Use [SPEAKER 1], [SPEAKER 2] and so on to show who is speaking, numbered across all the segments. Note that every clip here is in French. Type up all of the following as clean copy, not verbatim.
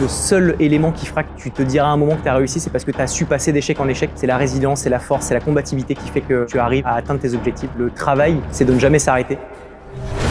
[SPEAKER 1] Le seul élément qui fera que tu te diras à un moment que tu as réussi, c'est parce que tu as su passer d'échec en échec. C'est la résilience, c'est la force, c'est la combativité qui fait que tu arrives à atteindre tes objectifs. Le travail, c'est de ne jamais s'arrêter.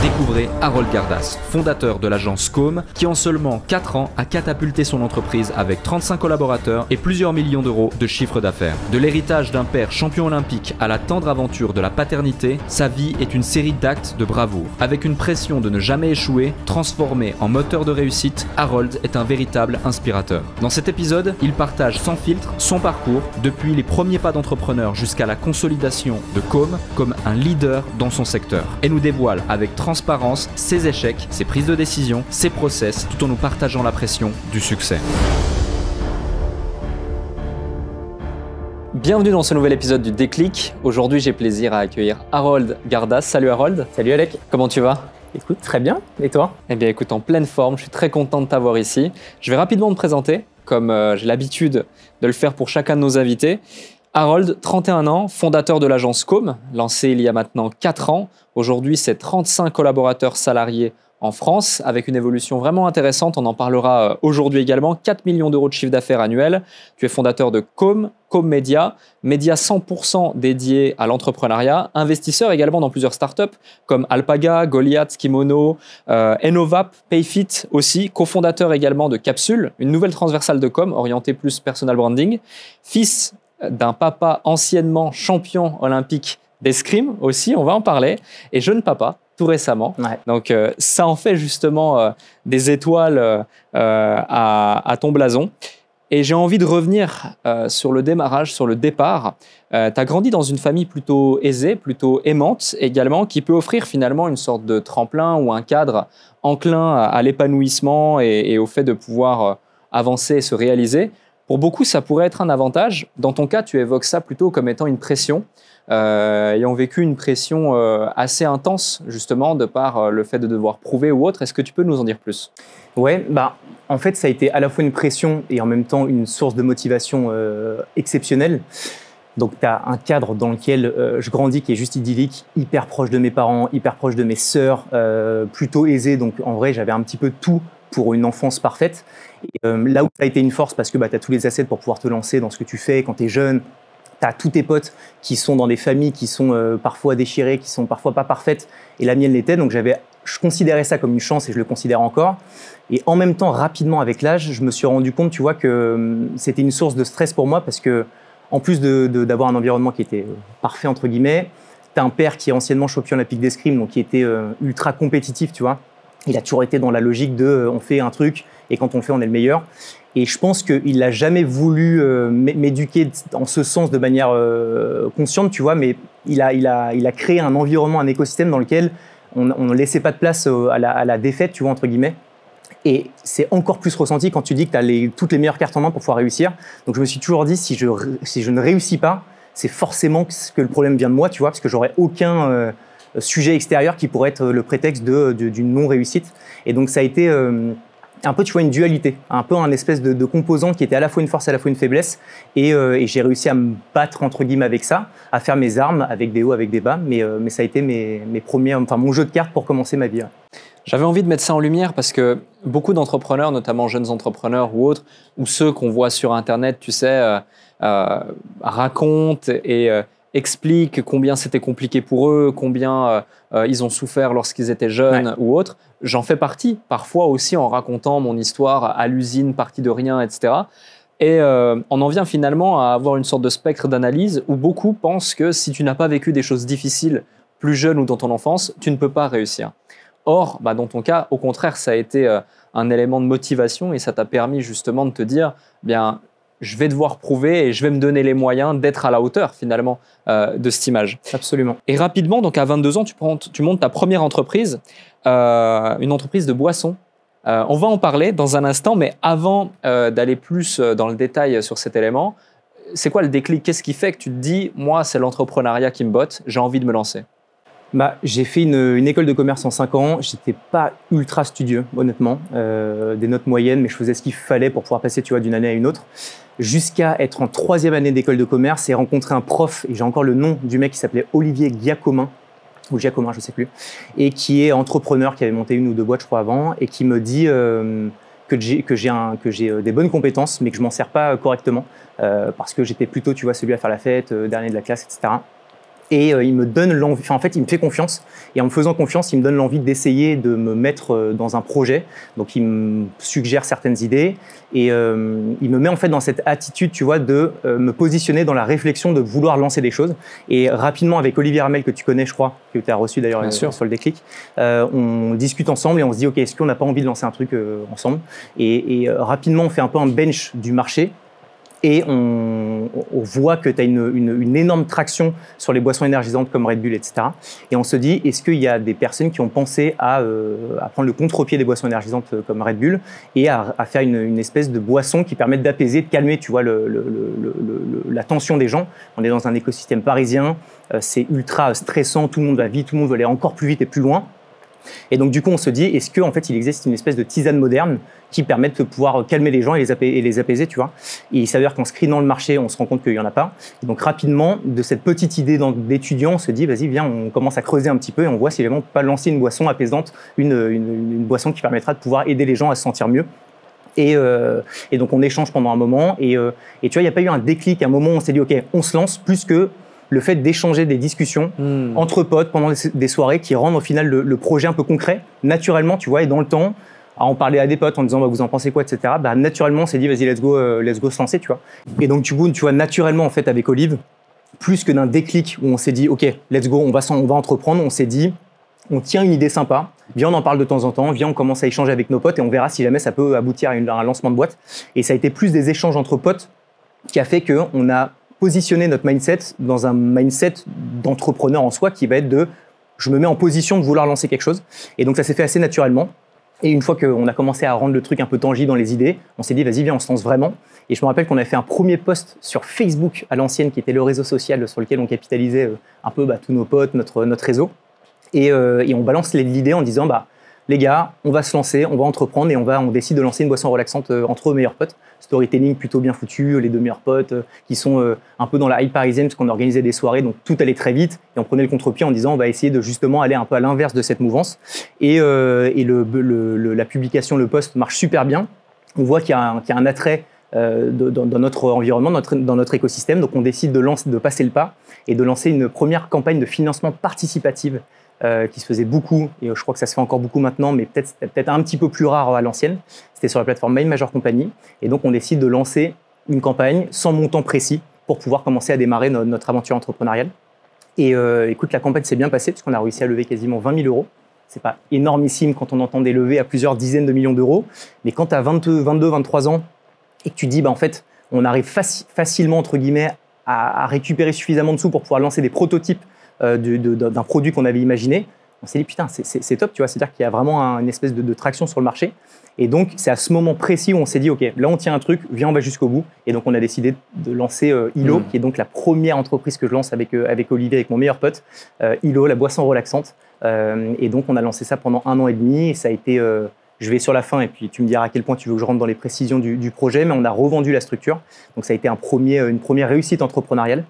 [SPEAKER 2] Découvrez Harold Gardas, fondateur de l'agence Com, qui en seulement 4 ans a catapulté son entreprise avec 35 collaborateurs et plusieurs millions d'euros de chiffre d'affaires. De l'héritage d'un père champion olympique à la tendre aventure de la paternité, sa vie est une série d'actes de bravoure. Avec une pression de ne jamais échouer, transformée en moteur de réussite, Harold est un véritable inspirateur. Dans cet épisode, il partage sans filtre son parcours, depuis les premiers pas d'entrepreneur jusqu'à la consolidation de Com comme un leader dans son secteur, et nous dévoile avec transparence ses échecs, ses prises de décision, ses process, tout en nous partageant la pression du succès. Bienvenue dans ce nouvel épisode du Déclic. Aujourd'hui, j'ai plaisir à accueillir Harold Gardas. Salut Harold.
[SPEAKER 1] Salut Alec.
[SPEAKER 2] Comment tu vas ?
[SPEAKER 1] Écoute, très bien. Et toi ?
[SPEAKER 2] Eh bien écoute, en pleine forme, je suis très content de t'avoir ici. Je vais rapidement me présenter, comme j'ai l'habitude de le faire pour chacun de nos invités. Harold, 31 ans, fondateur de l'agence Com, lancée il y a maintenant 4 ans. Aujourd'hui, c'est 35 collaborateurs salariés en France, avec une évolution vraiment intéressante. On en parlera aujourd'hui également. 4 millions d'euros de chiffre d'affaires annuel. Tu es fondateur de Com Média, média 100% dédié à l'entrepreneuriat. Investisseur également dans plusieurs startups comme Alpaga, Goliath, Kimono, Enovap, Payfit aussi. Cofondateur également de Capsule, une nouvelle transversale de Com orientée plus personal branding. Fils d'un papa anciennement champion olympique d'escrime aussi, on va en parler, et jeune papa tout récemment.
[SPEAKER 1] Ouais.
[SPEAKER 2] Donc ça en fait justement des étoiles à ton blason. Et j'ai envie de revenir sur le démarrage, sur le départ. Tu as grandi dans une famille plutôt aisée, plutôt aimante également, qui peut offrir finalement une sorte de tremplin ou un cadre enclin à l'épanouissement et au fait de pouvoir avancer et se réaliser. Pour beaucoup, ça pourrait être un avantage. Dans ton cas, tu évoques ça plutôt comme étant une pression, ayant vécu une pression assez intense, justement, de par le fait de devoir prouver ou autre. Est-ce que tu peux nous en dire plus ?
[SPEAKER 1] Ouais, en fait, ça a été à la fois une pression et en même temps une source de motivation exceptionnelle. Donc, tu as un cadre dans lequel je grandis qui est juste idyllique, hyper proche de mes parents, hyper proche de mes sœurs, plutôt aisé. Donc, en vrai, j'avais un petit peu tout pour une enfance parfaite. Et, là où ça a été une force, parce que tu as tous les assets pour pouvoir te lancer dans ce que tu fais quand tu es jeune. Tu as tous tes potes qui sont dans des familles qui sont parfois déchirées, qui sont parfois pas parfaites. Et la mienne l'était. Donc, je considérais ça comme une chance et je le considère encore. Et en même temps, rapidement, avec l'âge, je me suis rendu compte, tu vois, que c'était une source de stress pour moi parce que, en plus d'avoir un environnement qui était parfait, entre guillemets, tu as un père qui est anciennement champion olympique d'escrime, donc qui était ultra compétitif, tu vois. Il a toujours été dans la logique de on fait un truc et quand on le fait, on est le meilleur. Et je pense qu'il n'a jamais voulu m'éduquer en ce sens de manière consciente, tu vois, mais il a créé un environnement, un écosystème dans lequel on ne laissait pas de place à la défaite, tu vois, entre guillemets. Et c'est encore plus ressenti quand tu dis que tu as toutes les meilleures cartes en main pour pouvoir réussir. Donc je me suis toujours dit, si je ne réussis pas, c'est forcément que le problème vient de moi, tu vois, parce que j'aurais aucun sujet extérieur qui pourrait être le prétexte d'une non-réussite. Et donc ça a été un peu, tu vois, une dualité, un peu un espèce de composant qui était à la fois une force, à la fois une faiblesse. Et j'ai réussi à me battre, entre guillemets, avec ça, à faire mes armes, avec des hauts, avec des bas. Mais ça a été mon jeu de cartes pour commencer ma vie.
[SPEAKER 2] J'avais envie de mettre ça en lumière parce que beaucoup d'entrepreneurs, notamment jeunes entrepreneurs ou autres, ou ceux qu'on voit sur Internet, tu sais, racontent et expliquent combien c'était compliqué pour eux, combien ils ont souffert lorsqu'ils étaient jeunes ou autres. J'en fais partie, parfois aussi en racontant mon histoire à l'usine, partie de rien, etc. Et on en vient finalement à avoir une sorte de spectre d'analyse où beaucoup pensent que si tu n'as pas vécu des choses difficiles plus jeune ou dans ton enfance, tu ne peux pas réussir. Or, dans ton cas, au contraire, ça a été un élément de motivation et ça t'a permis justement de te dire, je vais devoir prouver et je vais me donner les moyens d'être à la hauteur finalement de cette image.
[SPEAKER 1] Absolument.
[SPEAKER 2] Et rapidement, donc à 22 ans, tu montes ta première entreprise, une entreprise de boissons. On va en parler dans un instant, mais avant d'aller plus dans le détail sur cet élément, c'est quoi le déclic ? Qu'est-ce qui fait que tu te dis, moi, c'est l'entrepreneuriat qui me botte, j'ai envie de me lancer ?
[SPEAKER 1] J'ai fait une école de commerce en 5 ans. J'étais pas ultra studieux, honnêtement. Des notes moyennes, mais je faisais ce qu'il fallait pour pouvoir passer, tu vois, d'une année à une autre. Jusqu'à être en 3e année d'école de commerce et rencontrer un prof, et j'ai encore le nom du mec qui s'appelait Olivier Giacomin, ou Giacomin, je sais plus, et qui est entrepreneur, qui avait monté 1 ou 2 boîtes, je crois, avant, et qui me dit que j'ai des bonnes compétences, mais que je m'en sers pas correctement parce que j'étais plutôt, tu vois, celui à faire la fête, dernier de la classe, etc. Et il me donne l'envie, enfin en fait il me fait confiance, et en me faisant confiance il me donne l'envie d'essayer de me mettre dans un projet. Donc il me suggère certaines idées et il me met en fait dans cette attitude, tu vois, de me positionner dans la réflexion de vouloir lancer des choses. Et rapidement avec Olivier Ramel, que tu connais je crois, que tu as reçu d'ailleurs sur le déclic, on discute ensemble et on se dit ok, est-ce qu'on n'a pas envie de lancer un truc ensemble, et rapidement on fait un peu un bench du marché. Et on voit que tu as une énorme traction sur les boissons énergisantes comme Red Bull, etc. Et on se dit, est-ce qu'il y a des personnes qui ont pensé à prendre le contre-pied des boissons énergisantes comme Red Bull et à faire une espèce de boisson qui permette d'apaiser, de calmer, tu vois, la tension des gens. On est dans un écosystème parisien, c'est ultra stressant, tout le monde va vite, tout le monde veut aller encore plus vite et plus loin. Et donc du coup on se dit, est-ce qu'en fait il existe une espèce de tisane moderne qui permette de pouvoir calmer les gens et les apaiser, tu vois. Et il s'avère qu'en screenant le marché, on se rend compte qu'il n'y en a pas. Et donc rapidement, de cette petite idée d'étudiant, on se dit, vas-y, viens, on commence à creuser un petit peu et on voit si vraiment on peut pas lancer une boisson apaisante, une boisson qui permettra de pouvoir aider les gens à se sentir mieux. Et donc on échange pendant un moment et tu vois, il n'y a pas eu un déclic, un moment où on s'est dit, ok, on se lance, plus que le fait d'échanger des discussions entre potes pendant des soirées qui rendent au final le projet un peu concret, naturellement, tu vois, et dans le temps, à en parler à des potes en disant bah, vous en pensez quoi, etc. Bah, naturellement, on s'est dit vas-y, let's go se lancer, tu vois. Et donc du coup, tu vois, naturellement en fait avec Olive, plus que d'un déclic où on s'est dit ok, let's go, on va entreprendre, on s'est dit on tient une idée sympa, viens on en parle de temps en temps, viens on commence à échanger avec nos potes et on verra si jamais ça peut aboutir à un lancement de boîte. Et ça a été plus des échanges entre potes qui a fait qu'on a positionner notre mindset dans un mindset d'entrepreneur en soi qui va être de je me mets en position de vouloir lancer quelque chose. Et donc ça s'est fait assez naturellement. Et une fois qu'on a commencé à rendre le truc un peu tangible dans les idées, on s'est dit vas-y viens on se lance vraiment. Et je me rappelle qu'on avait fait un premier post sur Facebook à l'ancienne qui était le réseau social sur lequel on capitalisait un peu tous nos potes, notre réseau. Et on balance l'idée en disant bah les gars, on va se lancer, on va entreprendre et on décide de lancer une boisson relaxante entre meilleurs potes. Storytelling plutôt bien foutu, les deux meilleurs potes qui sont un peu dans la hype parisienne parce qu'on organisait des soirées, donc tout allait très vite et on prenait le contre-pied en disant on va essayer de justement aller un peu à l'inverse de cette mouvance. Et la publication, le post marche super bien. On voit qu'il y a un attrait dans notre environnement, dans notre écosystème. Donc on décide de passer le pas et de lancer une première campagne de financement participative qui se faisait beaucoup, et je crois que ça se fait encore beaucoup maintenant, mais peut-être un petit peu plus rare à l'ancienne. C'était sur la plateforme My Major Company. Et donc, on décide de lancer une campagne sans montant précis pour pouvoir commencer à démarrer notre aventure entrepreneuriale. Et écoute, la campagne s'est bien passée puisqu'on a réussi à lever quasiment 20 000 euros. C'est pas énormissime quand on entend des levées à plusieurs dizaines de millions d'euros, mais quand tu as 22, 23 ans et que tu dis, en fait, on arrive facilement, entre guillemets, à récupérer suffisamment de sous pour pouvoir lancer des prototypes d'un produit qu'on avait imaginé, on s'est dit putain c'est top, tu vois, c'est-à-dire qu'il y a vraiment une espèce de traction sur le marché. Et donc c'est à ce moment précis où on s'est dit ok, là on tient un truc, viens on va jusqu'au bout. Et donc on a décidé de lancer Ilo, qui est donc la première entreprise que je lance avec Olivier, avec mon meilleur pote. Ilo, la boisson relaxante. Et donc on a lancé ça pendant 1 an et demi et ça a été je vais sur la fin et puis tu me diras à quel point tu veux que je rentre dans les précisions du projet, mais on a revendu la structure. Donc ça a été une première réussite entrepreneuriale.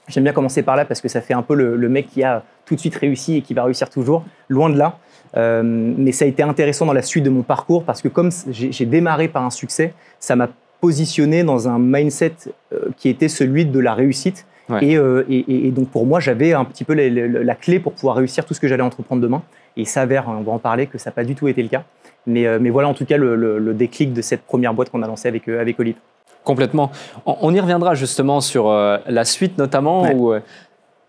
[SPEAKER 1] J'aime bien commencer par là parce que ça fait un peu le mec qui a tout de suite réussi et qui va réussir toujours, loin de là. Mais ça a été intéressant dans la suite de mon parcours parce que comme j'ai démarré par un succès, ça m'a positionné dans un mindset qui était celui de la réussite. Ouais. Et donc pour moi, j'avais un petit peu la clé pour pouvoir réussir tout ce que j'allais entreprendre demain. Et il s'avère, on va en parler, que ça n'a pas du tout été le cas. Mais voilà en tout cas le déclic de cette première boîte qu'on a lancée avec Olive.
[SPEAKER 2] Complètement. On y reviendra justement sur la suite notamment, ouais. Où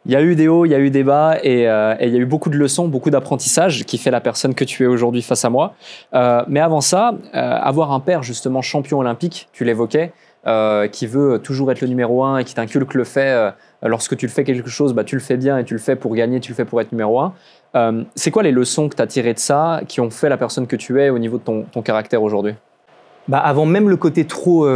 [SPEAKER 2] il y a eu des hauts, il y a eu des bas et il y a eu beaucoup de leçons, beaucoup d'apprentissage qui fait la personne que tu es aujourd'hui face à moi. Mais avant ça, avoir un père justement champion olympique, tu l'évoquais, qui veut toujours être le numéro 1 et qui t'inculque le fait, lorsque tu le fais quelque chose, tu le fais bien et tu le fais pour gagner, tu le fais pour être numéro 1. C'est quoi les leçons que tu as tirées de ça qui ont fait la personne que tu es au niveau de ton caractère aujourd'hui ?
[SPEAKER 1] Avant même le côté trop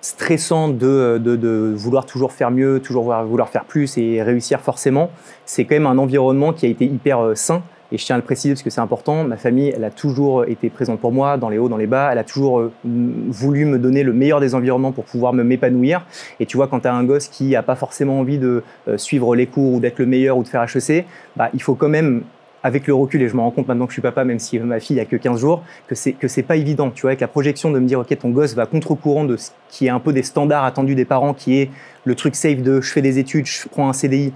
[SPEAKER 1] stressant de vouloir toujours faire mieux, toujours vouloir faire plus et réussir forcément, c'est quand même un environnement qui a été hyper sain. Et je tiens à le préciser parce que c'est important. Ma famille, elle a toujours été présente pour moi, dans les hauts, dans les bas. Elle a toujours voulu me donner le meilleur des environnements pour pouvoir m'épanouir. Et tu vois, quand tu as un gosse qui n'a pas forcément envie de suivre les cours ou d'être le meilleur ou de faire HEC, il faut quand même avec le recul, et je me rends compte maintenant que je suis papa, même si ma fille a que 15 jours, que c'est pas évident, tu vois, avec la projection de me dire, ok, ton gosse va contre-courant de ce qui est un peu des standards attendus des parents, qui est le truc safe de je fais des études, je prends un CDI,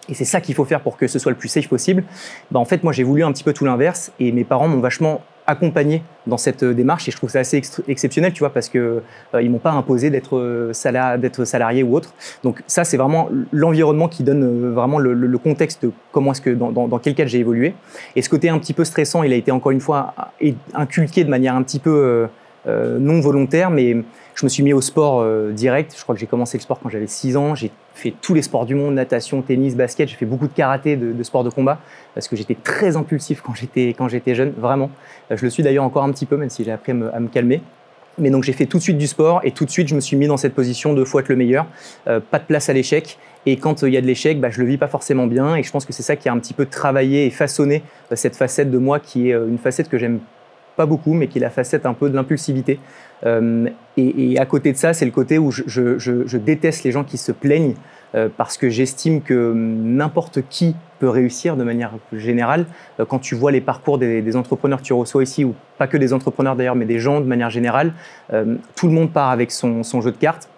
[SPEAKER 1] et c'est ça qu'il faut faire pour que ce soit le plus safe possible. Bah, en fait, moi, j'ai voulu un petit peu tout l'inverse, et mes parents m'ont vachement accompagné dans cette démarche, et je trouve ça assez exceptionnel, tu vois, parce que ils m'ont pas imposé d'être salarié ou autre. Donc ça, c'est vraiment l'environnement qui donne vraiment le contexte de comment est-ce que dans quel cadre j'ai évolué. Et ce côté un petit peu stressant, il a été encore une fois inculqué de manière un petit peu non volontaire, mais je me suis mis au sport direct. Je crois que j'ai commencé le sport quand j'avais 6 ans. J'ai fait tous les sports du monde, natation, tennis, basket. J'ai fait beaucoup de karaté, de sport de combat, parce que j'étais très impulsif quand j'étais jeune, vraiment. Je le suis d'ailleurs encore un petit peu, même si j'ai appris à me calmer. Mais donc j'ai fait tout de suite du sport, et tout de suite je me suis mis dans cette position de faut être le meilleur, pas de place à l'échec. Et quand il y a de l'échec, bah, je le vis pas forcément bien, et je pense que c'est ça qui a un petit peu travaillé et façonné cette facette de moi, qui est une facette que j'aime pas beaucoup, mais qui est la facette un peu de l'impulsivité. Et à côté de ça, c'est le côté où je déteste les gens qui se plaignent, parce que j'estime que n'importe qui peut réussir de manière générale. Quand tu vois les parcours des entrepreneurs que tu reçois ici, ou pas que des entrepreneurs d'ailleurs, mais des gens de manière générale, tout le monde part avec son jeu de cartes,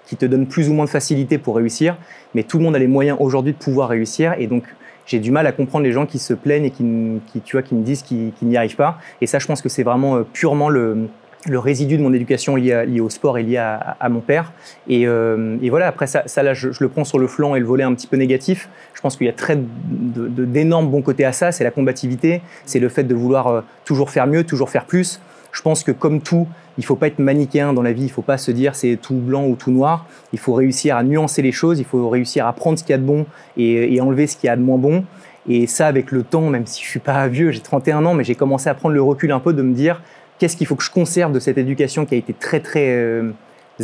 [SPEAKER 1] qui te donne plus ou moins de facilité pour réussir, mais tout le monde a les moyens aujourd'hui de pouvoir réussir, et donc j'ai du mal à comprendre les gens qui se plaignent et qui me disent qu'ils n'y arrivent pas. Et ça, je pense que c'est vraiment purement le résidu de mon éducation lié au sport et lié à mon père. Et voilà, après ça là, je le prends sur le flanc et le volet un petit peu négatif. Je pense qu'il y a d'énormes bons côtés à ça. C'est la combativité, c'est le fait de vouloir toujours faire mieux, toujours faire plus. Je pense que comme tout, il ne faut pas être manichéen dans la vie, il ne faut pas se dire c'est tout blanc ou tout noir. Il faut réussir à nuancer les choses, il faut réussir à prendre ce qu'il y a de bon et enlever ce qu'il y a de moins bon. Et ça, avec le temps, même si je ne suis pas vieux, j'ai 31 ans, mais j'ai commencé à prendre le recul un peu de me dire qu'est-ce qu'il faut que je conserve de cette éducation qui a été très, très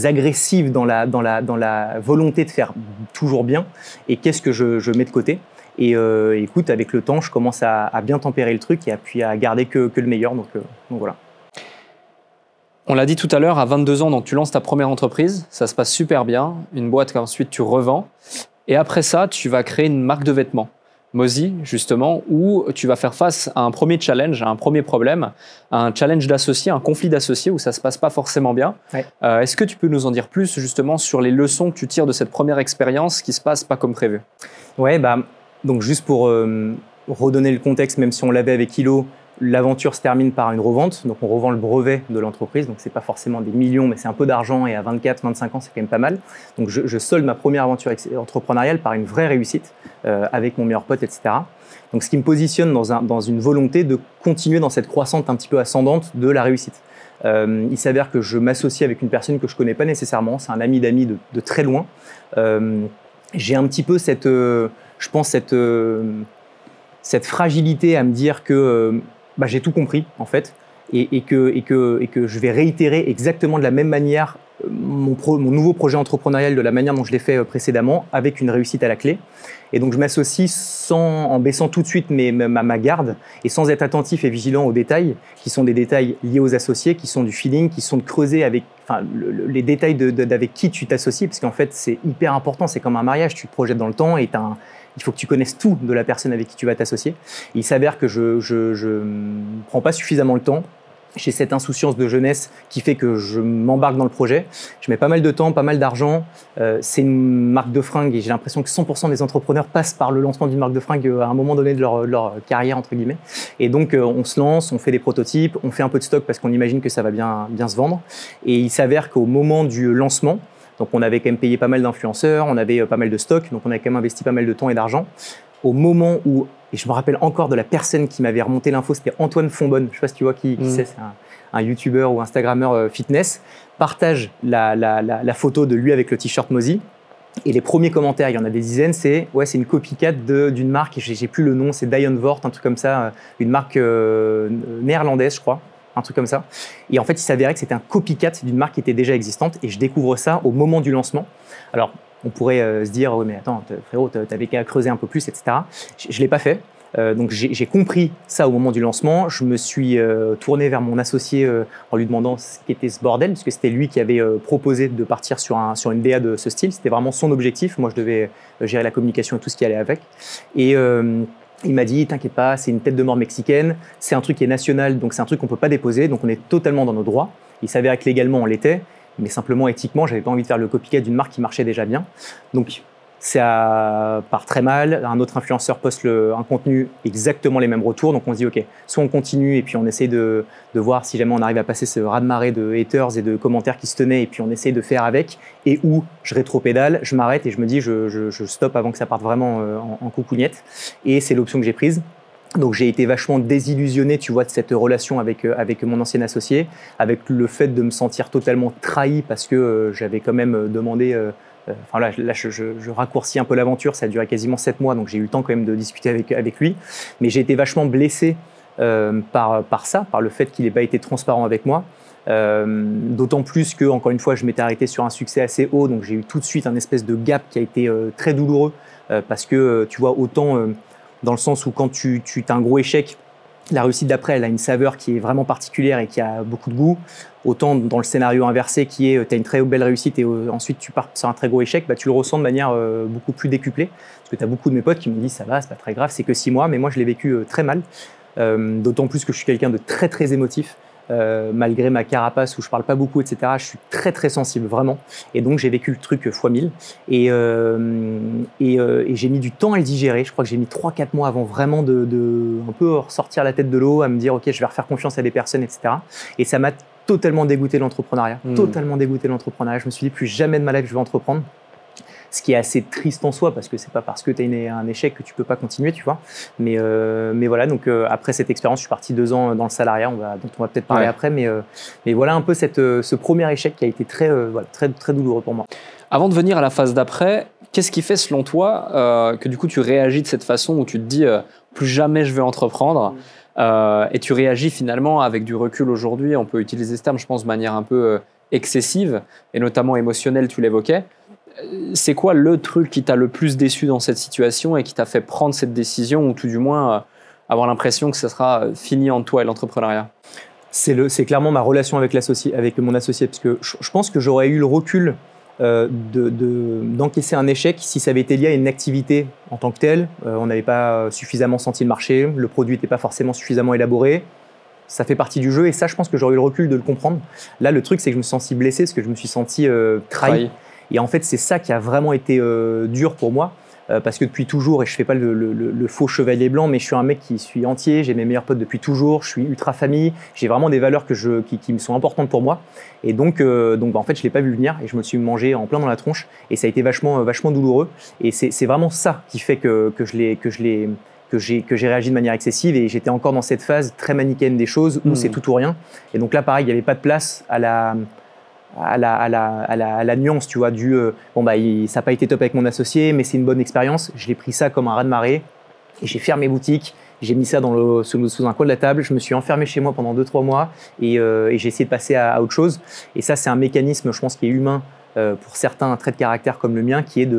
[SPEAKER 1] agressive dans la volonté de faire toujours bien, et qu'est-ce que je mets de côté. Et écoute, avec le temps, je commence à bien tempérer le truc et puis à garder que le meilleur. Donc voilà.
[SPEAKER 2] On l'a dit tout à l'heure, à 22 ans, donc tu lances ta première entreprise, ça se passe super bien, une boîte qu'ensuite tu revends. Et après ça, tu vas créer une marque de vêtements, Mozi, justement, où tu vas faire face à un premier challenge, à un premier problème, à un challenge d'associés, un conflit d'associés où ça ne se passe pas forcément bien. Ouais. Est-ce que tu peux nous en dire plus justement sur les leçons que tu tires de cette première expérience qui ne se passe pas comme prévu?
[SPEAKER 1] Ouais, donc juste pour redonner le contexte, même si on l'avait avec Hilo, l'aventure se termine par une revente. Donc on revend le brevet de l'entreprise, donc c'est pas forcément des millions, mais c'est un peu d'argent, et à 24-25 ans, c'est quand même pas mal. Donc je solde ma première aventure entrepreneuriale par une vraie réussite avec mon meilleur pote, etc. Donc ce qui me positionne dans une volonté de continuer dans cette croissance un petit peu ascendante de la réussite. Il s'avère que je m'associe avec une personne que je connais pas nécessairement, c'est un ami d'amis de très loin. J'ai un petit peu cette fragilité à me dire que j'ai tout compris en fait, et que je vais réitérer exactement de la même manière mon nouveau projet entrepreneurial de la manière dont je l'ai fait précédemment, avec une réussite à la clé. Et donc je m'associe en baissant tout de suite ma garde, et sans être attentif et vigilant aux détails, qui sont des détails liés aux associés, qui sont du feeling, qui sont de creuser les détails d'avec qui tu t'associes, parce qu'en fait c'est hyper important, c'est comme un mariage, tu te projettes dans le temps, et il faut que tu connaisses tout de la personne avec qui tu vas t'associer. Il s'avère que je ne prends pas suffisamment le temps. J'ai cette insouciance de jeunesse qui fait que je m'embarque dans le projet. Je mets pas mal de temps, pas mal d'argent. C'est une marque de fringues, et j'ai l'impression que 100% des entrepreneurs passent par le lancement d'une marque de fringues à un moment donné de leur carrière, entre guillemets. Et donc, on se lance, on fait des prototypes, on fait un peu de stock parce qu'on imagine que ça va bien se vendre. Et il s'avère qu'au moment du lancement, donc on avait quand même payé pas mal d'influenceurs, on avait pas mal de stocks, donc on a quand même investi pas mal de temps et d'argent. Au moment où, et je me rappelle encore de la personne qui m'avait remonté l'info, c'était Antoine Fonbonne, je ne sais pas si tu vois qui c'est, c'est un youtubeur ou instagrammeur fitness, partage la photo de lui avec le t-shirt Mozi. Et les premiers commentaires, il y en a des dizaines, c'est une copycat d'une marque, j'ai plus le nom, c'est Dion Vort, un truc comme ça, une marque néerlandaise, je crois. Un truc comme ça. Et en fait, il s'avérait que c'était un copycat d'une marque qui était déjà existante, et je découvre ça au moment du lancement. Alors, on pourrait se dire, oui, mais attends, frérot, t'avais qu'à creuser un peu plus, etc. Je ne l'ai pas fait. Donc, j'ai compris ça au moment du lancement. Je me suis tourné vers mon associé en lui demandant ce qu'était ce bordel, parce que c'était lui qui avait proposé de partir sur une DA de ce style. C'était vraiment son objectif. Moi, je devais gérer la communication et tout ce qui allait avec. Il m'a dit, t'inquiète pas, c'est une tête de mort mexicaine, c'est un truc qui est national, donc c'est un truc qu'on peut pas déposer, donc on est totalement dans nos droits. Il s'avère que légalement on l'était, mais simplement éthiquement, j'avais pas envie de faire le copycat d'une marque qui marchait déjà bien. Donc ça part très mal. Un autre influenceur poste un contenu exactement les mêmes retours, donc on se dit ok, soit on continue et puis on essaie de voir si jamais on arrive à passer ce raz-de-marée de haters et de commentaires qui se tenaient, et puis on essaie de faire avec, et où je rétropédale, je m'arrête et je me dis je stoppe avant que ça parte vraiment en coucougnette, et c'est l'option que j'ai prise. Donc j'ai été vachement désillusionné, tu vois, de cette relation avec mon ancien associé, avec le fait de me sentir totalement trahi parce que j'avais quand même demandé. Enfin là, je raccourcis un peu l'aventure, ça a duré quasiment 7 mois, donc j'ai eu le temps quand même de discuter avec lui. Mais j'ai été vachement blessé par ça, par le fait qu'il n'ait pas été transparent avec moi. D'autant plus que, encore une fois, je m'étais arrêté sur un succès assez haut, donc j'ai eu tout de suite un espèce de gap qui a été très douloureux parce que, tu vois, autant dans le sens où quand tu as un gros échec, la réussite d'après, elle a une saveur qui est vraiment particulière et qui a beaucoup de goût. Autant dans le scénario inversé qui est, tu as une très belle réussite et ensuite tu pars sur un très gros échec, bah, tu le ressens de manière beaucoup plus décuplée. Parce que tu as beaucoup de mes potes qui m'ont dit ça va, c'est pas très grave, c'est que 6 mois, mais moi je l'ai vécu très mal. D'autant plus que je suis quelqu'un de très très émotif. Malgré ma carapace où je parle pas beaucoup, etc., je suis très très sensible, vraiment. Et donc j'ai vécu le truc fois 1000. Et j'ai mis du temps à le digérer. Je crois que j'ai mis 3-4 mois avant vraiment de un peu ressortir la tête de l'eau, à me dire ok, je vais refaire confiance à des personnes, etc. Et ça m'a totalement dégoûté de l'entrepreneuriat. Totalement dégoûté de l'entrepreneuriat. Je me suis dit plus jamais de ma life je vais entreprendre. Ce qui est assez triste en soi, parce que c'est pas parce que tu as un échec que tu peux pas continuer, tu vois. Mais voilà, donc après cette expérience, je suis parti 2 ans dans le salariat, dont on va peut-être parler après. Mais voilà un peu ce premier échec qui a été très douloureux pour moi.
[SPEAKER 2] Avant de venir à la phase d'après, qu'est-ce qui fait selon toi que du coup tu réagis de cette façon où tu te dis plus jamais je vais entreprendre et tu réagis finalement avec du recul aujourd'hui, on peut utiliser ce terme je pense de manière un peu excessive et notamment émotionnelle, tu l'évoquais. C'est quoi le truc qui t'a le plus déçu dans cette situation et qui t'a fait prendre cette décision ou tout du moins avoir l'impression que ça sera fini entre toi et l'entrepreneuriat?
[SPEAKER 1] C'est clairement ma relation avec mon associé, parce que je pense que j'aurais eu le recul d'encaisser un échec si ça avait été lié à une activité en tant que telle. On n'avait pas suffisamment senti le marché, le produit n'était pas forcément suffisamment élaboré. Ça fait partie du jeu et ça, je pense que j'aurais eu le recul de le comprendre. Là, le truc, c'est que je me suis senti blessé parce que je me suis senti trahi. Et en fait, c'est ça qui a vraiment été dur pour moi, parce que depuis toujours, et je fais pas le faux chevalier blanc, mais je suis un mec qui suis entier, j'ai mes meilleurs potes depuis toujours, je suis ultra famille, j'ai vraiment des valeurs qui me sont importantes pour moi. Et donc en fait, je l'ai pas vu venir et je me suis mangé en plein dans la tronche. Et ça a été vachement douloureux. Et c'est vraiment ça qui fait que j'ai réagi de manière excessive et j'étais encore dans cette phase très manichéenne des choses où c'est tout ou rien. Et donc là, pareil, il n'y avait pas de place à la nuance, tu vois, ça n'a pas été top avec mon associé, mais c'est une bonne expérience. Je l'ai pris ça comme un raz-de-marée et j'ai fermé boutique. J'ai mis ça sous un coin de la table. Je me suis enfermé chez moi pendant 2-3 mois et j'ai essayé de passer à autre chose. Et ça, c'est un mécanisme, je pense, qui est humain pour certains traits de caractère comme le mien, qui est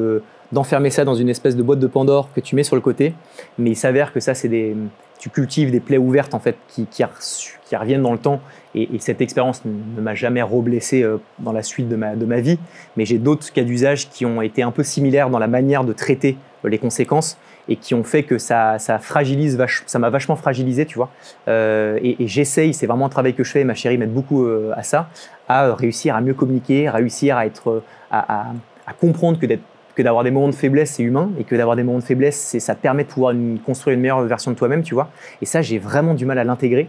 [SPEAKER 1] d'enfermer ça dans une espèce de boîte de Pandore que tu mets sur le côté. Mais il s'avère que ça, tu cultives des plaies ouvertes en fait qui reviennent dans le temps. Et cette expérience ne m'a jamais reblessé dans la suite de ma vie. Mais j'ai d'autres cas d'usage qui ont été un peu similaires dans la manière de traiter les conséquences et qui ont fait que ça m'a vachement fragilisé, tu vois. Et j'essaye, c'est vraiment un travail que je fais, ma chérie m'aide beaucoup à ça, à réussir à mieux communiquer, réussir à comprendre que d'avoir des moments de faiblesse, c'est humain, et que d'avoir des moments de faiblesse, ça permet de pouvoir construire une meilleure version de toi-même, tu vois. Et ça, j'ai vraiment du mal à l'intégrer.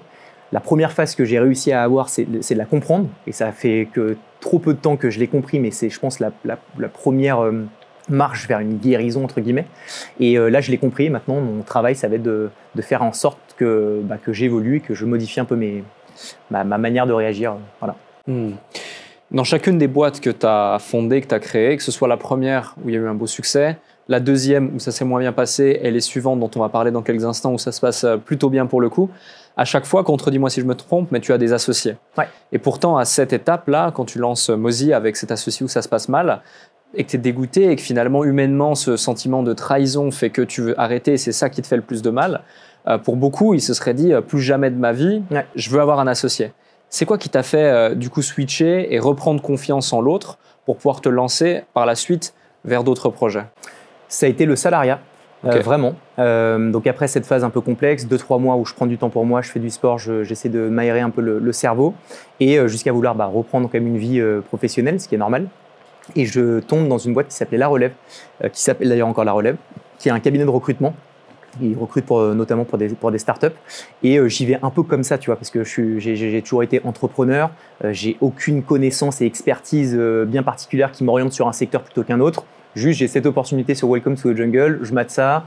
[SPEAKER 1] La première phase que j'ai réussi à avoir, c'est de la comprendre, et ça fait que trop peu de temps que je l'ai compris, mais c'est, je pense, la première marche vers une guérison, entre guillemets. Et là, je l'ai compris, et maintenant, mon travail, ça va être de faire en sorte que j'évolue et que je modifie un peu ma manière de réagir. Voilà.
[SPEAKER 2] Dans chacune des boîtes que tu as fondées, que tu as créées, que ce soit la première où il y a eu un beau succès, la deuxième où ça s'est moins bien passé et les suivantes dont on va parler dans quelques instants où ça se passe plutôt bien pour le coup, à chaque fois, contredis-moi si je me trompe, mais tu as des associés.
[SPEAKER 1] Ouais.
[SPEAKER 2] Et pourtant, à cette étape-là, quand tu lances Mozy avec cet associé où ça se passe mal et que tu es dégoûté et que finalement, humainement, ce sentiment de trahison fait que tu veux arrêter et c'est ça qui te fait le plus de mal, pour beaucoup, ils se seraient dit plus jamais de ma vie, je veux avoir un associé. C'est quoi qui t'a fait du coup switcher et reprendre confiance en l'autre pour pouvoir te lancer par la suite vers d'autres projets?
[SPEAKER 1] Ça a été le salariat.
[SPEAKER 2] Okay.
[SPEAKER 1] Vraiment. Donc après cette phase un peu complexe, 2-3 mois où je prends du temps pour moi, je fais du sport, j'essaie de m'aérer un peu le cerveau et jusqu'à vouloir reprendre quand même une vie professionnelle, ce qui est normal. Et je tombe dans une boîte qui s'appelait La Relève, qui s'appelle d'ailleurs encore La Relève, qui est un cabinet de recrutement. Ils recrutent notamment pour des startups. Et j'y vais un peu comme ça, tu vois, parce que j'ai toujours été entrepreneur. J'ai aucune connaissance et expertise bien particulière qui m'oriente sur un secteur plutôt qu'un autre. Juste, j'ai cette opportunité sur Welcome to the Jungle, je mate ça.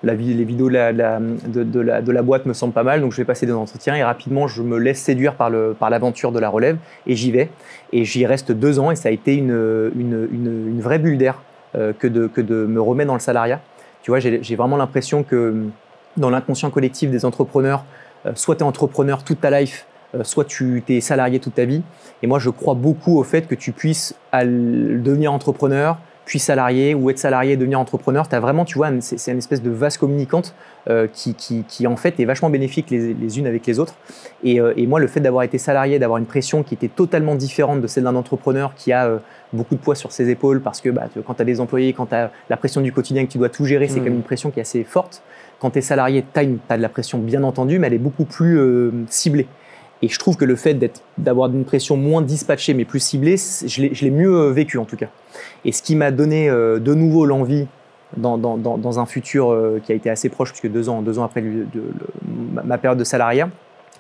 [SPEAKER 1] Les vidéos de la boîte me semblent pas mal, donc je vais passer des entretiens et rapidement, je me laisse séduire par l'aventure de La Relève et j'y vais. Et j'y reste 2 ans et ça a été une vraie bulle d'air que de me remettre dans le salariat. Tu vois, j'ai vraiment l'impression que dans l'inconscient collectif des entrepreneurs, soit tu es entrepreneur toute ta life, soit tu es salarié toute ta vie. Et moi, je crois beaucoup au fait que tu puisses devenir entrepreneur, puis salarié, ou être salarié et devenir entrepreneur. Tu as vraiment, tu vois, c'est une espèce de vase communicante qui en fait est vachement bénéfique les unes avec les autres. Et moi, le fait d'avoir été salarié, d'avoir une pression qui était totalement différente de celle d'un entrepreneur qui a beaucoup de poids sur ses épaules parce que quand tu as des employés, quand tu as la pression du quotidien que tu dois tout gérer, c'est quand même une pression qui est assez forte. Quand tu es salarié, tu as de la pression bien entendu, mais elle est beaucoup plus ciblée. Et je trouve que le fait d'avoir une pression moins dispatchée mais plus ciblée, je l'ai mieux vécu en tout cas. Et ce qui m'a donné de nouveau l'envie dans un futur qui a été assez proche, puisque 2 ans après ma période de salariat,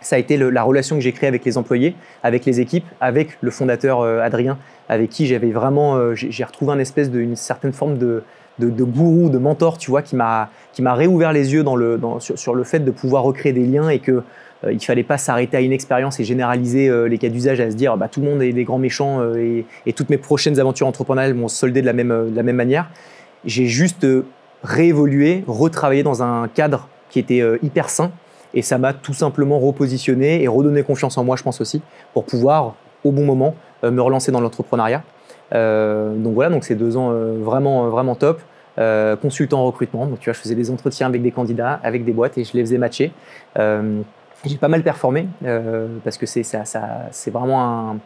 [SPEAKER 1] ça a été la relation que j'ai créée avec les employés, avec les équipes, avec le fondateur Adrien, avec qui j'avais vraiment, j'ai retrouvé une certaine forme de gourou, de mentor, tu vois, qui m'a réouvert les yeux sur le fait de pouvoir recréer des liens et que il ne fallait pas s'arrêter à une expérience et généraliser les cas d'usage à se dire tout le monde est des grands méchants et toutes mes prochaines aventures entrepreneuriales vont se solder de la même manière. J'ai juste réévolué, retravaillé dans un cadre qui était hyper sain et ça m'a tout simplement repositionné et redonné confiance en moi, je pense aussi, pour pouvoir, au bon moment, me relancer dans l'entrepreneuriat. Donc voilà, donc c'est 2 ans vraiment, vraiment top. Consultant en recrutement, donc tu vois, je faisais des entretiens avec des candidats, avec des boîtes et je les faisais matcher. J'ai pas mal performé parce que c'est vraiment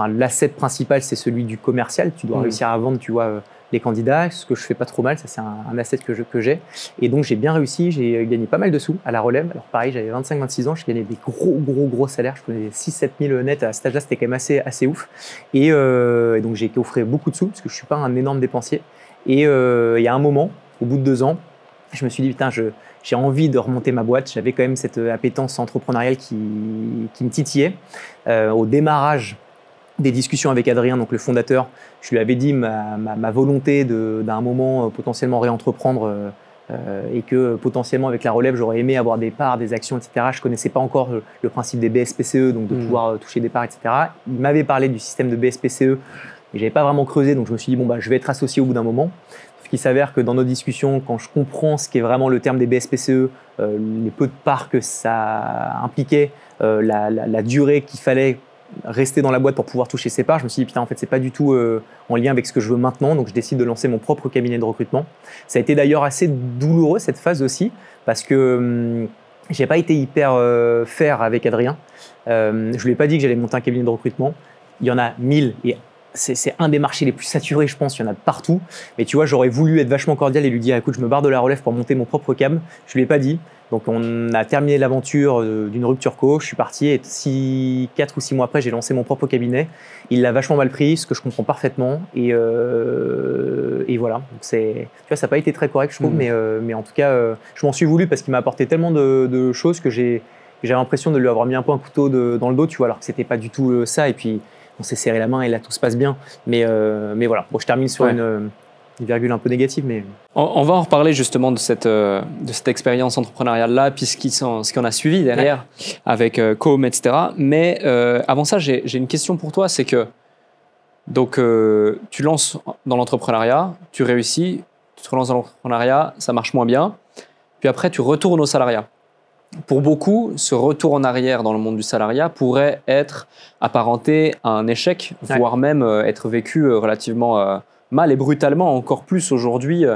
[SPEAKER 1] l'asset principal, c'est celui du commercial. Tu dois réussir à vendre, tu vois, les candidats, ce que je fais pas trop mal. Ça, c'est un asset que j'ai. Et donc, j'ai bien réussi. J'ai gagné pas mal de sous à La Relève. Alors, pareil, j'avais 25-26 ans. Je gagnais des gros salaires. Je prenais 6-7 000 net à cet âge-là. C'était quand même assez ouf. Et donc, j'ai offert beaucoup de sous parce que je suis pas un énorme dépensier. Et il y a un moment, au bout de 2 ans, je me suis dit, putain, j'ai envie de remonter ma boîte. J'avais quand même cette appétence entrepreneuriale qui me titillait. Au démarrage des discussions avec Adrien, donc le fondateur, je lui avais dit ma volonté d'un moment potentiellement réentreprendre et que potentiellement avec La Relève, j'aurais aimé avoir des parts, des actions, etc. Je ne connaissais pas encore le principe des BSPCE, donc de pouvoir toucher des parts, etc. Il m'avait parlé du système de BSPCE, mais je n'avais pas vraiment creusé, donc je me suis dit, je vais être associé au bout d'un moment. Ce qui s'avère que dans nos discussions, quand je comprends ce qu'est vraiment le terme des BSPCE, les peu de parts que ça impliquait, la durée qu'il fallait rester dans la boîte pour pouvoir toucher ses parts, je me suis dit, putain, en fait, c'est pas du tout en lien avec ce que je veux maintenant, donc je décide de lancer mon propre cabinet de recrutement. Ça a été d'ailleurs assez douloureux, cette phase aussi, parce que j'ai pas été hyper fair avec Adrien. Je lui ai pas dit que j'allais monter un cabinet de recrutement. Il y en a 1000 et c'est un des marchés les plus saturés, je pense, il y en a de partout. Mais tu vois, j'aurais voulu être vachement cordial et lui dire, écoute, je me barre de La Relève pour monter mon propre cam. Je lui ai pas dit. Donc, on a terminé l'aventure d'une rupture co. Je suis parti et 4 ou 6 mois après, j'ai lancé mon propre cabinet. Il l'a vachement mal pris, ce que je comprends parfaitement. Et voilà. Donc, tu vois, ça n'a pas été très correct, je trouve. Mais en tout cas, je m'en suis voulu parce qu'il m'a apporté tellement de choses que j'avais l'impression de lui avoir mis un peu un couteau dans le dos, tu vois, alors que c'était pas du tout ça. Et puis, on s'est serré la main et là, tout se passe bien. Mais voilà. Bon, je termine sur une virgule un peu négative. Mais
[SPEAKER 2] on va en reparler justement de cette expérience entrepreneuriale-là, puis ce qui en a suivi derrière avec Com, etc. Mais avant ça, j'ai une question pour toi. C'est que donc, tu lances dans l'entrepreneuriat, tu réussis, tu te relances dans l'entrepreneuriat, ça marche moins bien. Puis après, tu retournes au salariat. Pour beaucoup, ce retour en arrière dans le monde du salariat pourrait être apparenté à un échec, voire même être vécu relativement mal et brutalement, encore plus aujourd'hui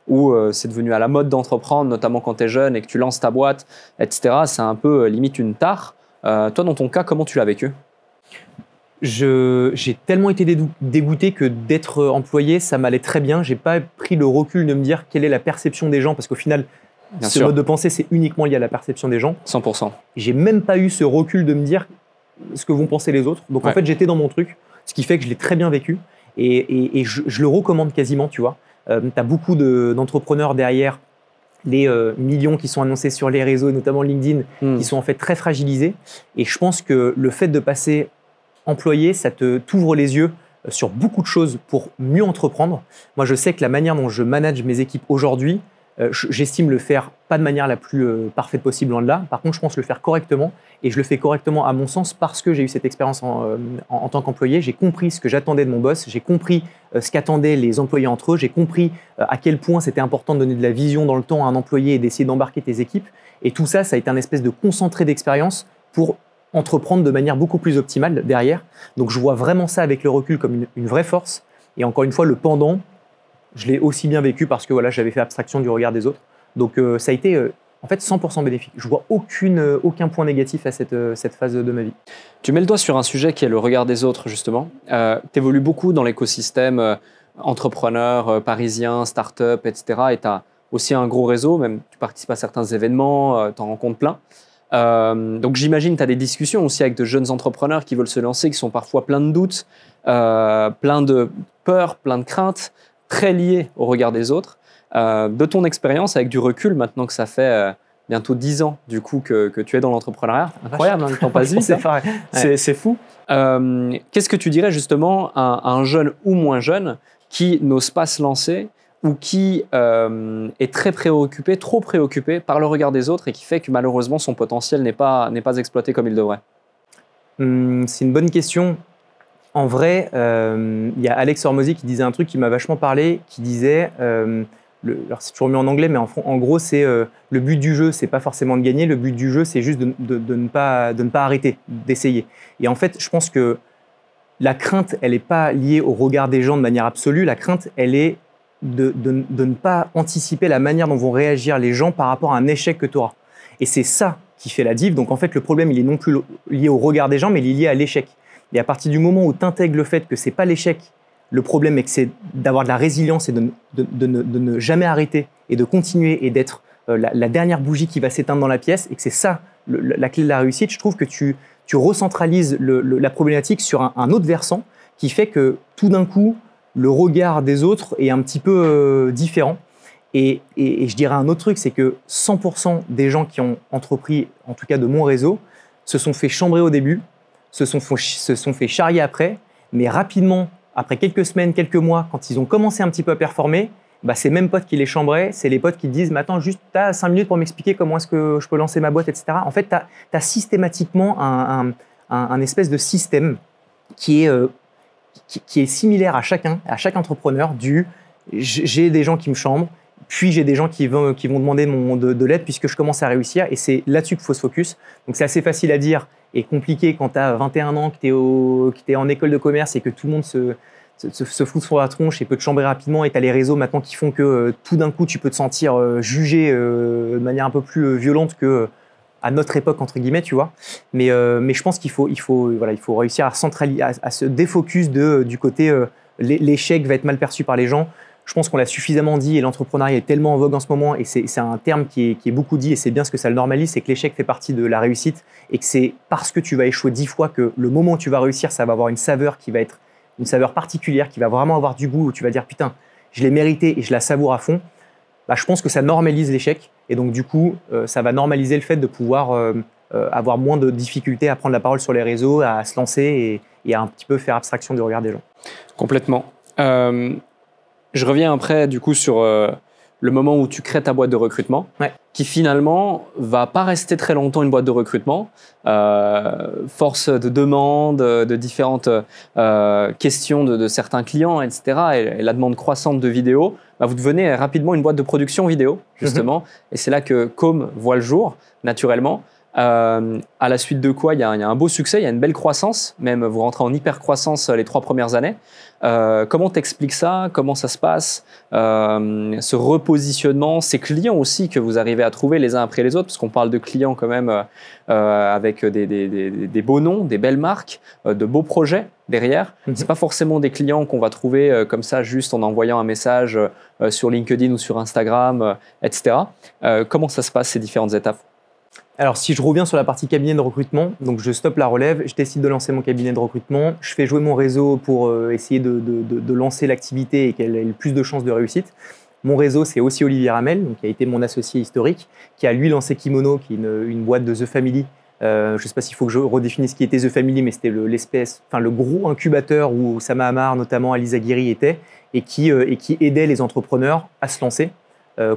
[SPEAKER 2] où c'est devenu à la mode d'entreprendre, notamment quand tu es jeune et que tu lances ta boîte, etc. C'est un peu limite une tare. Toi, dans ton cas, comment tu l'as vécu ?
[SPEAKER 1] J'ai tellement été dégoûté que d'être employé, ça m'allait très bien. J'ai pas pris le recul de me dire quelle est la perception des gens, parce qu'au final, ce mode de pensée, c'est uniquement lié à la perception des gens.
[SPEAKER 2] 100%.
[SPEAKER 1] J'ai même pas eu ce recul de me dire ce que vont penser les autres. Donc en fait, j'étais dans mon truc, ce qui fait que je l'ai très bien vécu et je le recommande quasiment, tu vois. Tu as beaucoup d'entrepreneurs derrière les millions qui sont annoncés sur les réseaux, notamment LinkedIn, qui sont en fait très fragilisés. Et je pense que le fait de passer employé, ça t'ouvre les yeux sur beaucoup de choses pour mieux entreprendre. Moi, je sais que la manière dont je manage mes équipes aujourd'hui, j'estime le faire pas de manière la plus parfaite possible, loin de là. Par contre, je pense le faire correctement et je le fais correctement à mon sens parce que j'ai eu cette expérience en tant qu'employé. J'ai compris ce que j'attendais de mon boss, j'ai compris ce qu'attendaient les employés entre eux, j'ai compris à quel point c'était important de donner de la vision dans le temps à un employé et d'essayer d'embarquer tes équipes. Et tout ça, ça a été un espèce de concentré d'expérience pour entreprendre de manière beaucoup plus optimale derrière. Donc je vois vraiment ça avec le recul comme une vraie force. Et encore une fois, le pendant, je l'ai aussi bien vécu parce que voilà, j'avais fait abstraction du regard des autres. Donc ça a été en fait 100% bénéfique. Je vois aucun point négatif à cette phase de ma vie.
[SPEAKER 2] Tu mets le doigt sur un sujet qui est le regard des autres, justement. Tu évolues beaucoup dans l'écosystème entrepreneur, parisien, start-up, etc. Et tu as aussi un gros réseau, même tu participes à certains événements, tu en rencontres plein. Donc j'imagine que tu as des discussions aussi avec de jeunes entrepreneurs qui veulent se lancer, qui sont parfois pleins de doutes, plein de peurs, plein de craintes, très liées au regard des autres. De ton expérience, avec du recul, maintenant que ça fait bientôt 10 ans du coup que tu es dans l'entrepreneuriat, incroyable, hein, le temps passe vite, c'est fou. Qu'est-ce que tu dirais justement à un jeune ou moins jeune qui n'ose pas se lancer ou qui est très préoccupé, trop préoccupé par le regard des autres et qui fait que malheureusement son potentiel n'est pas exploité comme il devrait?
[SPEAKER 1] C'est une bonne question. En vrai, il y a Alex Hormozy qui disait un truc qui m'a vachement parlé, qui disait, alors c'est toujours mis en anglais, mais en gros, c'est le but du jeu, c'est pas forcément de gagner, le but du jeu, c'est juste de ne pas arrêter, d'essayer. Et en fait, je pense que la crainte, elle n'est pas liée au regard des gens de manière absolue, la crainte, elle est de ne pas anticiper la manière dont vont réagir les gens par rapport à un échec que tu auras. Et c'est ça qui fait la diff. Donc en fait, le problème, il est non plus lié au regard des gens, mais il est lié à l'échec. Et à partir du moment où tu intègres le fait que ce n'est pas l'échec, le problème est que c'est d'avoir de la résilience et de ne jamais arrêter et de continuer et d'être la dernière bougie qui va s'éteindre dans la pièce et que c'est ça la clé de la réussite, je trouve que tu recentralises la problématique sur un autre versant qui fait que tout d'un coup, le regard des autres est un petit peu différent. Et je dirais un autre truc, c'est que 100% des gens qui ont entrepris, en tout cas de mon réseau, se sont fait chambrer au début, se sont fait charrier après, mais rapidement, après quelques semaines, quelques mois, quand ils ont commencé un petit peu à performer, bah, ces mêmes potes qui les chambraient, c'est les potes qui te disent « Mais attends, juste, tu as 5 minutes pour m'expliquer comment est-ce que je peux lancer ma boîte, etc. » En fait, tu as systématiquement un espèce de système qui est similaire à chaque entrepreneur j'ai des gens qui me chambrent, puis j'ai des gens qui vont demander de l'aide puisque je commence à réussir et c'est là-dessus qu'il faut se focus. Donc c'est assez facile à dire et compliqué quand tu as 21 ans, que tu es en école de commerce et que tout le monde se fout sur la tronche et peut te chambrer rapidement et tu as les réseaux maintenant qui font que tout d'un coup tu peux te sentir jugé de manière un peu plus violente que à notre époque entre guillemets, tu vois. Mais je pense qu'il faut réussir à se défocus du côté l'échec va être mal perçu par les gens. Je pense qu'on l'a suffisamment dit et l'entrepreneuriat est tellement en vogue en ce moment et c'est un terme qui est beaucoup dit et c'est bien ce que ça le normalise, c'est que l'échec fait partie de la réussite et que c'est parce que tu vas échouer 10 fois que le moment où tu vas réussir, ça va avoir une saveur qui va être une saveur particulière, qui va vraiment avoir du goût, où tu vas dire putain, je l'ai mérité et je la savoure à fond. Bah, je pense que ça normalise l'échec et donc du coup, ça va normaliser le fait de pouvoir avoir moins de difficultés à prendre la parole sur les réseaux, à se lancer et à un petit peu faire abstraction du regard des gens.
[SPEAKER 2] Complètement. Je reviens après du coup sur le moment où tu crées ta boîte de recrutement, qui finalement va pas rester très longtemps une boîte de recrutement. Force de demande, de différentes questions de certains clients, etc. Et la demande croissante de vidéos, bah, vous devenez rapidement une boîte de production vidéo, justement. Et c'est là que Com voit le jour, naturellement. À la suite de quoi, il y a un beau succès, il y a une belle croissance, même vous rentrez en hyper croissance les 3 premières années. Comment t'expliques ça? Comment ça se passe? Ce repositionnement, ces clients aussi que vous arrivez à trouver les uns après les autres, parce qu'on parle de clients quand même avec des beaux noms, des belles marques, de beaux projets derrière. C'est pas forcément des clients qu'on va trouver comme ça juste en envoyant un message sur LinkedIn ou sur Instagram, etc. Comment ça se passe ces différentes étapes?
[SPEAKER 1] Alors, si je reviens sur la partie cabinet de recrutement, donc je stoppe la relève, je décide de lancer mon cabinet de recrutement, je fais jouer mon réseau pour essayer de lancer l'activité et qu'elle ait le plus de chances de réussite. Mon réseau, c'est aussi Olivier Ramel, donc, qui a été mon associé historique, qui a lui lancé Kimono, qui est une boîte de The Family. Je ne sais pas s'il faut que je redéfinisse ce qui était The Family, mais c'était le gros incubateur où Oussama Ammar, notamment Ali Zaghiri, était et qui aidait les entrepreneurs à se lancer.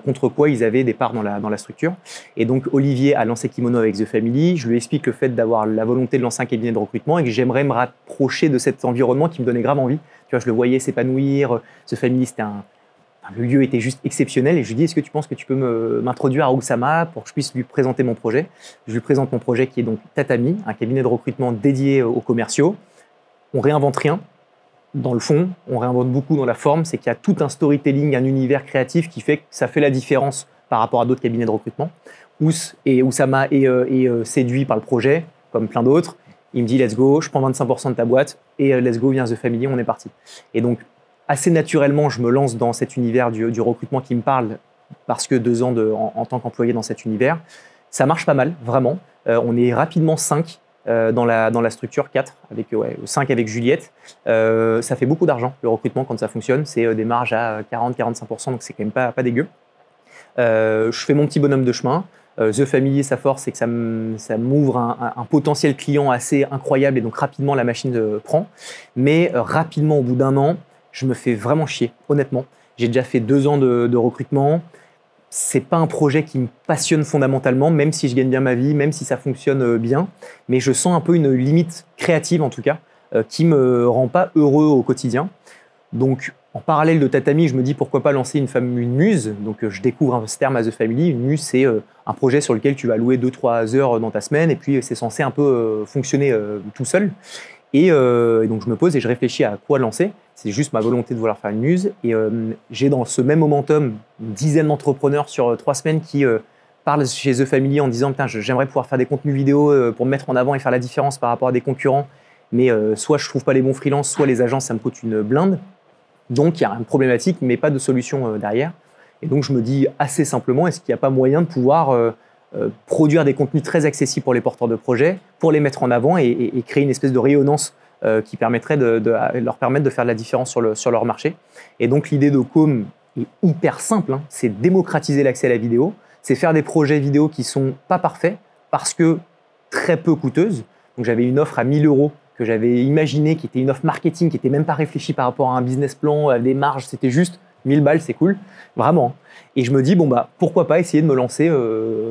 [SPEAKER 1] Contre quoi ils avaient des parts dans la structure. Et donc, Olivier a lancé Kimono avec The Family. Je lui explique le fait d'avoir la volonté de lancer un cabinet de recrutement et que j'aimerais me rapprocher de cet environnement qui me donnait grave envie. Tu vois, je le voyais s'épanouir. The Family, le lieu était juste exceptionnel. Et je lui dis, est-ce que tu penses que tu peux m'introduire à Oussama pour que je puisse lui présenter mon projet? Je lui présente mon projet qui est donc Tatami, un cabinet de recrutement dédié aux commerciaux. On réinvente rien. Dans le fond, on réinvente beaucoup dans la forme, c'est qu'il y a tout un storytelling, un univers créatif qui fait que ça fait la différence par rapport à d'autres cabinets de recrutement. Oussama est séduit par le projet, comme plein d'autres. Il me dit « let's go, je prends 25% de ta boîte et let's go, viens The Family, on est parti ». Et donc, assez naturellement, je me lance dans cet univers du recrutement qui me parle parce que 2 ans en tant qu'employé dans cet univers. Ça marche pas mal, vraiment. On est rapidement 5. Dans la structure 4, 5 avec Juliette. Ça fait beaucoup d'argent, le recrutement, quand ça fonctionne. C'est des marges à 40-45%, donc c'est quand même pas dégueu. Je fais mon petit bonhomme de chemin. The Family, sa force, c'est que ça m'ouvre un potentiel client assez incroyable et donc rapidement, la machine prend. Mais rapidement, au bout d'1 an, je me fais vraiment chier, honnêtement. J'ai déjà fait 2 ans de recrutement. C'est pas un projet qui me passionne fondamentalement, même si je gagne bien ma vie, même si ça fonctionne bien. Mais je sens un peu une limite créative, en tout cas, qui me rend pas heureux au quotidien. Donc, en parallèle de Tatami, je me dis pourquoi pas lancer une muse. Donc, je découvre ce terme à The Family. Une muse, c'est un projet sur lequel tu vas louer 2-3 heures dans ta semaine et puis c'est censé un peu fonctionner tout seul. Et donc, je me pose et je réfléchis à quoi lancer. C'est juste ma volonté de vouloir faire une muse. Et j'ai dans ce même momentum une dizaine d'entrepreneurs sur 3 semaines qui parlent chez The Family en disant « Putain, j'aimerais pouvoir faire des contenus vidéo pour me mettre en avant et faire la différence par rapport à des concurrents. Mais soit je ne trouve pas les bons freelances, soit les agences, ça me coûte une blinde. » Donc, il y a une problématique, mais pas de solution derrière. Et donc, je me dis assez simplement, est-ce qu'il n'y a pas moyen de pouvoir produire des contenus très accessibles pour les porteurs de projets, pour les mettre en avant et créer une espèce de rayonnance qui permettrait de leur permettre de faire de la différence sur leur marché. Et donc, l'idée de Com est hyper simple, hein. C'est démocratiser l'accès à la vidéo, c'est faire des projets vidéo qui ne sont pas parfaits parce que très peu coûteuses. Donc, j'avais une offre à 1 000 € que j'avais imaginée, qui était une offre marketing, qui n'était même pas réfléchie par rapport à un business plan, à des marges, c'était juste 1000 balles, c'est cool, vraiment. Et je me dis, pourquoi pas essayer de me lancer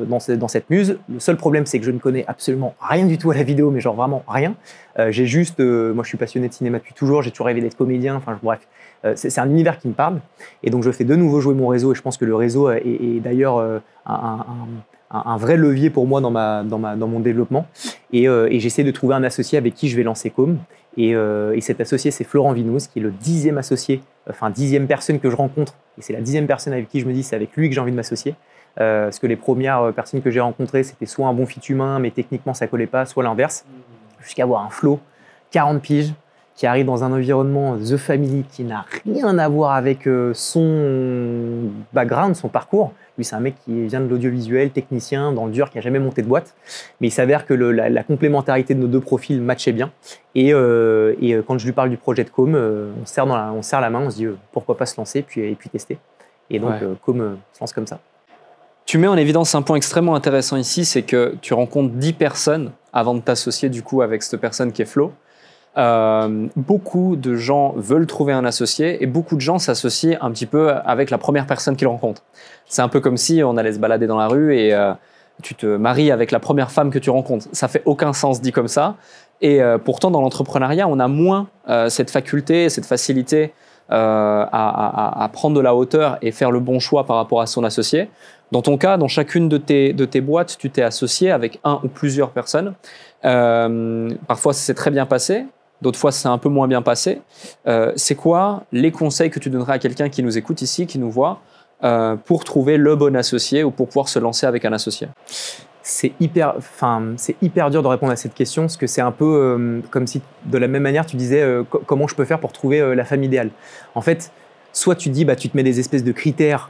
[SPEAKER 1] dans cette muse. Le seul problème, c'est que je ne connais absolument rien du tout à la vidéo, mais genre vraiment rien. J'ai juste, moi je suis passionné de cinéma depuis toujours, j'ai toujours rêvé d'être comédien, enfin bref. C'est un univers qui me parle. Et donc je fais de nouveau jouer mon réseau, et je pense que le réseau est d'ailleurs un vrai levier pour moi dans mon développement. Et j'essaie de trouver un associé avec qui je vais lancer Com. Et cet associé, c'est Florent Vinouz, qui est le 10e associé, enfin 10e personne que je rencontre. Et c'est la 10e personne avec qui je me dis, c'est avec lui que j'ai envie de m'associer. Parce que les premières personnes que j'ai rencontrées, c'était soit un bon fit humain, mais techniquement ça collait pas, soit l'inverse. Jusqu'à avoir un Flo, 40 piges, qui arrive dans un environnement The Family qui n'a rien à voir avec son background, son parcours. Lui, c'est un mec qui vient de l'audiovisuel, technicien, dans le dur, qui n'a jamais monté de boîte. Mais il s'avère que la complémentarité de nos 2 profils matchait bien. Et quand je lui parle du projet de Com, on serre la main, on se dit pourquoi pas se lancer et puis tester. Et donc, Com se lance comme ça.
[SPEAKER 2] Tu mets en évidence un point extrêmement intéressant ici, c'est que tu rencontres 10 personnes avant de t'associer du coup avec cette personne qui est Flo. Beaucoup de gens veulent trouver un associé et beaucoup de gens s'associent un petit peu avec la première personne qu'ils rencontrent. C'est un peu comme si on allait se balader dans la rue et tu te maries avec la première femme que tu rencontres. Ça fait aucun sens dit comme ça. Et pourtant, dans l'entrepreneuriat, on a moins cette faculté, cette facilité à prendre de la hauteur et faire le bon choix par rapport à son associé. Dans ton cas, dans chacune de tes boîtes, tu t'es associé avec un ou plusieurs personnes. Parfois, ça s'est très bien passé. D'autres fois, c'est un peu moins bien passé. C'est quoi les conseils que tu donnerais à quelqu'un qui nous écoute ici, qui nous voit, pour trouver le bon associé ou pour pouvoir se lancer avec un associé?
[SPEAKER 1] C'est hyper dur de répondre à cette question parce que c'est un peu comme si, de la même manière, tu disais comment je peux faire pour trouver la femme idéale. En fait, soit tu dis, tu te mets des espèces de critères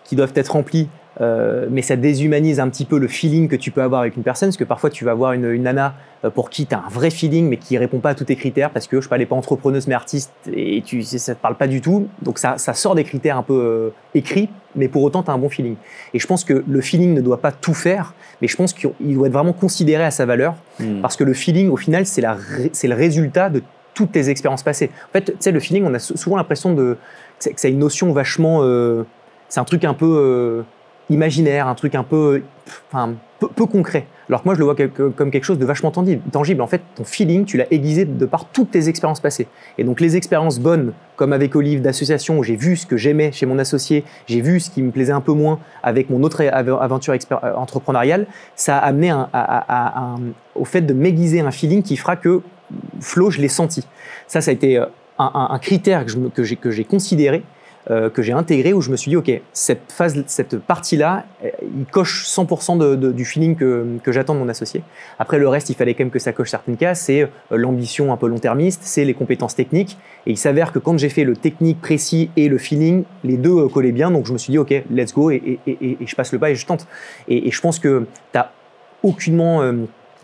[SPEAKER 1] qui doivent être remplis, mais ça déshumanise un petit peu le feeling que tu peux avoir avec une personne, parce que parfois tu vas avoir une nana pour qui tu as un vrai feeling, mais qui ne répond pas à tous tes critères, parce que je sais pas, elle n'est pas entrepreneuse mais artiste, et ça ne te parle pas du tout. Donc ça sort des critères un peu écrits, mais pour autant tu as un bon feeling. Et je pense que le feeling ne doit pas tout faire, mais je pense qu'il doit être vraiment considéré à sa valeur, parce que le feeling, au final, c'est le résultat de toutes tes expériences passées. En fait, tu sais, le feeling, on a souvent l'impression que c'est une notion vachement... c'est un truc un peu imaginaire, un truc un peu concret. Alors que moi, je le vois comme quelque chose de vachement tangible. En fait, ton feeling, tu l'as aiguisé de par toutes tes expériences passées. Et donc, les expériences bonnes, comme avec Olive, d'association, où j'ai vu ce que j'aimais chez mon associé, j'ai vu ce qui me plaisait un peu moins avec mon autre aventure entrepreneuriale, ça a amené au fait de m'aiguiser un feeling qui fera que Flo, je l'ai senti. Ça a été un critère que j'ai considéré, que j'ai intégré, où je me suis dit, OK, cette partie-là, il coche 100% du feeling que j'attends de mon associé. Après, le reste, il fallait quand même que ça coche certaines cases. C'est l'ambition un peu long-termiste, c'est les compétences techniques. Et il s'avère que quand j'ai fait le technique précis et le feeling, les deux collaient bien. Donc, je me suis dit, OK, let's go, et je passe le pas et je tente. Et je pense que tu n'as aucunement...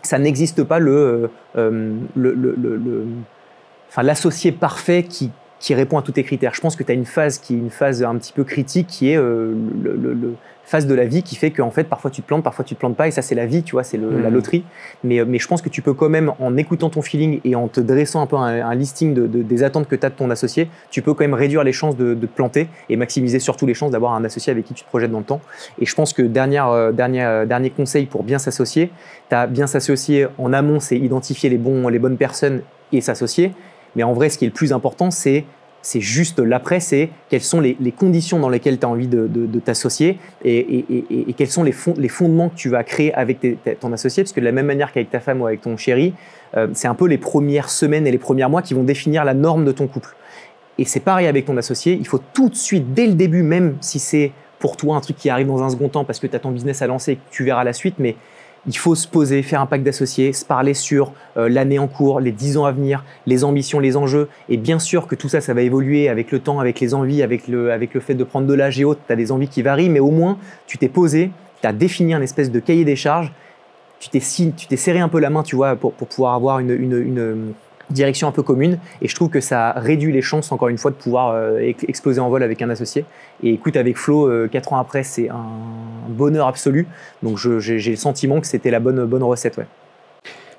[SPEAKER 1] ça n'existe pas l'associé parfait qui répond à tous tes critères. Je pense que tu as une phase qui est une phase un petit peu critique, qui est phase de la vie qui fait qu'en fait, parfois tu te plantes, parfois tu te plantes pas, et ça c'est la vie, tu vois, c'est la loterie. Mais je pense que tu peux quand même, en écoutant ton feeling et en te dressant un peu un listing des attentes que tu as de ton associé, tu peux quand même réduire les chances de te planter et maximiser surtout les chances d'avoir un associé avec qui tu te projettes dans le temps. Et je pense que dernier conseil pour bien s'associer, bien s'associer en amont, c'est identifier les bonnes personnes et s'associer. Mais en vrai, ce qui est le plus important, c'est juste l'après, c'est quelles sont les conditions dans lesquelles tu as envie de t'associer et quels sont les fondements que tu vas créer avec ton associé. Parce que de la même manière qu'avec ta femme ou avec ton chéri, c'est un peu les premières semaines et les premiers mois qui vont définir la norme de ton couple. Et c'est pareil avec ton associé, il faut tout de suite, dès le début, même si c'est pour toi un truc qui arrive dans un second temps parce que tu as ton business à lancer et que tu verras la suite, mais il faut se poser, faire un pacte d'associés, se parler sur l'année en cours, les 10 ans à venir, les ambitions, les enjeux. Et bien sûr que tout ça, ça va évoluer avec le temps, avec les envies, avec le fait de prendre de l'âge et autres. Tu as des envies qui varient, mais au moins, tu t'es posé, tu as défini un espèce de cahier des charges, tu t'es serré un peu la main, tu vois, pour pouvoir avoir une direction un peu commune. Et je trouve que ça réduit les chances, encore une fois, de pouvoir exploser en vol avec un associé. Et écoute, avec Flo, 4 ans après, c'est un bonheur absolu. Donc j'ai le sentiment que c'était la bonne recette. Ouais.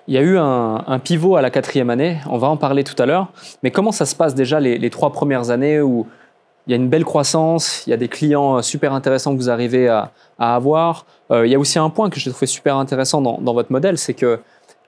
[SPEAKER 2] Il y a eu un pivot à la 4e année, on va en parler tout à l'heure. Mais comment ça se passe déjà les 3 premières années où il y a une belle croissance, il y a des clients super intéressants que vous arrivez à avoir. Il y a aussi un point que j'ai trouvé super intéressant dans votre modèle, c'est que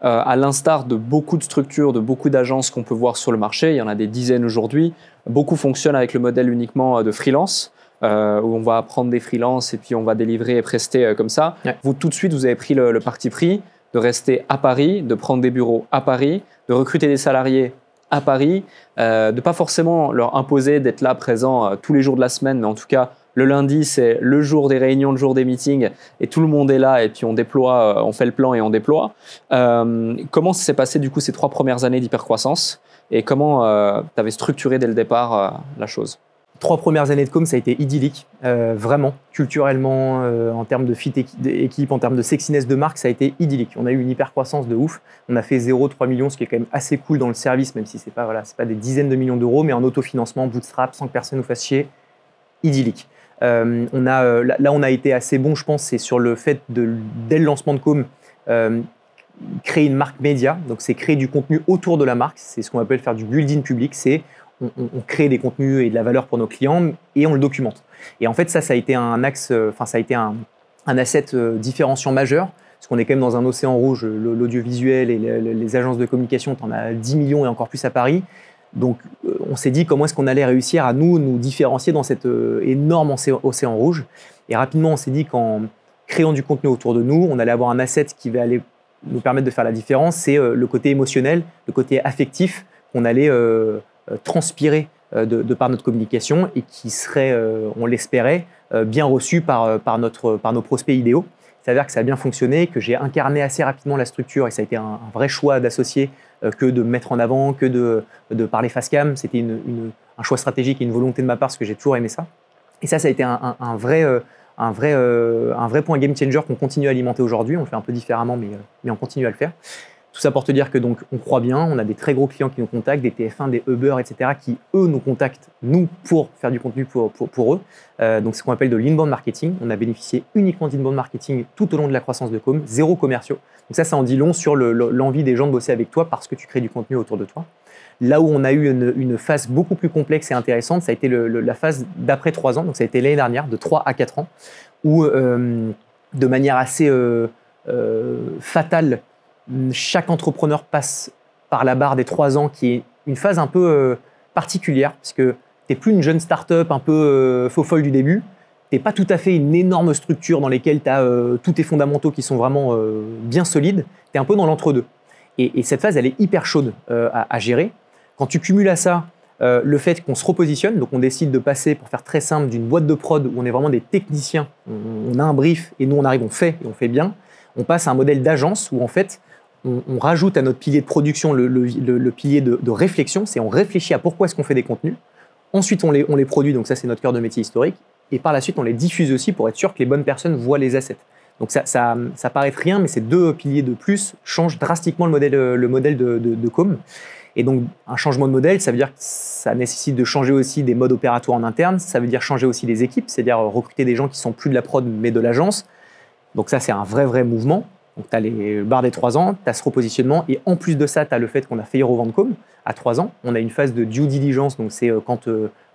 [SPEAKER 2] à l'instar de beaucoup de structures, de beaucoup d'agences qu'on peut voir sur le marché, il y en a des dizaines aujourd'hui, beaucoup fonctionnent avec le modèle uniquement de freelance, où on va prendre des freelances et puis on va délivrer et prester comme ça. Ouais. Vous, tout de suite, vous avez pris le parti pris de rester à Paris, de prendre des bureaux à Paris, de recruter des salariés à Paris, de ne pas forcément leur imposer d'être là présent tous les jours de la semaine, mais en tout cas, le lundi, c'est le jour des réunions, le jour des meetings, et tout le monde est là, et puis on déploie, on fait le plan et on déploie. Comment s'est passé du coup ces 3 premières années d'hypercroissance, et comment tu avais structuré dès le départ la chose?
[SPEAKER 1] 3 premières années de com, ça a été idyllique, vraiment, culturellement, en termes de fit d'équipe, en termes de sexiness de marque, ça a été idyllique. On a eu une hyper-croissance de ouf. On a fait 0,3 millions, ce qui est quand même assez cool dans le service, même si c'est pas des dizaines de millions d'euros, mais en autofinancement, bootstrap, sans que personne nous fasse chier, idyllique. On a été assez bon, je pense, c'est sur le fait dès le lancement de com, créer une marque média. Donc, c'est créer du contenu autour de la marque. C'est ce qu'on appelle faire du building public. C'est on crée des contenus et de la valeur pour nos clients et on le documente. Et en fait, ça a été un axe, ça a été un asset différenciant majeur, parce qu'on est quand même dans un océan rouge, l'audiovisuel et les agences de communication, tu en as 10 millions et encore plus à Paris. Donc, on s'est dit comment est-ce qu'on allait réussir à nous différencier dans cet énorme océan rouge. Et rapidement, on s'est dit qu'en créant du contenu autour de nous, on allait avoir un asset qui va aller nous permettre de faire la différence. C'est le côté émotionnel, le côté affectif qu'on allait transpirer de par notre communication et qui serait, on l'espérait, bien reçu par nos prospects idéaux. Il s'avère que ça a bien fonctionné, que j'ai incarné assez rapidement la structure et ça a été un vrai choix d'associer que de me mettre en avant, que de parler face cam. C'était un choix stratégique et une volonté de ma part parce que j'ai toujours aimé ça. Et ça a été un vrai point game changer qu'on continue à alimenter aujourd'hui. On le fait un peu différemment, mais on continue à le faire. Tout ça pour te dire que donc on croit bien, on a des très gros clients qui nous contactent, des TF1, des Uber, etc., qui eux nous contactent, nous, pour faire du contenu pour eux. Donc c'est ce qu'on appelle de l'inbound marketing. On a bénéficié uniquement d'inbound marketing tout au long de la croissance de Com, 0 commerciaux. Donc ça en dit long sur l'envie des gens de bosser avec toi parce que tu crées du contenu autour de toi. Là où on a eu une phase beaucoup plus complexe et intéressante, ça a été la phase d'après 3 ans, donc ça a été l'année dernière, de 3 à 4 ans, où de manière assez fatale, chaque entrepreneur passe par la barre des 3 ans, qui est une phase un peu particulière, parce que tu n'es plus une jeune start-up un peu faux-folle du début, tu n'es pas tout à fait une énorme structure dans laquelle tu as tous tes fondamentaux qui sont vraiment bien solides, tu es un peu dans l'entre-deux. Et cette phase, elle est hyper chaude à gérer. Quand tu cumules à ça le fait qu'on se repositionne, donc on décide de passer, pour faire très simple, d'une boîte de prod où on est vraiment des techniciens, on a un brief et nous on arrive, on fait et on fait bien, on passe à un modèle d'agence où en fait on rajoute à notre pilier de production le pilier de réflexion, c'est on réfléchit à pourquoi est-ce qu'on fait des contenus, ensuite on les produit, donc ça c'est notre cœur de métier historique, et par la suite on les diffuse aussi pour être sûr que les bonnes personnes voient les assets. Donc ça paraît rien, mais ces 2 piliers de plus changent drastiquement le modèle de Com. Et donc, un changement de modèle, ça veut dire que ça nécessite de changer aussi des modes opératoires en interne, ça veut dire changer aussi les équipes, c'est-à-dire recruter des gens qui sont plus de la prod, mais de l'agence. Donc ça, c'est un vrai mouvement. Donc tu as les barres des 3 ans, tu as ce repositionnement, et en plus de ça, tu as le fait qu'on a failli revendre Com à 3 ans. On a une phase de due diligence, donc c'est quand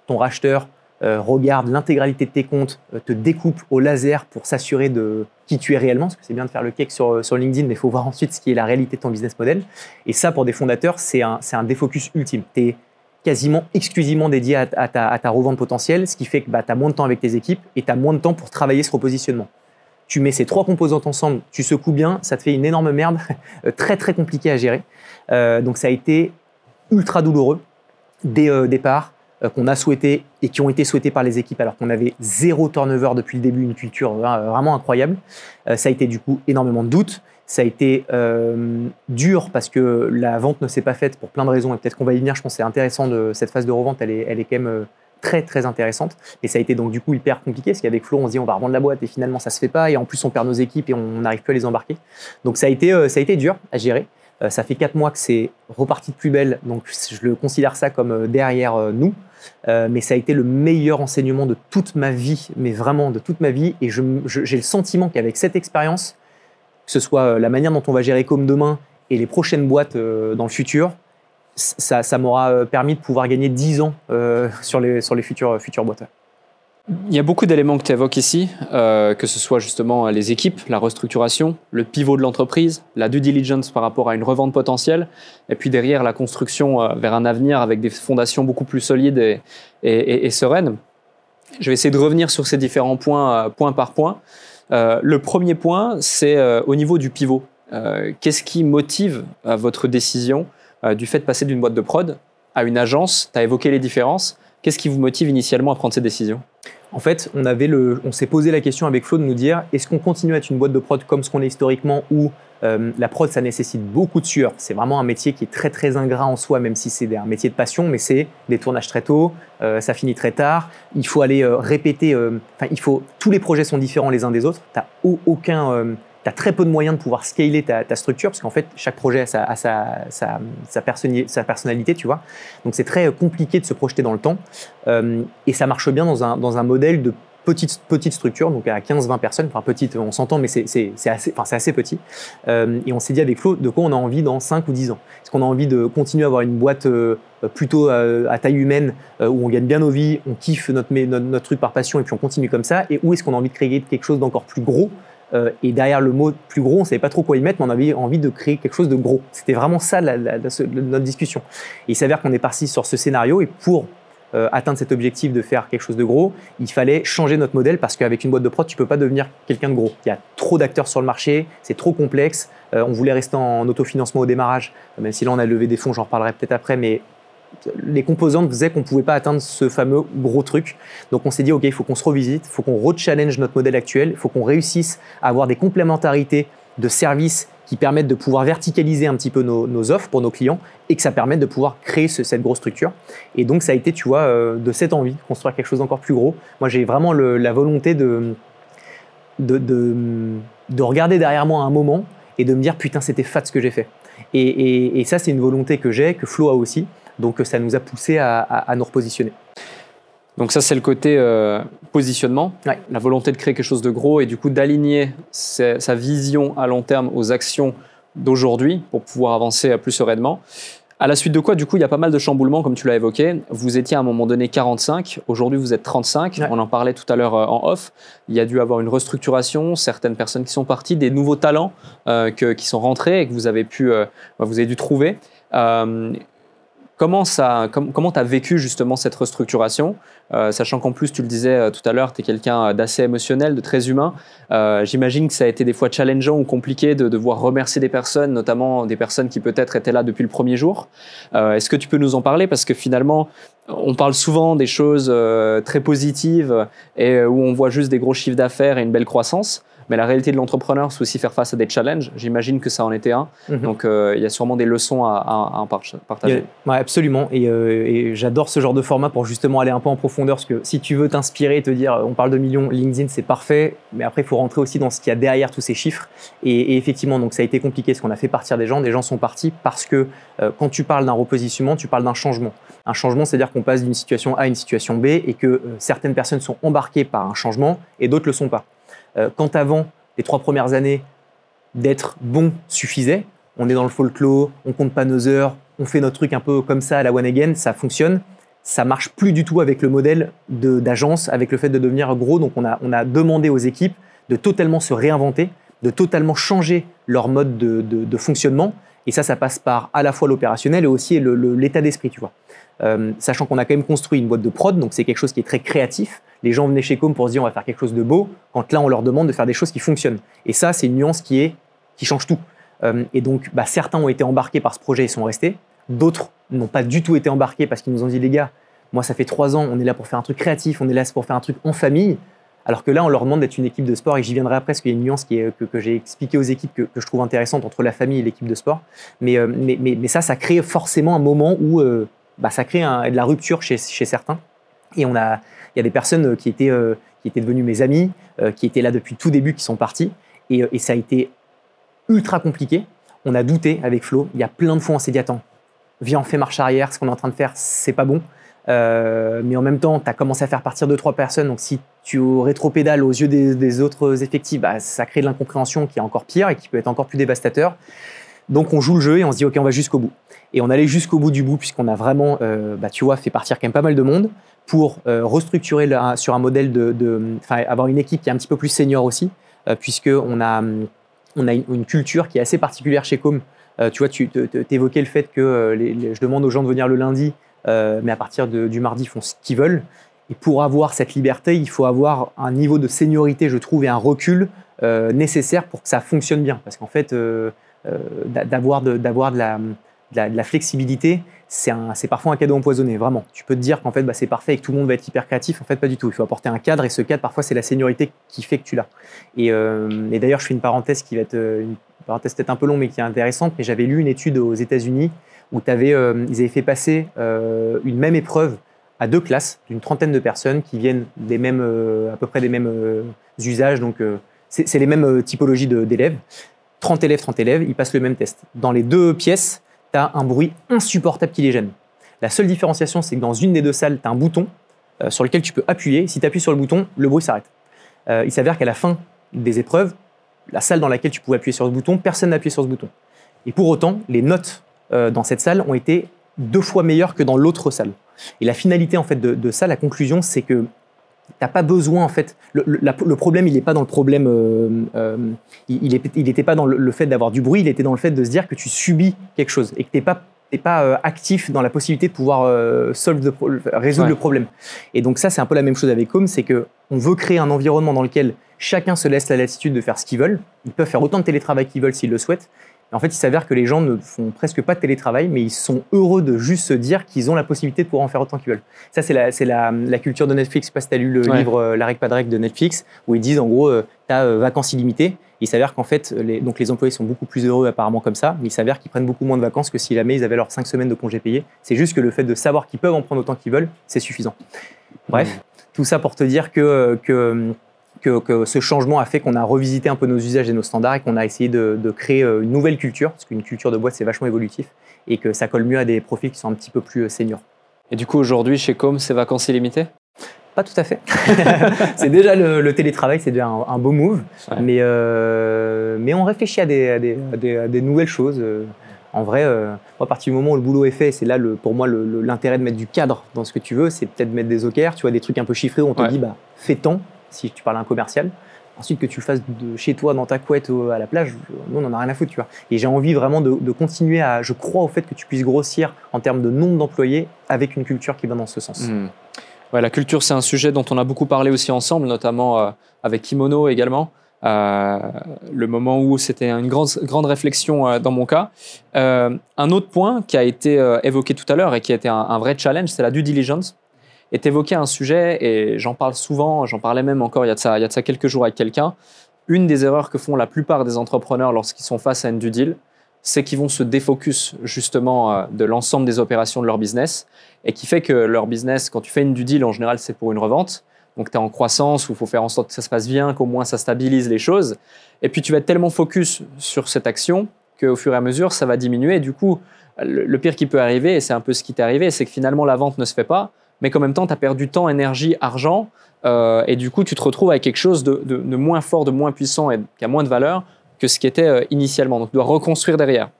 [SPEAKER 1] ton racheteur regarde l'intégralité de tes comptes, te découpe au laser pour s'assurer de qui tu es réellement, parce que c'est bien de faire le cake sur LinkedIn, mais il faut voir ensuite ce qui est la réalité de ton business model. Et ça, pour des fondateurs, c'est un défocus ultime. Tu es quasiment exclusivement dédié à ta revente potentielle, ce qui fait que tu as moins de temps avec tes équipes et tu as moins de temps pour travailler ce repositionnement. Tu mets ces 3 composantes ensemble, tu secoues bien, ça te fait une énorme merde, très compliquée à gérer. Donc ça a été ultra douloureux des départs qu'on a souhaités et qui ont été souhaités par les équipes alors qu'on avait 0 turnover depuis le début, une culture vraiment incroyable. Ça a été du coup énormément de doutes. Ça a été dur parce que la vente ne s'est pas faite pour plein de raisons et peut-être qu'on va y venir. Je pense que c'est intéressant, cette phase de revente, elle est quand même très intéressante. Et ça a été donc du coup hyper compliqué parce qu'avec Flo, on se dit on va revendre la boîte et finalement ça se fait pas et en plus on perd nos équipes et on n'arrive plus à les embarquer. Donc ça a été dur à gérer. Ça fait 4 mois que c'est reparti de plus belle, donc je le considère ça comme derrière nous. Mais ça a été le meilleur enseignement de toute ma vie, mais vraiment de toute ma vie. Et j'ai le sentiment qu'avec cette expérience, que ce soit la manière dont on va gérer Com demain et les prochaines boîtes dans le futur, ça m'aura permis de pouvoir gagner 10 ans sur les futures boîtes.
[SPEAKER 2] Il y a beaucoup d'éléments que tu évoques ici, que ce soit justement les équipes, la restructuration, le pivot de l'entreprise, la due diligence par rapport à une revente potentielle, et puis derrière la construction vers un avenir avec des fondations beaucoup plus solides et sereines. Je vais essayer de revenir sur ces différents points, point par point. Le premier point, c'est au niveau du pivot. Qu'est-ce qui motive votre décision du fait de passer d'une boîte de prod à une agence? Tu as évoqué les différences. Qu'est-ce qui vous motive initialement à prendre ces décisions?
[SPEAKER 1] En fait, on s'est posé la question avec Flo de nous dire est-ce qu'on continue à être une boîte de prod comme ce qu'on est historiquement où la prod, ça nécessite beaucoup de sueur. C'est vraiment un métier qui est très ingrat en soi, même si c'est un métier de passion, mais c'est des tournages très tôt, ça finit très tard. Il faut aller répéter. Tous les projets sont différents les uns des autres. Tu as très peu de moyens de pouvoir scaler ta structure parce qu'en fait, chaque projet a sa personnalité, tu vois. Donc, c'est très compliqué de se projeter dans le temps. Et ça marche bien dans un modèle de petite structure, donc à 15-20 personnes. Enfin, petite, on s'entend, mais c'est assez petit. Et on s'est dit avec Flo, de quoi on a envie dans 5 ou 10 ans? Est-ce qu'on a envie de continuer à avoir une boîte plutôt à taille humaine où on gagne bien nos vies, on kiffe notre truc par passion et puis on continue comme ça? Et où est-ce qu'on a envie de créer quelque chose d'encore plus gros et derrière le mot plus gros, on ne savait pas trop quoi y mettre, mais on avait envie de créer quelque chose de gros. C'était vraiment ça notre discussion. Et il s'avère qu'on est parti sur ce scénario, et pour atteindre cet objectif de faire quelque chose de gros, il fallait changer notre modèle, parce qu'avec une boîte de prod, tu ne peux pas devenir quelqu'un de gros. Il y a trop d'acteurs sur le marché, c'est trop complexe. On voulait rester en autofinancement au démarrage, même si là on a levé des fonds, j'en reparlerai peut-être après, mais les composantes faisaient qu'on ne pouvait pas atteindre ce fameux gros truc. Donc on s'est dit, OK, il faut qu'on se revisite, il faut qu'on re-challenge notre modèle actuel, il faut qu'on réussisse à avoir des complémentarités de services qui permettent de pouvoir verticaliser un petit peu nos offres pour nos clients et que ça permette de pouvoir créer cette grosse structure. Et donc ça a été, tu vois, de cette envie de construire quelque chose d'encore plus gros. Moi, j'ai vraiment la volonté de regarder derrière moi un moment et de me dire, putain, c'était fat ce que j'ai fait. Et ça, c'est une volonté que j'ai, que Flo a aussi. Donc ça nous a poussé à nous repositionner.
[SPEAKER 2] Donc ça, c'est le côté positionnement,
[SPEAKER 1] ouais.
[SPEAKER 2] La volonté de créer quelque chose de gros et du coup d'aligner sa vision à long terme aux actions d'aujourd'hui pour pouvoir avancer plus sereinement. À la suite de quoi, du coup, il y a pas mal de chamboulements, comme tu l'as évoqué. Vous étiez à un moment donné 45, aujourd'hui vous êtes 35. Ouais. On en parlait tout à l'heure en off. Il y a dû avoir une restructuration, certaines personnes qui sont parties, des nouveaux talents qui sont rentrés et que vous avez dû trouver. Comment tu as vécu justement cette restructuration, sachant qu'en plus, tu le disais tout à l'heure, tu es quelqu'un d'assez émotionnel, de très humain. J'imagine que ça a été des fois challengeant ou compliqué de devoir remercier des personnes, notamment des personnes qui peut-être étaient là depuis le premier jour. Est-ce que tu peux nous en parler? Parce que finalement, on parle souvent des choses très positives et où on voit juste des gros chiffres d'affaires et une belle croissance. Mais la réalité de l'entrepreneur, c'est aussi faire face à des challenges. J'imagine que ça en était un. Donc, il y a sûrement des leçons à partager.
[SPEAKER 1] Ouais, absolument. Et j'adore ce genre de format pour justement aller un peu en profondeur. Parce que si tu veux t'inspirer et te dire, on parle de millions, LinkedIn, c'est parfait. Mais après, il faut rentrer aussi dans ce qu'il y a derrière tous ces chiffres. Et effectivement, donc, ça a été compliqué parce qu'on a fait partir des gens. Des gens sont partis parce que quand tu parles d'un repositionnement, tu parles d'un changement. Un changement, c'est-à-dire qu'on passe d'une situation A à une situation B et que certaines personnes sont embarquées par un changement et d'autres ne le sont pas. Quand avant, les 3 premières années, d'être bon suffisait, on est dans le folklore, on compte pas nos heures, on fait notre truc un peu comme ça à la one again, ça fonctionne. Ça marche plus du tout avec le modèle d'agence, avec le fait de devenir gros. Donc on a demandé aux équipes de totalement se réinventer, de totalement changer leur mode de fonctionnement. Et ça passe par à la fois l'opérationnel et aussi l'état d'esprit, tu vois. Sachant qu'on a quand même construit une boîte de prod, donc c'est quelque chose qui est très créatif. Les gens venaient chez Com pour se dire on va faire quelque chose de beau, quand là on leur demande de faire des choses qui fonctionnent. Et ça, c'est une nuance qui change tout. Et donc certains ont été embarqués par ce projet et sont restés. D'autres n'ont pas du tout été embarqués parce qu'ils nous ont dit les gars, moi ça fait 3 ans, on est là pour faire un truc créatif, on est là pour faire un truc en famille. Alors que là, on leur demande d'être une équipe de sport, et j'y viendrai après parce qu'il y a une nuance que j'ai expliquée aux équipes que je trouve intéressante entre la famille et l'équipe de sport. Mais ça crée forcément un moment où ça crée de la rupture chez certains. Et il y a des personnes qui étaient devenues mes amis, qui étaient là depuis tout début, qui sont partis. Et ça a été ultra compliqué. On a douté avec Flo. Il y a plein de fois, on s'est dit attends, viens, on fait marche arrière. Ce qu'on est en train de faire, c'est pas bon. Mais en même temps, tu as commencé à faire partir 2-3 personnes. Donc, si tu rétropédales aux yeux des autres effectifs, ça crée de l'incompréhension qui est encore pire et qui peut être encore plus dévastateur. Donc, on joue le jeu et on se dit, OK, on va jusqu'au bout. Et on allait jusqu'au bout du bout puisqu'on a vraiment, fait partir quand même pas mal de monde pour restructurer sur un modèle avoir une équipe qui est un petit peu plus senior aussi, puisqu'on a une culture qui est assez particulière chez Com. Tu vois, tu évoquais le fait que je demande aux gens de venir le lundi, mais à partir du mardi, ils font ce qu'ils veulent. Et pour avoir cette liberté, il faut avoir un niveau de seniorité, je trouve, et un recul nécessaire pour que ça fonctionne bien. Parce qu'en fait, d'avoir de la flexibilité, c'est parfois un cadeau empoisonné, vraiment. Tu peux te dire qu'en fait, c'est parfait et que tout le monde va être hyper créatif. En fait, pas du tout. Il faut apporter un cadre, et ce cadre, parfois, c'est la seniorité qui fait que tu l'as. Et d'ailleurs, je fais une parenthèse qui va être une parenthèse peut-être un peu longue, mais qui est intéressante. Mais j'avais lu une étude aux États-Unis où ils avaient fait passer une même épreuve à 2 classes d'une 30aine de personnes qui viennent à peu près des mêmes usages. Donc, c'est les mêmes typologies d'élèves. 30 élèves, ils passent le même test. Dans les 2 pièces, tu as un bruit insupportable qui les gêne. La seule différenciation, c'est que dans une des 2 salles, tu as un bouton sur lequel tu peux appuyer. Si tu appuies sur le bouton, le bruit s'arrête. Il s'avère qu'à la fin des épreuves, la salle dans laquelle tu pouvais appuyer sur ce bouton, personne n'a appuyé sur ce bouton. Et pour autant, les notes dans cette salle ont été 2 fois meilleures que dans l'autre salle. Et la finalité en fait de ça, la conclusion, c'est que t'as pas besoin, en fait. Le problème, il n'est pas dans le problème. Il n'était pas dans le fait d'avoir du bruit, il était dans le fait de se dire que tu subis quelque chose et que tu n'es pas actif dans la possibilité de pouvoir résoudre le problème. Et donc, ça, c'est un peu la même chose avec Home, c'est qu'on veut créer un environnement dans lequel chacun se laisse la latitude de faire ce qu'ils veulent. Ils peuvent faire autant de télétravail qu'ils veulent s'ils le souhaitent. En fait, il s'avère que les gens ne font presque pas de télétravail, mais ils sont heureux de juste se dire qu'ils ont la possibilité de pouvoir en faire autant qu'ils veulent. Ça, c'est la culture de Netflix. Je ne sais pas si tu as lu le livre L'Arrêt Padrec de Netflix, où ils disent en gros, tu as vacances illimitées. Il s'avère qu'en fait, les employés sont beaucoup plus heureux apparemment comme ça, mais il s'avère qu'ils prennent beaucoup moins de vacances que si jamais ils avaient leurs 5 semaines de congés payés. C'est juste que le fait de savoir qu'ils peuvent en prendre autant qu'ils veulent, c'est suffisant. Bref, tout ça pour te dire que ce changement a fait qu'on a revisité un peu nos usages et nos standards et qu'on a essayé de créer une nouvelle culture, parce qu'une culture de boîte, c'est vachement évolutif, et que ça colle mieux à des profils qui sont un petit peu plus seniors.
[SPEAKER 2] Et du coup, aujourd'hui, chez Com, c'est vacances illimitées ?
[SPEAKER 1] Pas tout à fait. C'est déjà le télétravail, c'est déjà un beau move, mais on réfléchit à des nouvelles choses. En vrai, à partir du moment où le boulot est fait, c'est là pour moi l'intérêt de mettre du cadre dans ce que tu veux, c'est peut-être mettre des OKR, tu vois, des trucs un peu chiffrés où on te dit fais tant, si tu parles à un commercial. Ensuite, que tu le fasses de chez toi, dans ta couette, à la plage, nous, on n'en a rien à foutre, tu vois. Et j'ai envie vraiment de continuer je crois au fait que tu puisses grossir en termes de nombre d'employés avec une culture qui va dans ce sens.
[SPEAKER 2] Ouais, la culture, c'est un sujet dont on a beaucoup parlé aussi ensemble, notamment avec Kimono également. Le moment où c'était une grande réflexion dans mon cas. Un autre point qui a été évoqué tout à l'heure et qui a été un vrai challenge, c'est la due diligence. Et t'évoquais un sujet, et j'en parle souvent, j'en parlais même encore il y a de ça quelques jours avec quelqu'un. Une des erreurs que font la plupart des entrepreneurs lorsqu'ils sont face à une due deal, c'est qu'ils vont se défocus justement de l'ensemble des opérations de leur business, et qui fait que leur business, quand tu fais une due deal, en général, c'est pour une revente. Donc, tu es en croissance, où il faut faire en sorte que ça se passe bien, qu'au moins ça stabilise les choses. Et puis, tu vas être tellement focus sur cette action qu'au fur et à mesure, ça va diminuer. Et du coup, le pire qui peut arriver, et c'est un peu ce qui t'est arrivé, c'est que finalement, la vente ne se fait pas, mais qu'en même temps, tu as perdu temps, énergie, argent, et du coup, tu te retrouves avec quelque chose de moins fort, de moins puissant et qui a moins de valeur que ce qui était initialement. Donc, tu dois reconstruire derrière.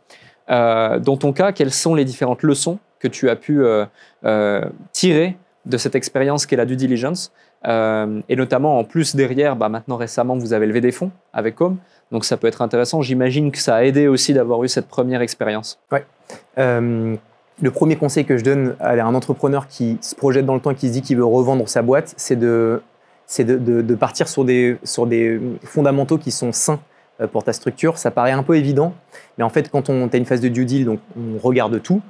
[SPEAKER 2] Dans ton cas, quelles sont les différentes leçons que tu as pu tirer de cette expérience qu'est la due diligence, et notamment en plus derrière, maintenant récemment, vous avez levé des fonds avec Com, donc ça peut être intéressant. J'imagine que ça a aidé aussi d'avoir eu cette première expérience.
[SPEAKER 1] Ouais. Le premier conseil que je donne à un entrepreneur qui se projette dans le temps et qui se dit qu'il veut revendre sa boîte, c'est de partir sur des fondamentaux qui sont sains pour ta structure. Ça paraît un peu évident, mais en fait, quand tu as une phase de due deal, donc on regarde tout.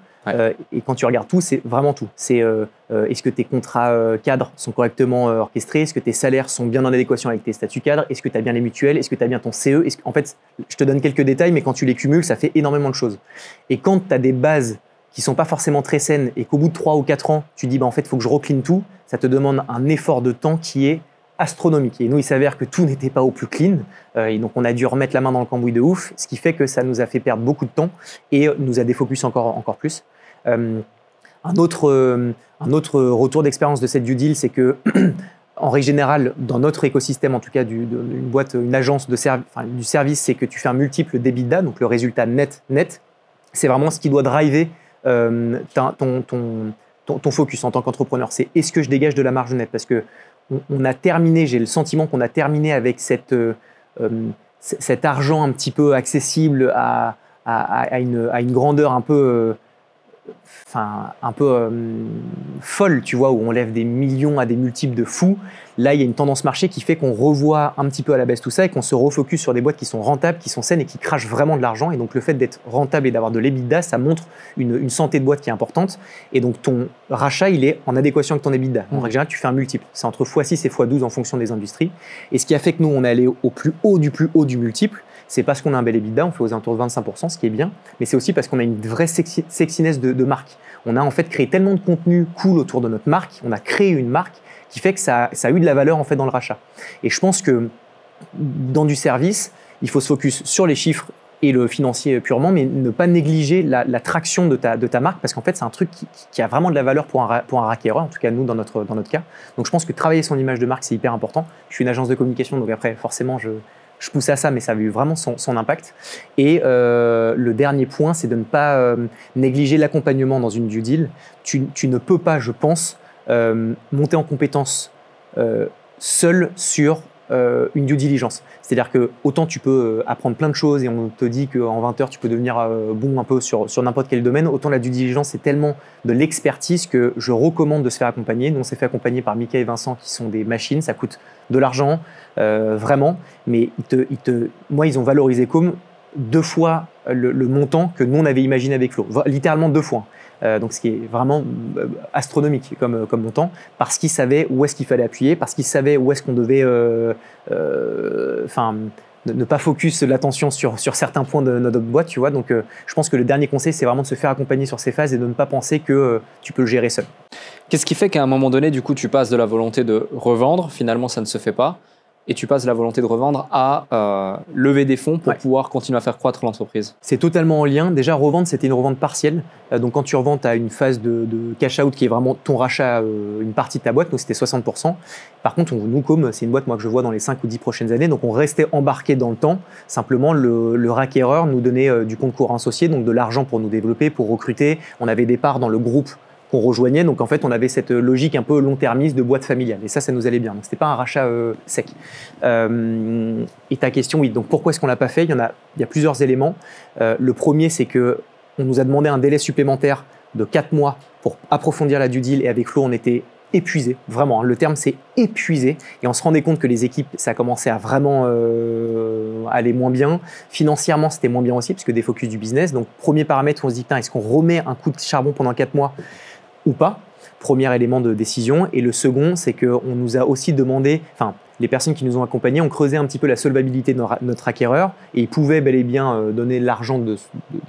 [SPEAKER 1] Et quand tu regardes tout, c'est vraiment tout. C'est est-ce que tes contrats cadres sont correctement orchestrés? Est-ce que tes salaires sont bien en adéquation avec tes statuts cadres? Est-ce que tu as bien les mutuelles? Est-ce que tu as bien ton CE? En fait, je te donne quelques détails, mais quand tu les cumules, ça fait énormément de choses. Et quand tu as des bases qui ne sont pas forcément très saines et qu'au bout de 3 ou 4 ans, tu dis en fait, il faut que je recline tout, ça te demande un effort de temps qui est astronomique. Et nous, il s'avère que tout n'était pas au plus clean. Et donc, on a dû remettre la main dans le cambouis de ouf, ce qui fait que ça nous a fait perdre beaucoup de temps et nous a défocus encore plus. Un autre retour d'expérience de cette due deal, c'est que, en règle générale, dans notre écosystème, en tout cas d'une boîte, une agence du service, c'est que tu fais un multiple d'EBITDA, donc le résultat net. C'est vraiment ce qui doit driver ton focus en tant qu'entrepreneur. C'est est-ce que je dégage de la marge nette? Parce que on a terminé, j'ai le sentiment qu'on a terminé avec cet argent un petit peu accessible à une grandeur un peu folle, tu vois, où on lève des millions à des multiples de fous. Là, il y a une tendance marché qui fait qu'on revoit un petit peu à la baisse tout ça et qu'on se refocus sur des boîtes qui sont rentables, qui sont saines et qui crachent vraiment de l'argent. Et donc, le fait d'être rentable et d'avoir de l'EBITDA, ça montre une santé de boîte qui est importante. Et donc, ton rachat, il est en adéquation avec ton EBITDA. En règle générale, tu fais un multiple. C'est entre x6 et x12 en fonction des industries. Et ce qui a fait que nous, on est allé au plus haut du multiple, c'est parce qu'on a un bel EBITDA, on fait aux alentours de 25%, ce qui est bien, mais c'est aussi parce qu'on a une vraie sexiness de marque. On a en fait créé tellement de contenu cool autour de notre marque, on a créé une marque qui fait que ça a eu de la valeur en fait dans le rachat. Et je pense que dans du service, il faut se focus sur les chiffres et le financier purement, mais ne pas négliger la traction de ta marque, parce qu'en fait, c'est un truc qui a vraiment de la valeur pour un acquéreur, en tout cas nous dans notre cas. Donc je pense que travailler son image de marque, c'est hyper important. Je suis une agence de communication, donc après forcément je pousse à ça, mais ça a eu vraiment son impact. Et le dernier point, c'est de ne pas négliger l'accompagnement dans une due deal. Tu ne peux pas, je pense, monter en compétence seul sur une due diligence. C'est-à-dire que autant tu peux apprendre plein de choses et on te dit qu'en 20 heures tu peux devenir bon un peu sur n'importe quel domaine, autant la due diligence c'est tellement de l'expertise que je recommande de se faire accompagner. Nous on s'est fait accompagner par Mika et Vincent qui sont des machines, ça coûte de l'argent vraiment, mais moi ils ont valorisé comme 2 fois le montant que nous on avait imaginé avec Flo, littéralement 2 fois. Donc ce qui est vraiment astronomique comme montant, parce qu'ils savaient où est-ce qu'il fallait appuyer, parce qu'ils savaient où est-ce qu'on devait ne pas focus l'attention sur certains points de notre boîte, tu vois. Donc je pense que le dernier conseil, c'est vraiment de se faire accompagner sur ces phases et de ne pas penser que tu peux le gérer seul.
[SPEAKER 2] Qu'est-ce qui fait qu'à un moment donné, du coup, tu passes de la volonté de revendre, finalement ça ne se fait pas, et tu passes de la volonté de revendre à lever des fonds pour pouvoir continuer à faire croître l'entreprise?
[SPEAKER 1] C'est totalement en lien. Déjà, revendre, c'était une revente partielle. Donc, quand tu revends, tu as une phase de cash-out qui est vraiment ton rachat, une partie de ta boîte. Donc, c'était 60%. Par contre, nous, comme c'est une boîte moi, que je vois dans les 5 ou 10 prochaines années, donc on restait embarqué dans le temps. Simplement, le acquéreur nous donnait du compte courant associé, donc de l'argent pour nous développer, pour recruter. On avait des parts dans le groupe qu'on rejoignait. Donc, en fait, on avait cette logique un peu long-termiste de boîte familiale. Et ça nous allait bien. Donc, ce n'était pas un rachat sec. Et ta question, oui. Donc, pourquoi est-ce qu'on ne l'a pas fait ? Il y a plusieurs éléments. Le premier, c'est qu'on nous a demandé un délai supplémentaire de 4 mois pour approfondir la due deal. Et avec Flo, on était épuisé. Vraiment, hein, le terme, c'est épuisé. Et on se rendait compte que les équipes, ça commençait à vraiment aller moins bien. Financièrement, c'était moins bien aussi, parce que des focus du business. Donc, premier paramètre, on se dit, est-ce qu'on remet un coup de charbon pendant 4 mois ou pas, premier élément de décision. Et le second, c'est qu'on nous a aussi demandé, les personnes qui nous ont accompagnés ont creusé un petit peu la solvabilité de notre acquéreur et ils pouvaient bel et bien donner l'argent de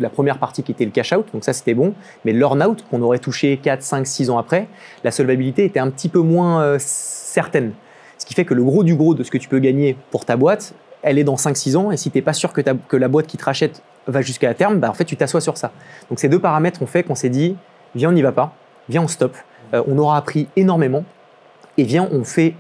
[SPEAKER 1] la première partie qui était le cash-out, donc ça c'était bon, mais l'earn-out qu'on aurait touché 4, 5, 6 ans après, la solvabilité était un petit peu moins certaine. Ce qui fait que le gros du gros de ce que tu peux gagner pour ta boîte, elle est dans 5-6 ans et si tu n'es pas sûr que la boîte qui te rachète va jusqu'à la terme, en fait tu t'assois sur ça. Donc ces 2 paramètres ont fait qu'on s'est dit, viens on n'y va pas. Viens, on stoppe. On aura appris énormément. Et viens, on fait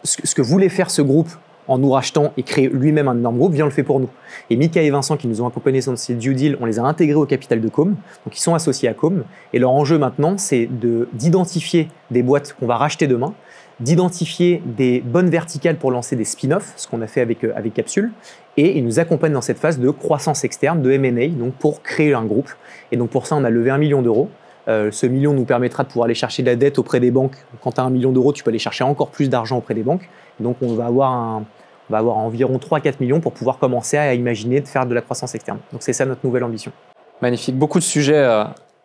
[SPEAKER 1] ce que voulait faire ce groupe en nous rachetant et créer lui-même un énorme groupe. Viens, on le fait pour nous. Et Mika et Vincent, qui nous ont accompagnés dans ces due deals, on les a intégrés au capital de Com. Donc, ils sont associés à Com. Et leur enjeu maintenant, c'est d'identifier des boîtes qu'on va racheter demain, d'identifier des bonnes verticales pour lancer des spin-offs, ce qu'on a fait avec Capsule. Et ils nous accompagnent dans cette phase de croissance externe, de M&A, donc pour créer un groupe. Et donc, pour ça, on a levé 1 million d'euros. Ce million nous permettra de pouvoir aller chercher de la dette auprès des banques. Quand tu as 1 million d'euros, tu peux aller chercher encore plus d'argent auprès des banques. Donc, on va avoir environ 3-4 millions pour pouvoir commencer à imaginer de faire de la croissance externe. Donc, c'est ça notre nouvelle ambition.
[SPEAKER 2] Magnifique. Beaucoup de sujets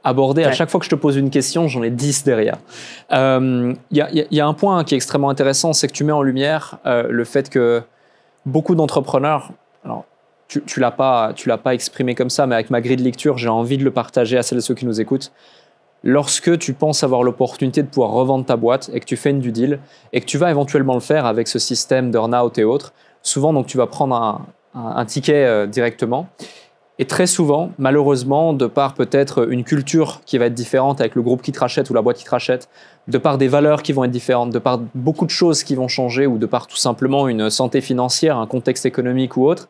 [SPEAKER 2] abordés. Ouais. À chaque fois que je te pose une question, j'en ai 10 derrière. Y a un point qui est extrêmement intéressant, c'est que tu mets en lumière le fait que beaucoup d'entrepreneurs... Alors, tu l'as pas exprimé comme ça, mais avec ma grille de lecture, j'ai envie de le partager à celles et ceux qui nous écoutent. Lorsque tu penses avoir l'opportunité de pouvoir revendre ta boîte et que tu fais une due deal et que tu vas éventuellement le faire avec ce système d'earn-out et autres, souvent donc, tu vas prendre un ticket directement. Et très souvent, malheureusement, de par peut-être une culture qui va être différente avec le groupe qui te rachète ou la boîte qui te rachète, de par des valeurs qui vont être différentes, de par beaucoup de choses qui vont changer ou de par tout simplement une santé financière, un contexte économique ou autre,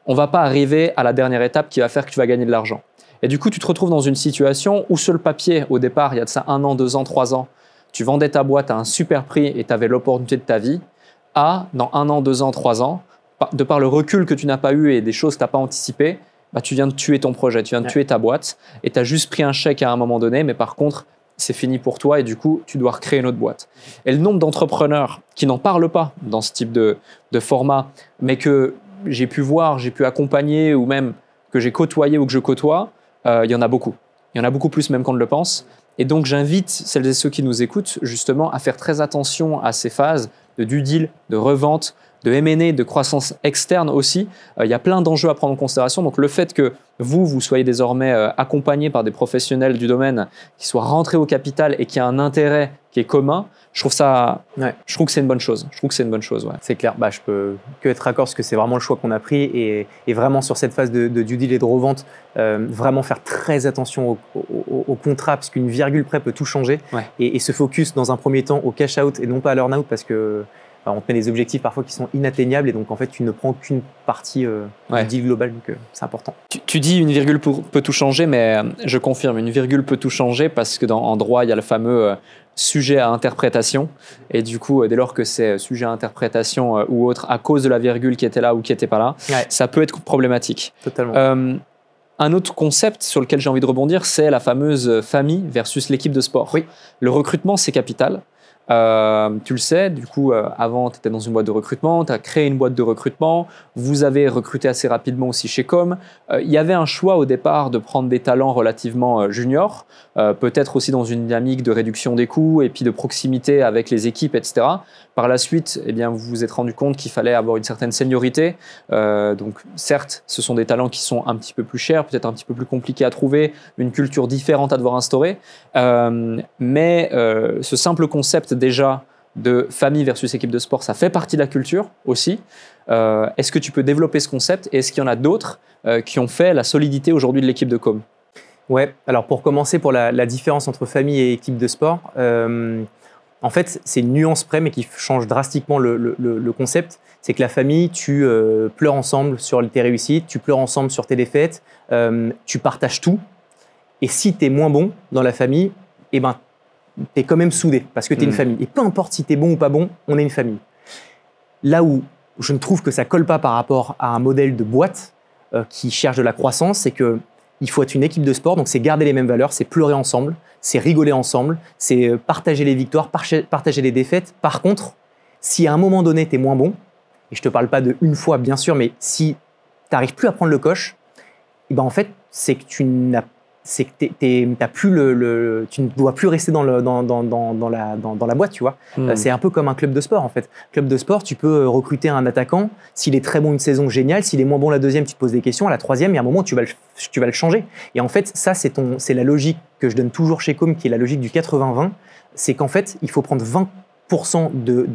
[SPEAKER 2] on ne va pas arriver à la dernière étape qui va faire que tu vas gagner de l'argent. Et du coup, tu te retrouves dans une situation où sur le papier, au départ, il y a de ça 1 an, 2 ans, 3 ans, tu vendais ta boîte à un super prix et tu avais l'opportunité de ta vie, dans 1 an, 2 ans, 3 ans, de par le recul que tu n'as pas eu et des choses que tu n'as pas anticipées, tu viens de tuer ton projet, tu viens de tuer ta boîte et tu as juste pris un chèque à un moment donné, mais par contre, c'est fini pour toi et du coup, tu dois recréer une autre boîte. Et le nombre d'entrepreneurs qui n'en parlent pas dans ce type de format, mais que j'ai pu voir, j'ai pu accompagner ou même que j'ai côtoyé ou que je côtoie, il y en a beaucoup. Il y en a beaucoup plus même qu'on ne le pense. Et donc, j'invite celles et ceux qui nous écoutent justement à faire très attention à ces phases de due deal, de revente, de M&A, de croissance externe aussi. Il y a plein d'enjeux à prendre en considération. Donc, le fait que vous soyez désormais accompagné par des professionnels du domaine qui soient rentrés au capital et qui a un intérêt qui est commun, je trouve que c'est une bonne chose. Je trouve que c'est une bonne chose. Ouais.
[SPEAKER 1] C'est clair. Je peux que être d'accord parce que c'est vraiment le choix qu'on a pris et vraiment sur cette phase de due deal et de revente, vraiment faire très attention au contrat parce qu'une virgule près peut tout changer et se focus dans un premier temps au cash out et non pas à l'earn out parce que on te met des objectifs parfois qui sont inatteignables et donc en fait tu ne prends qu'une partie du deal global, donc c'est important.
[SPEAKER 2] Tu dis une virgule peut tout changer, mais je confirme, une virgule peut tout changer parce que en droit il y a le fameux sujet à interprétation. Et du coup, dès lors que c'est sujet à interprétation ou autre, à cause de la virgule qui était là ou qui n'était pas là, ça peut être problématique.
[SPEAKER 1] Totalement.
[SPEAKER 2] Un autre concept sur lequel j'ai envie de rebondir, c'est la fameuse famille versus l'équipe de sport.
[SPEAKER 1] Oui.
[SPEAKER 2] Le recrutement, c'est capital. Tu le sais, du coup, avant, tu étais dans une boîte de recrutement, tu as créé une boîte de recrutement, vous avez recruté assez rapidement aussi chez Com. Il y avait un choix au départ de prendre des talents relativement juniors, peut-être aussi dans une dynamique de réduction des coûts et puis de proximité avec les équipes, etc. Par la suite, eh bien, vous vous êtes rendu compte qu'il fallait avoir une certaine seniorité. Donc, certes, ce sont des talents qui sont un petit peu plus chers, peut-être un petit peu plus compliqués à trouver, une culture différente à devoir instaurer. Mais ce simple concept déjà de famille versus équipe de sport, ça fait partie de la culture aussi. Est-ce que tu peux développer ce concept et est-ce qu'il y en a d'autres qui ont fait la solidité aujourd'hui de l'équipe de Com?
[SPEAKER 1] Ouais, alors pour commencer, pour la différence entre famille et équipe de sport, en fait, c'est une nuance près, mais qui change drastiquement le concept. C'est que la famille, tu pleures ensemble sur tes réussites, tu pleures ensemble sur tes défaites, tu partages tout. Et si tu es moins bon dans la famille, eh ben, tu es quand même soudé parce que tu es une famille. Et peu importe si tu es bon ou pas bon, on est une famille. Là où je ne trouve que ça colle pas par rapport à un modèle de boîte qui cherche de la croissance, c'est qu'il faut être une équipe de sport, donc c'est garder les mêmes valeurs, c'est pleurer ensemble, c'est rigoler ensemble, c'est partager les victoires, partager les défaites. Par contre, si à un moment donné, tu es moins bon, et je ne te parle pas de une fois, bien sûr, mais si tu n'arrives plus à prendre le coche, eh ben en fait, c'est que tu n'as t'as plus tu ne dois plus rester dans la boîte, tu vois. C'est un peu comme un club de sport, en fait. Club de sport, tu peux recruter un attaquant. S'il est très bon une saison, génial. S'il est moins bon la deuxième, tu te poses des questions. À la troisième, il y a un moment où tu vas le changer. Et en fait, ça, c'est la logique que je donne toujours chez Com, qui est la logique du 80-20. C'est qu'en fait, il faut prendre 20% de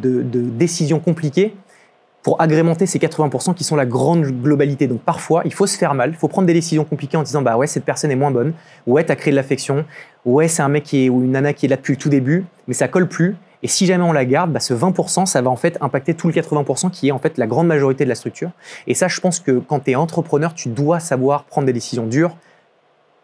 [SPEAKER 1] décisions compliquées pour agrémenter ces 80% qui sont la grande globalité. Donc parfois, il faut se faire mal, il faut prendre des décisions compliquées en disant bah ouais, cette personne est moins bonne, ouais, t'as créé de l'affection, ouais, c'est un mec ou une nana qui est là depuis le tout début, mais ça colle plus. Et si jamais on la garde, bah, ce 20%, ça va en fait impacter tout le 80% qui est en fait la grande majorité de la structure. Et ça, je pense que quand tu es entrepreneur, tu dois savoir prendre des décisions dures,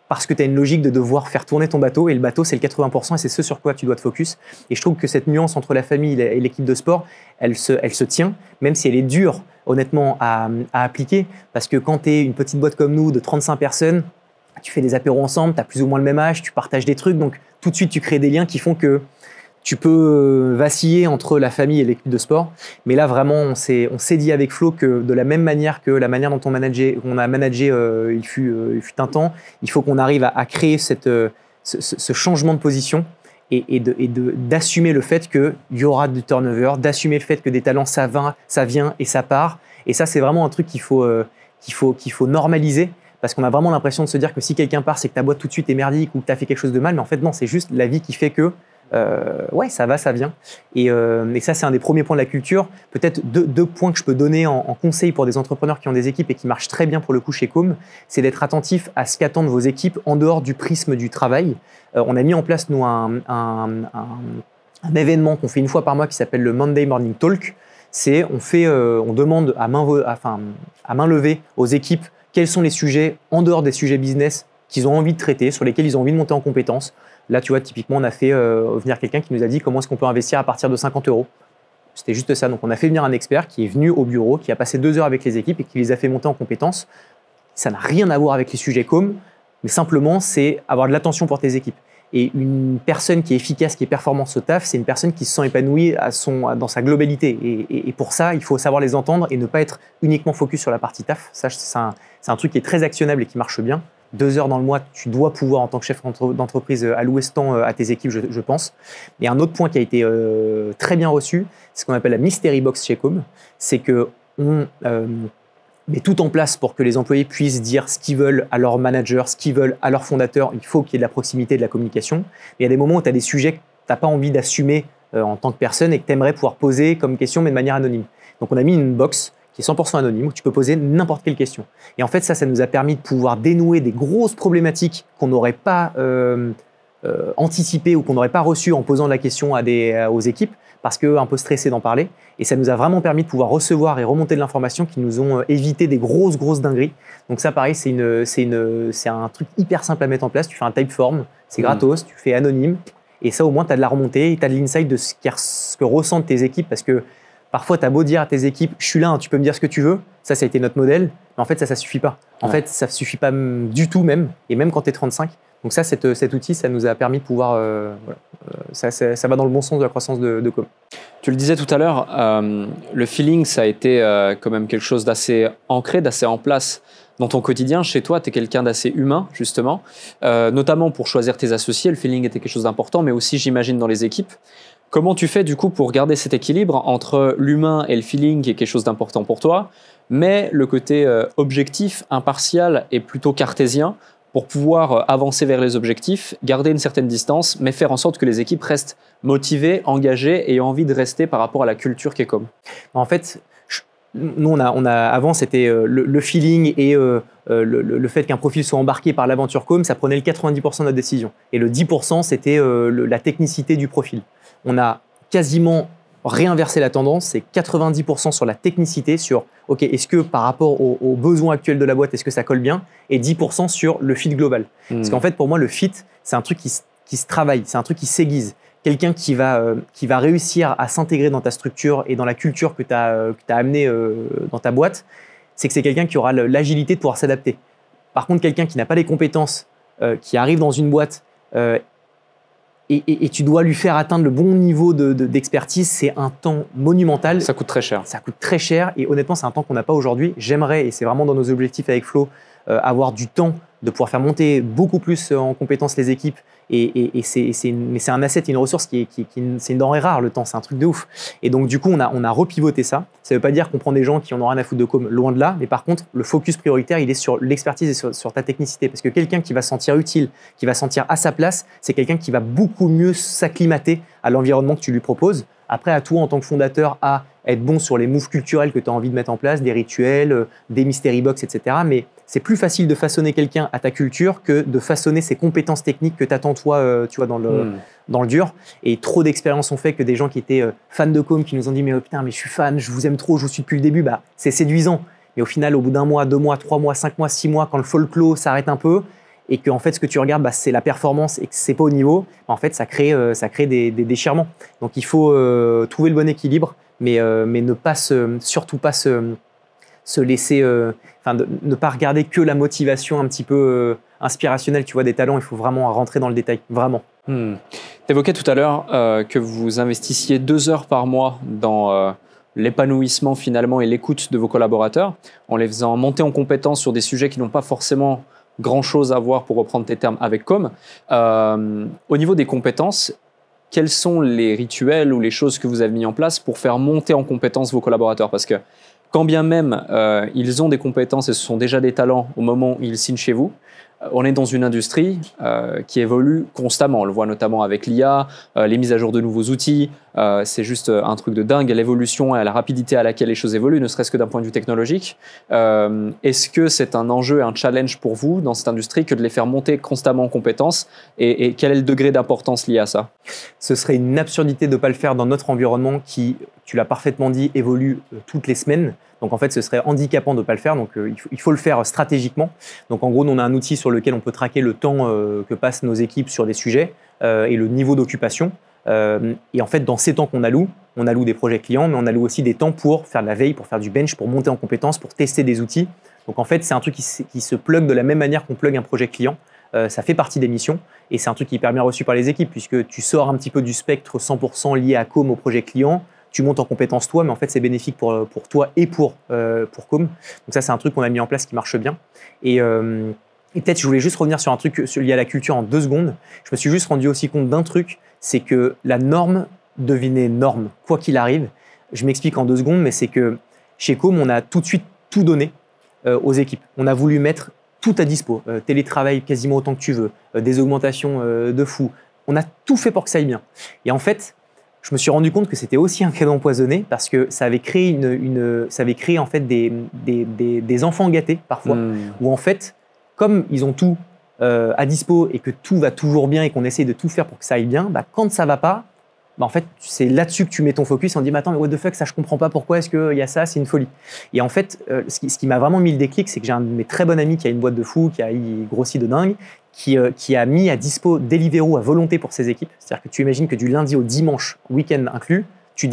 [SPEAKER 1] parce que tu as une logique de devoir faire tourner ton bateau, et le bateau, c'est le 80%, et c'est ce sur quoi tu dois te focus. Et je trouve que cette nuance entre la famille et l'équipe de sport, elle se tient, même si elle est dure, honnêtement, à appliquer, parce que quand tu es une petite boîte comme nous, de 35 personnes, tu fais des apéros ensemble, tu as plus ou moins le même âge, tu partages des trucs, donc tout de suite, tu crées des liens qui font que tu peux vaciller entre la famille et l'équipe de sport. Mais là, vraiment, on s'est dit avec Flo que de la même manière que la manière dont on a managé il fut un temps, il faut qu'on arrive à créer ce changement de position et d'assumer le fait qu'il y aura du turnover, d'assumer le fait que des talents, ça vient et ça part. Et ça, c'est vraiment un truc qu'il faut normaliser. Parce qu'on a vraiment l'impression de se dire que si quelqu'un part, c'est que ta boîte tout de suite est merdique ou que tu as fait quelque chose de mal. Mais en fait, non, c'est juste la vie qui fait que ouais, ça va, ça vient. Et ça, c'est un des premiers points de la culture. Peut-être deux points que je peux donner en conseil pour des entrepreneurs qui ont des équipes et qui marchent très bien pour le coup chez Com, c'est d'être attentif à ce qu'attendent vos équipes en dehors du prisme du travail. On a mis en place, nous, un événement qu'on fait une fois par mois qui s'appelle le Monday Morning Talk. On demande à main levée aux équipes quels sont les sujets en dehors des sujets business qu'ils ont envie de traiter, sur lesquels ils ont envie de monter en compétences. Là, tu vois, typiquement, on a fait venir quelqu'un qui nous a dit comment est-ce qu'on peut investir à partir de 50 €. C'était juste ça. Donc, on a fait venir un expert qui est venu au bureau, qui a passé 2 heures avec les équipes et qui les a fait monter en compétences. Ça n'a rien à voir avec les sujets com, mais simplement, c'est avoir de l'attention pour tes équipes. Et une personne qui est efficace, qui est performante au taf, c'est une personne qui se sent épanouie dans sa globalité. Et pour ça, il faut savoir les entendre et ne pas être uniquement focus sur la partie taf. Ça, c'est un truc qui est très actionnable et qui marche bien. 2 heures dans le mois, tu dois pouvoir, en tant que chef d'entreprise, allouer ce temps à tes équipes, je pense. Et un autre point qui a été très bien reçu, c'est ce qu'on appelle la Mystery Box chez Com. C'est qu'on met tout en place pour que les employés puissent dire ce qu'ils veulent à leur manager, ce qu'ils veulent à leur fondateur. Il faut qu'il y ait de la proximité, de la communication. Mais il y a des moments où tu as des sujets que tu n'as pas envie d'assumer en tant que personne et que tu aimerais pouvoir poser comme question, mais de manière anonyme. Donc, on a mis une box qui est 100% anonyme, où tu peux poser n'importe quelle question. Et en fait, ça nous a permis de pouvoir dénouer des grosses problématiques qu'on n'aurait pas anticipées ou qu'on n'aurait pas reçues en posant la question aux équipes, parce qu'un peu stressés d'en parler. Et ça nous a vraiment permis de pouvoir recevoir et remonter de l'information qui nous ont évité des grosses dingueries. Donc ça, pareil, c'est un truc hyper simple à mettre en place. Tu fais un Typeform, c'est gratos, tu fais anonyme. Et ça, au moins, tu as de la remontée, tu as de l'insight de ce que ressentent tes équipes. Parce que parfois, tu as beau dire à tes équipes, je suis là, hein, tu peux me dire ce que tu veux. Ça a été notre modèle. Mais en fait, ça suffit pas. En fait, ça ne suffit pas du tout même. Et même quand tu es 35. Donc ça, cet outil, ça nous a permis de pouvoir… ça va dans le bon sens de la croissance de Com.
[SPEAKER 2] Tu le disais tout à l'heure, le feeling, ça a été quand même quelque chose d'assez ancré, d'assez en place dans ton quotidien. Chez toi, tu es quelqu'un d'assez humain, justement. Notamment pour choisir tes associés, le feeling était quelque chose d'important, mais aussi, j'imagine, dans les équipes. Comment tu fais, du coup, pour garder cet équilibre entre l'humain et le feeling, qui est quelque chose d'important pour toi, mais le côté objectif, impartial et plutôt cartésien, pour pouvoir avancer vers les objectifs, garder une certaine distance, mais faire en sorte que les équipes restent motivées, engagées et aient envie de rester par rapport à la culture qu'est Com?
[SPEAKER 1] En fait, nous, avant, c'était le feeling et le fait qu'un profil soit embarqué par l'aventure Com, ça prenait le 90% de notre décision. Et le 10%, c'était la technicité du profil. On a quasiment réinverser la tendance, c'est 90% sur la technicité, sur ok, est-ce que par rapport aux besoins actuels de la boîte, est-ce que ça colle bien, et 10% sur le fit global. Parce qu'en fait, pour moi, le fit, c'est un truc qui se travaille, c'est un truc qui s'aiguise. Quelqu'un qui va réussir à s'intégrer dans ta structure et dans la culture que tu as amenée dans ta boîte, c'est que c'est quelqu'un qui aura l'agilité de pouvoir s'adapter. Par contre, quelqu'un qui n'a pas les compétences, qui arrive dans une boîte et tu dois lui faire atteindre le bon niveau d'expertise, c'est un temps monumental.
[SPEAKER 2] Ça coûte très cher.
[SPEAKER 1] Ça coûte très cher et honnêtement, c'est un temps qu'on n'a pas aujourd'hui. J'aimerais, et c'est vraiment dans nos objectifs avec Flo, avoir du temps de pouvoir faire monter beaucoup plus en compétences les équipes. Mais c'est un asset, une ressource c'est une denrée rare, le temps, c'est un truc de ouf. Et donc, du coup, on a repivoté ça. Ça ne veut pas dire qu'on prend des gens qui en ont rien à foutre de Com, loin de là. Mais par contre, le focus prioritaire, il est sur l'expertise et sur ta technicité. Parce que quelqu'un qui va se sentir utile, qui va se sentir à sa place, c'est quelqu'un qui va beaucoup mieux s'acclimater à l'environnement que tu lui proposes. Après, à toi, en tant que fondateur, à être bon sur les moves culturels que tu as envie de mettre en place, des rituels, des mystery box, etc. Mais c'est plus facile de façonner quelqu'un à ta culture que de façonner ses compétences techniques que tu attends, toi, tu vois, dans le dur. Et trop d'expériences ont fait que des gens qui étaient fans de Com, qui nous ont dit « mais putain, mais je suis fan, je vous aime trop, je vous suis depuis le début », c'est séduisant. Mais au final, au bout d'un mois, 2 mois, 3 mois, 5 mois, 6 mois, quand le folklore s'arrête un peu, et que en fait, ce que tu regardes, c'est la performance et que c'est pas au niveau, en fait, ça crée des déchirements. Donc, il faut trouver le bon équilibre, mais surtout pas se laisser, ne pas regarder que la motivation un petit peu inspirationnelle, tu vois, des talents. Il faut vraiment rentrer dans le détail, vraiment.
[SPEAKER 2] Tu évoquais tout à l'heure que vous investissiez 2 heures par mois dans l'épanouissement finalement et l'écoute de vos collaborateurs, en les faisant monter en compétence sur des sujets qui n'ont pas forcément grand-chose à voir, pour reprendre tes termes, avec Com. Au niveau des compétences, quels sont les rituels ou les choses que vous avez mis en place pour faire monter en compétence vos collaborateurs? Parce que quand bien même ils ont des compétences et ce sont déjà des talents au moment où ils signent chez vous, on est dans une industrie qui évolue constamment. On le voit notamment avec l'IA, les mises à jour de nouveaux outils. C'est juste un truc de dingue, l'évolution et la rapidité à laquelle les choses évoluent, ne serait-ce que d'un point de vue technologique. Est-ce que c'est un enjeu, un challenge pour vous dans cette industrie que de les faire monter constamment en compétences et quel est le degré d'importance lié à ça?
[SPEAKER 1] Ce serait une absurdité de ne pas le faire dans notre environnement qui, tu l'as parfaitement dit, évolue toutes les semaines. Donc en fait, ce serait handicapant de ne pas le faire. Donc il faut le faire stratégiquement. Donc en gros, on a un outil sur lequel on peut traquer le temps que passent nos équipes sur des sujets et le niveau d'occupation. Et en fait, dans ces temps qu'on alloue, on alloue des projets clients, mais on alloue aussi des temps pour faire de la veille, pour faire du bench, pour monter en compétences, pour tester des outils. Donc en fait, c'est un truc qui se plug de la même manière qu'on plug un projet client. Ça fait partie des missions et c'est un truc qui est hyper bien reçu par les équipes puisque tu sors un petit peu du spectre 100% lié à Com, au projet client. Tu montes en compétence toi, mais en fait, c'est bénéfique pour toi et pour Com. Donc ça, c'est un truc qu'on a mis en place qui marche bien. Et peut-être, je voulais juste revenir sur un truc lié à la culture en 2 secondes. Je me suis juste rendu aussi compte d'un truc, c'est que la norme devenait norme, quoi qu'il arrive. Je m'explique en 2 secondes, mais c'est que chez Com, on a tout de suite tout donné aux équipes. On a voulu mettre tout à dispo, télétravail quasiment autant que tu veux, des augmentations de fou. On a tout fait pour que ça aille bien. Et en fait, je me suis rendu compte que c'était aussi un cadeau empoisonné parce que ça avait créé ça avait créé en fait des enfants gâtés parfois, où en fait, comme ils ont tout à dispo et que tout va toujours bien et qu'on essaie de tout faire pour que ça aille bien, quand ça va pas, en fait, c'est là-dessus que tu mets ton focus en disant « mais attends, mais what the fuck, ça je comprends pas pourquoi est-ce qu'il y a ça, c'est une folie ». Et en fait, ce qui m'a vraiment mis le déclic, c'est que j'ai un de mes très bons amis qui a une boîte de fou, qui a grossi de dingue, qui a mis à dispo Deliveroo à volonté pour ses équipes. C'est-à-dire que tu imagines que du lundi au dimanche, week-end inclus, tu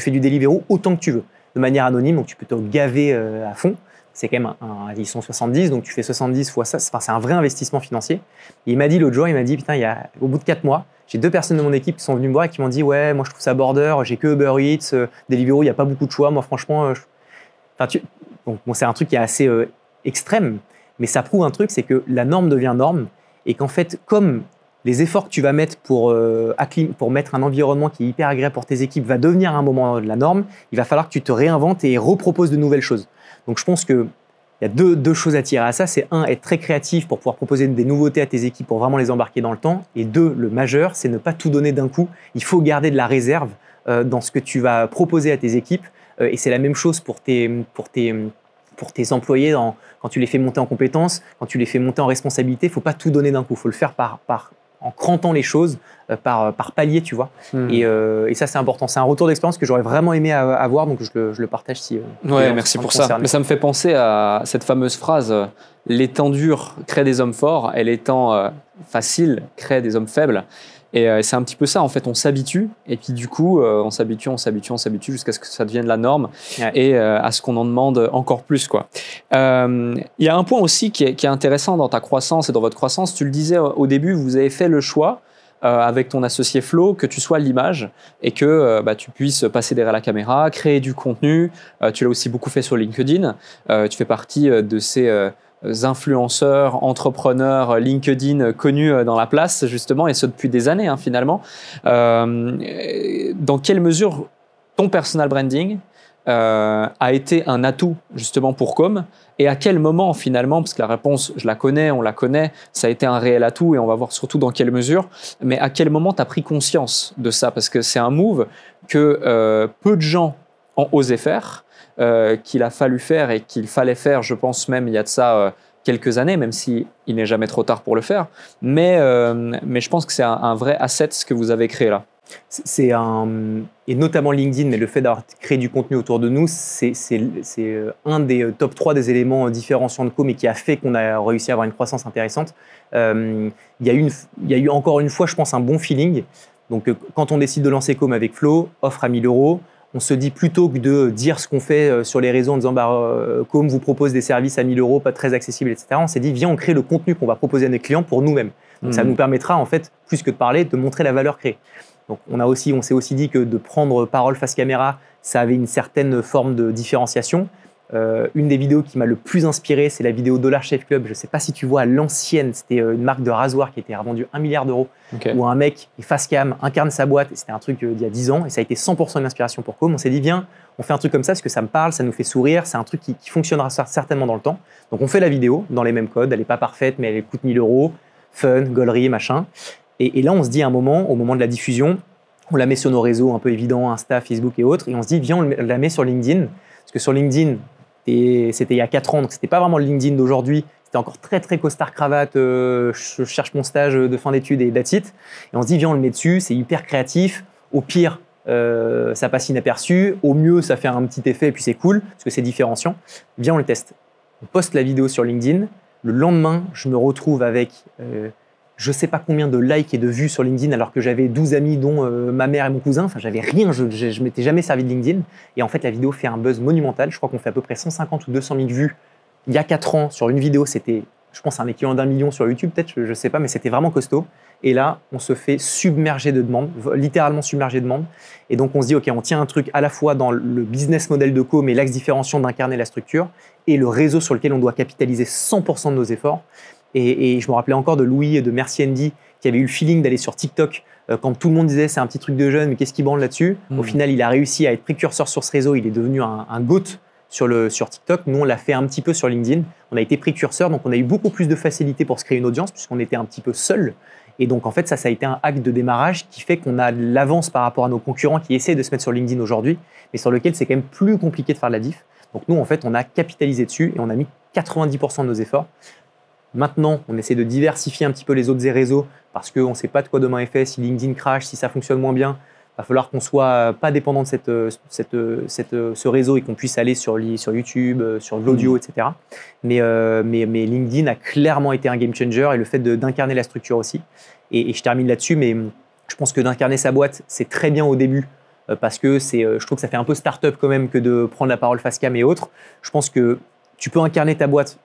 [SPEAKER 1] fais du Deliveroo autant que tu veux, de manière anonyme, donc tu peux te gaver à fond. C'est quand même ils sont 70, donc tu fais 70 fois ça. C'est un vrai investissement financier. Et il m'a dit l'autre jour, putain, au bout de 4 mois, j'ai 2 personnes de mon équipe qui sont venues me voir et qui m'ont dit, ouais, moi je trouve ça border, j'ai que Uber Eats, Deliveroo, il n'y a pas beaucoup de choix. Moi, franchement, donc, bon, c'est un truc qui est assez extrême, mais ça prouve un truc, c'est que la norme devient norme et qu'en fait, comme les efforts que tu vas mettre pour mettre un environnement qui est hyper agréable pour tes équipes va devenir à un moment la norme, il va falloir que tu te réinventes et reproposes de nouvelles choses. Donc je pense qu'il y a deux choses à tirer à ça. C'est un, être très créatif pour pouvoir proposer des nouveautés à tes équipes pour vraiment les embarquer dans le temps. Et 2, le majeur, c'est ne pas tout donner d'un coup. Il faut garder de la réserve dans ce que tu vas proposer à tes équipes. Et c'est la même chose pour tes employés quand tu les fais monter en compétences, quand tu les fais monter en responsabilité. Il ne faut pas tout donner d'un coup. Il faut le faire en crantant les choses, par palier, tu vois. Et ça, c'est important. C'est un retour d'expérience que j'aurais vraiment aimé avoir, donc je le partage si.
[SPEAKER 2] Ouais, merci pour ça. Mais ça me fait penser à cette fameuse phrase les temps durs créent des hommes forts et les temps faciles créent des hommes faibles. Et c'est un petit peu ça, en fait, on s'habitue, et puis du coup, on s'habitue jusqu'à ce que ça devienne la norme, et à ce qu'on en demande encore plus, quoi. Il y a un point aussi qui est intéressant dans ta croissance et dans votre croissance. Tu le disais au début, vous avez fait le choix, avec ton associé Flo, que tu sois l'image et que tu puisses passer derrière la caméra, créer du contenu. Tu l'as aussi beaucoup fait sur LinkedIn. Tu fais partie de ces influenceurs, entrepreneurs LinkedIn connus dans la place, justement, et ce depuis des années, finalement. Dans quelle mesure ton personal branding a été un atout, justement, pour Com, et à quel moment, finalement, parce que la réponse, je la connais, on la connaît, ça a été un réel atout, et on va voir surtout dans quelle mesure, mais à quel moment tu as pris conscience de ça? Parce que c'est un move que peu de gens ont osé faire, qu'il a fallu faire et qu'il fallait faire, je pense même, il y a de ça quelques années, même s'il n'est jamais trop tard pour le faire. Mais je pense que c'est un vrai asset ce que vous avez créé là.
[SPEAKER 1] Et notamment LinkedIn, mais le fait d'avoir créé du contenu autour de nous, c'est un des top 3 des éléments différenciants de Com et qui a fait qu'on a réussi à avoir une croissance intéressante. Il y a eu encore une fois, je pense, un bon feeling. Donc, quand on décide de lancer Com avec Flo, offre à 1 000 €, on se dit plutôt que de dire ce qu'on fait sur les réseaux en disant Com vous propose des services à 1 000 €, pas très accessibles, etc. On s'est dit, viens, on crée le contenu qu'on va proposer à nos clients pour nous-mêmes. Donc, ça nous permettra, en fait, plus que de parler, de montrer la valeur créée. Donc, on s'est aussi dit que de prendre parole face caméra, ça avait une certaine forme de différenciation. Une des vidéos qui m'a le plus inspiré, c'est la vidéo Dollar Shave Club. Je ne sais pas si tu vois, à l'ancienne, c'était une marque de rasoir qui était revendue 1 milliard d'euros, où un mec, face cam, incarne sa boîte. C'était un truc d'il y a 10 ans et ça a été 100% une inspiration pour Com. On s'est dit, viens, on fait un truc comme ça parce que ça me parle, ça nous fait sourire, c'est un truc qui fonctionnera certainement dans le temps. Donc, on fait la vidéo dans les mêmes codes. Elle n'est pas parfaite, mais elle coûte 1 000 €, fun, gaulerie, machin. Et là, on se dit au moment de la diffusion, on la met sur nos réseaux un peu évidents, Insta, Facebook et autres, et on se dit, viens, on la met sur LinkedIn. Parce que sur LinkedIn, c'était il y a 4 ans, donc c'était pas vraiment le LinkedIn d'aujourd'hui. C'était encore très, très costard-cravate, je cherche mon stage de fin d'études et that's it. Et on se dit, viens, on le met dessus, c'est hyper créatif. Au pire, ça passe inaperçu. Au mieux, ça fait un petit effet et puis c'est cool, parce que c'est différenciant. Viens, on le teste. On poste la vidéo sur LinkedIn. Le lendemain, je me retrouve avec je ne sais pas combien de likes et de vues sur LinkedIn alors que j'avais 12 amis dont ma mère et mon cousin. Enfin, j'avais rien, je ne m'étais jamais servi de LinkedIn. Et en fait, la vidéo fait un buzz monumental. Je crois qu'on fait à peu près 150 ou 200 000 vues il y a 4 ans sur une vidéo. C'était, je pense, un équivalent d'1 million sur YouTube, peut-être, je ne sais pas, mais c'était vraiment costaud. Et là, on se fait submerger de demandes, littéralement submerger de demandes. Et donc, on se dit, OK, on tient un truc à la fois dans le business model de Com et l'axe différenciant d'incarner la structure et le réseau sur lequel on doit capitaliser 100% de nos efforts. Et je me rappelais encore de Louis et de Merci Andy qui avaient eu le feeling d'aller sur TikTok quand tout le monde disait c'est un petit truc de jeune, mais qu'est-ce qui branle là-dessus. Au final, il a réussi à être précurseur sur ce réseau. Il est devenu un GOAT sur TikTok. Nous, on l'a fait un petit peu sur LinkedIn. On a été précurseur, donc on a eu beaucoup plus de facilité pour se créer une audience puisqu'on était un petit peu seul. Et donc, en fait, ça a été un hack de démarrage qui fait qu'on a de l'avance par rapport à nos concurrents qui essaient de se mettre sur LinkedIn aujourd'hui, mais sur lequel c'est quand même plus compliqué de faire de la diff. Donc, nous, en fait, on a capitalisé dessus et on a mis 90% de nos efforts. Maintenant, on essaie de diversifier un petit peu les autres réseaux parce qu'on ne sait pas de quoi demain est fait, si LinkedIn crash, si ça fonctionne moins bien. va falloir qu'on soit pas dépendant de ce réseau et qu'on puisse aller sur YouTube, sur de l'audio, etc. Mais LinkedIn a clairement été un game changer et le fait d'incarner la structure aussi. Et je termine là-dessus, mais je pense que d'incarner sa boîte, c'est très bien au début parce que je trouve que ça fait un peu start-up quand même que de prendre la parole face cam et autres. Je pense que tu peux incarner ta boîte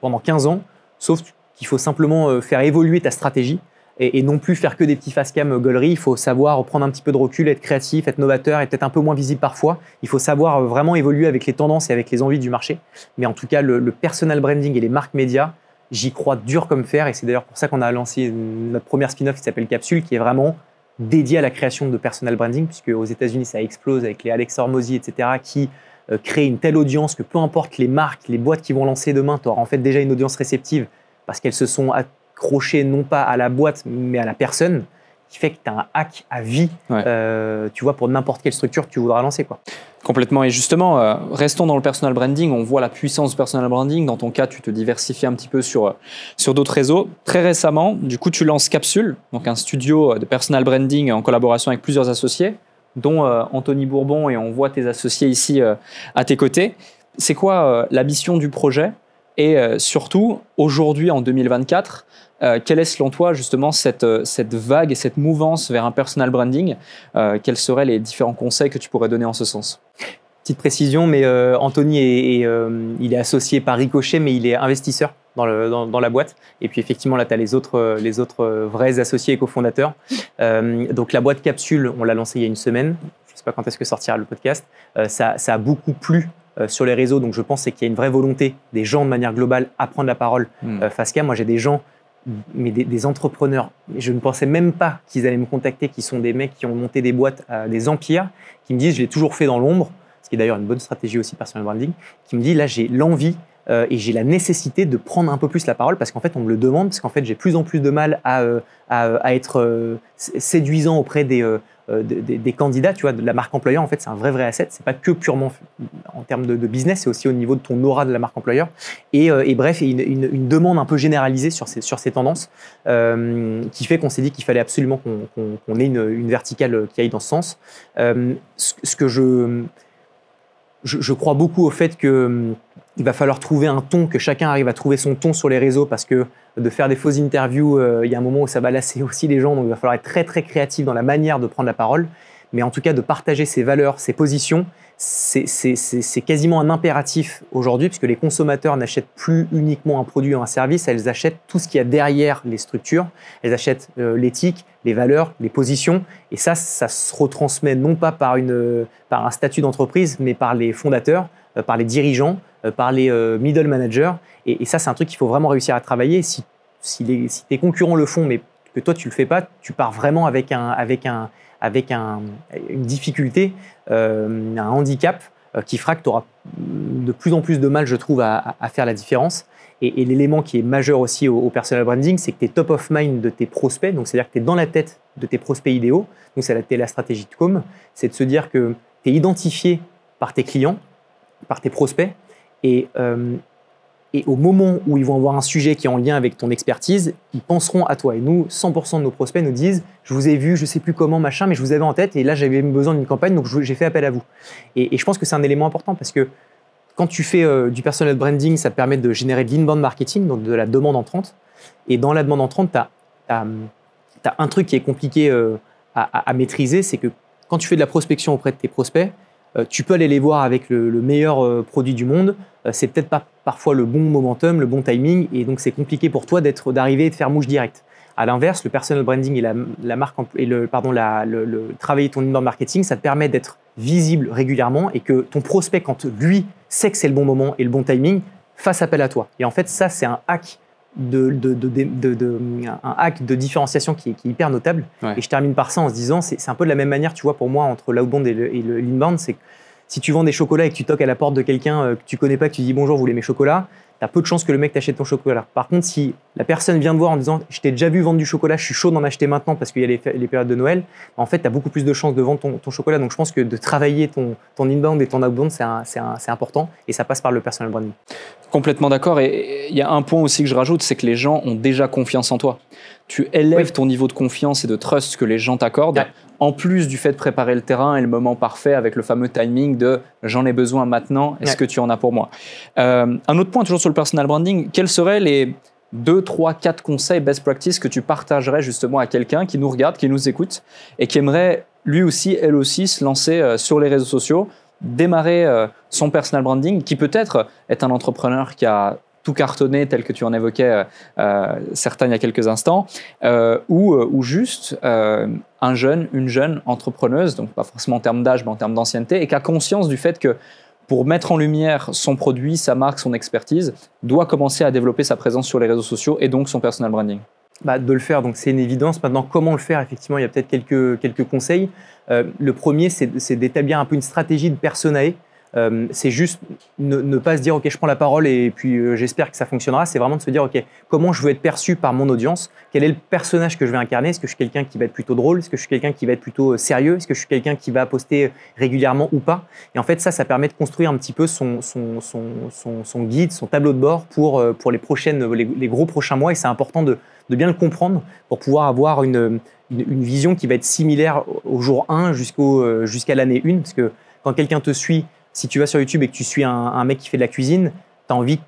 [SPEAKER 1] pendant 15 ans, sauf qu'il faut simplement faire évoluer ta stratégie et non plus faire que des petits face-cam gauleries. Il faut savoir prendre un petit peu de recul, être créatif, être novateur et peut-être un peu moins visible parfois. Il faut savoir vraiment évoluer avec les tendances et avec les envies du marché. Mais en tout cas, le personal branding et les marques médias, j'y crois dur comme fer. Et c'est d'ailleurs pour ça qu'on a lancé notre première spin-off qui s'appelle Capsule, qui est vraiment dédiée à la création de personal branding, puisque aux États-Unis, ça explose avec les Alex Hormozy, etc., qui créent une telle audience que peu importe les marques, les boîtes qui vont lancer demain, tu auras en fait déjà une audience réceptive parce qu'elles se sont accroché non pas à la boîte, mais à la personne, qui fait que tu as un hack à vie, tu vois, pour n'importe quelle structure que tu voudras lancer, quoi.
[SPEAKER 2] Complètement. Et justement, restons dans le personal branding. On voit la puissance du personal branding. Dans ton cas, tu te diversifies un petit peu sur d'autres réseaux. Très récemment, du coup, tu lances Capsule, donc un studio de personal branding en collaboration avec plusieurs associés, dont Anthony Bourbon, et on voit tes associés ici à tes côtés. C'est quoi la mission du projet? Et surtout, aujourd'hui, en 2024, quelle est selon toi justement cette vague et cette mouvance vers un personal branding? Quels seraient les différents conseils que tu pourrais donner en ce sens?
[SPEAKER 1] Petite précision, mais Anthony il est associé par ricochet, mais il est investisseur dans la boîte. Et puis effectivement, là, tu as les autres vrais associés et cofondateurs. Donc la boîte Capsule, on l'a lancée il y a une semaine. Je ne sais pas quand est-ce que sortira le podcast. Ça a beaucoup plu sur les réseaux. Donc je pense qu'il y a une vraie volonté des gens de manière globale à prendre la parole face cam. Moi, j'ai des gens, mais des entrepreneurs, je ne pensais même pas qu'ils allaient me contacter, qui sont des mecs qui ont monté des boîtes, des empires, qui me disent je l'ai toujours fait dans l'ombre, ce qui est d'ailleurs une bonne stratégie aussi personal branding, qui me dit là j'ai l'envie et j'ai la nécessité de prendre un peu plus la parole parce qu'en fait on me le demande, parce qu'en fait j'ai plus en plus de mal à être séduisant auprès des candidats, tu vois, de la marque employeur. En fait, c'est un vrai asset. C'est pas que purement en termes de business, c'est aussi au niveau de ton aura de la marque employeur. Et bref, une demande un peu généralisée sur ces tendances qui fait qu'on s'est dit qu'il fallait absolument qu'on ait une verticale qui aille dans ce sens. Ce que je crois beaucoup au fait que il va falloir trouver un ton, que chacun arrive à trouver son ton sur les réseaux, parce que de faire des fausses interviews, il y a un moment où ça va lasser aussi les gens, donc il va falloir être très très créatif dans la manière de prendre la parole, mais en tout cas de partager ses valeurs, ses positions, c'est quasiment un impératif aujourd'hui, puisque les consommateurs n'achètent plus uniquement un produit ou un service, elles achètent tout ce qu'il y a derrière les structures, elles achètent l'éthique, les valeurs, les positions, et ça se retransmet non pas par un statut d'entreprise, mais par les fondateurs, par les dirigeants, par les middle managers, et ça c'est un truc qu'il faut vraiment réussir à travailler. Si tes concurrents le font, mais que toi tu le fais pas, tu pars vraiment avec une difficulté, un handicap qui fera que tu auras de plus en plus de mal, je trouve, à faire la différence. Et l'élément qui est majeur aussi au personal branding, c'est que tu es top of mind de tes prospects, donc c'est-à-dire que tu es dans la tête de tes prospects idéaux, donc c'est la stratégie de com, c'est de se dire que tu es identifié par tes clients, par tes prospects, et au moment où ils vont avoir un sujet qui est en lien avec ton expertise, ils penseront à toi. Et nous, 100% de nos prospects nous disent « je vous ai vu, je ne sais plus comment, machin, mais je vous avais en tête et là, j'avais besoin d'une campagne, donc j'ai fait appel à vous ». Et je pense que c'est un élément important parce que quand tu fais du personal branding, ça te permet de générer de l'inbound marketing, donc de la demande entrante. Et dans la demande entrante, tu as un truc qui est compliqué à maîtriser, c'est que quand tu fais de la prospection auprès de tes prospects, tu peux aller les voir avec le meilleur produit du monde. C'est peut-être pas parfois le bon momentum, le bon timing, et donc c'est compliqué pour toi d'arriver et de faire mouche directe. À l'inverse, le personal branding et la marque et travailler ton inbound marketing, ça te permet d'être visible régulièrement et que ton prospect, quand lui sait que c'est le bon moment et le bon timing, fasse appel à toi. Et en fait, ça, c'est un hack un hack de différenciation qui est hyper notable. Ouais. Et je termine par ça en se disant, c'est un peu de la même manière, tu vois, pour moi, entre l'outbound et l'inbound, c'est que si tu vends des chocolats et que tu toques à la porte de quelqu'un que tu connais pas, que tu dis bonjour, vous voulez mes chocolats, tu as peu de chances que le mec t'achète ton chocolat. Par contre, si la personne vient te voir en disant je t'ai déjà vu vendre du chocolat, je suis chaud d'en acheter maintenant parce qu'il y a les périodes de Noël, en fait, tu as beaucoup plus de chances de vendre ton chocolat. Donc, je pense que de travailler ton inbound et ton outbound, c'est important et ça passe par le personal branding.
[SPEAKER 2] Complètement d'accord. Et il y a un point aussi que je rajoute, c'est que les gens ont déjà confiance en toi. Tu élèves ton niveau de confiance et de trust que les gens t'accordent en plus du fait de préparer le terrain et le moment parfait avec le fameux timing de « j'en ai besoin maintenant, est-ce que tu en as pour moi ?» Un autre point, toujours sur le personal branding, quels seraient les 2, 3, 4 conseils best practice que tu partagerais justement à quelqu'un qui nous regarde, qui nous écoute et qui aimerait lui aussi, elle aussi, se lancer sur les réseaux sociaux, démarrer son personal branding, qui peut-être est un entrepreneur qui a tout cartonné, tel que tu en évoquais certains il y a quelques instants, ou juste un jeune, une jeune entrepreneuse, donc pas forcément en termes d'âge, mais en termes d'ancienneté, et qui a conscience du fait que pour mettre en lumière son produit, sa marque, son expertise, doit commencer à développer sa présence sur les réseaux sociaux et donc son personal branding.
[SPEAKER 1] De le faire, donc c'est une évidence. Maintenant, comment le faire? Effectivement, il y a peut-être quelques conseils. Le premier, c'est d'établir un peu une stratégie de personae. C'est juste ne pas se dire ok, je prends la parole et puis j'espère que ça fonctionnera. C'est vraiment de se dire ok, comment je veux être perçu par mon audience, quel est le personnage que je vais incarner. Est-ce que je suis quelqu'un qui va être plutôt drôle, est-ce que je suis quelqu'un qui va être plutôt sérieux, est-ce que je suis quelqu'un qui va poster régulièrement ou pas. Et en fait ça permet de construire un petit peu son guide, son tableau de bord pour les gros prochains mois. Et c'est important de bien le comprendre pour pouvoir avoir une vision qui va être similaire au jour 1 jusqu'à l'année 1. Parce que quand quelqu'un te suit, si tu vas sur YouTube et que tu suis un mec qui fait de la cuisine, tu as envie,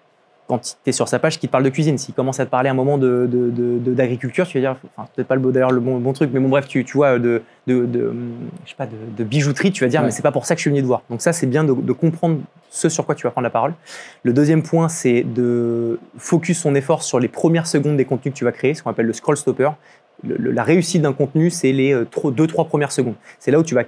[SPEAKER 1] quand tu es sur sa page, qu'il te parle de cuisine. S'il commence à te parler à un moment d'agriculture, tu vas dire, enfin, peut-être pas d'ailleurs le bon truc, mais bon, bref, tu vois, je sais pas, de bijouterie, tu vas dire, mais c'est pas pour ça que je suis venu te voir. Donc ça, c'est bien de comprendre ce sur quoi tu vas prendre la parole. Le deuxième point, c'est de focus son effort sur les premières secondes des contenus que tu vas créer, ce qu'on appelle le scroll stopper. La réussite d'un contenu, c'est les 2-3 premières secondes. C'est là où tu vas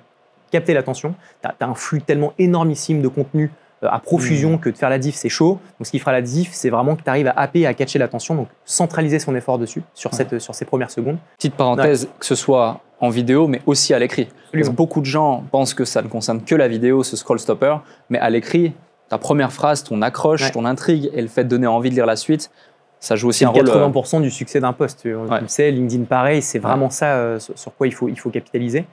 [SPEAKER 1] capter l'attention. Tu as un flux tellement énormissime de contenu à profusion que de faire la diff, c'est chaud. Donc, ce qui fera la diff, c'est vraiment que tu arrives à happer et à catcher l'attention. Donc, centraliser son effort dessus, sur ces premières secondes.
[SPEAKER 2] Petite parenthèse, que ce soit en vidéo, mais aussi à l'écrit. Parce que beaucoup de gens pensent que ça ne concerne que la vidéo, ce scroll stopper, mais à l'écrit, ta première phrase, ton accroche, ton intrigue et le fait de donner envie de lire la suite, ça joue aussi un rôle.
[SPEAKER 1] 80% du succès d'un post. Tu le sais, LinkedIn, pareil, c'est vraiment ça sur quoi il faut capitaliser.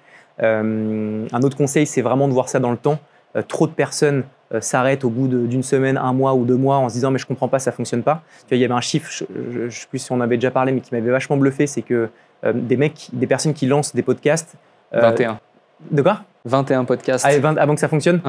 [SPEAKER 1] Un autre conseil, c'est vraiment de voir ça dans le temps. Trop de personnes s'arrêtent au bout d'une semaine, 1 mois ou 2 mois en se disant mais je comprends pas, ça fonctionne pas. Tu vois, il y avait un chiffre, je ne sais plus si on avait déjà parlé, mais qui m'avait vachement bluffé, c'est que des personnes qui lancent des podcasts.
[SPEAKER 2] 21.
[SPEAKER 1] De quoi?
[SPEAKER 2] 21 podcasts.
[SPEAKER 1] Avant que ça fonctionne.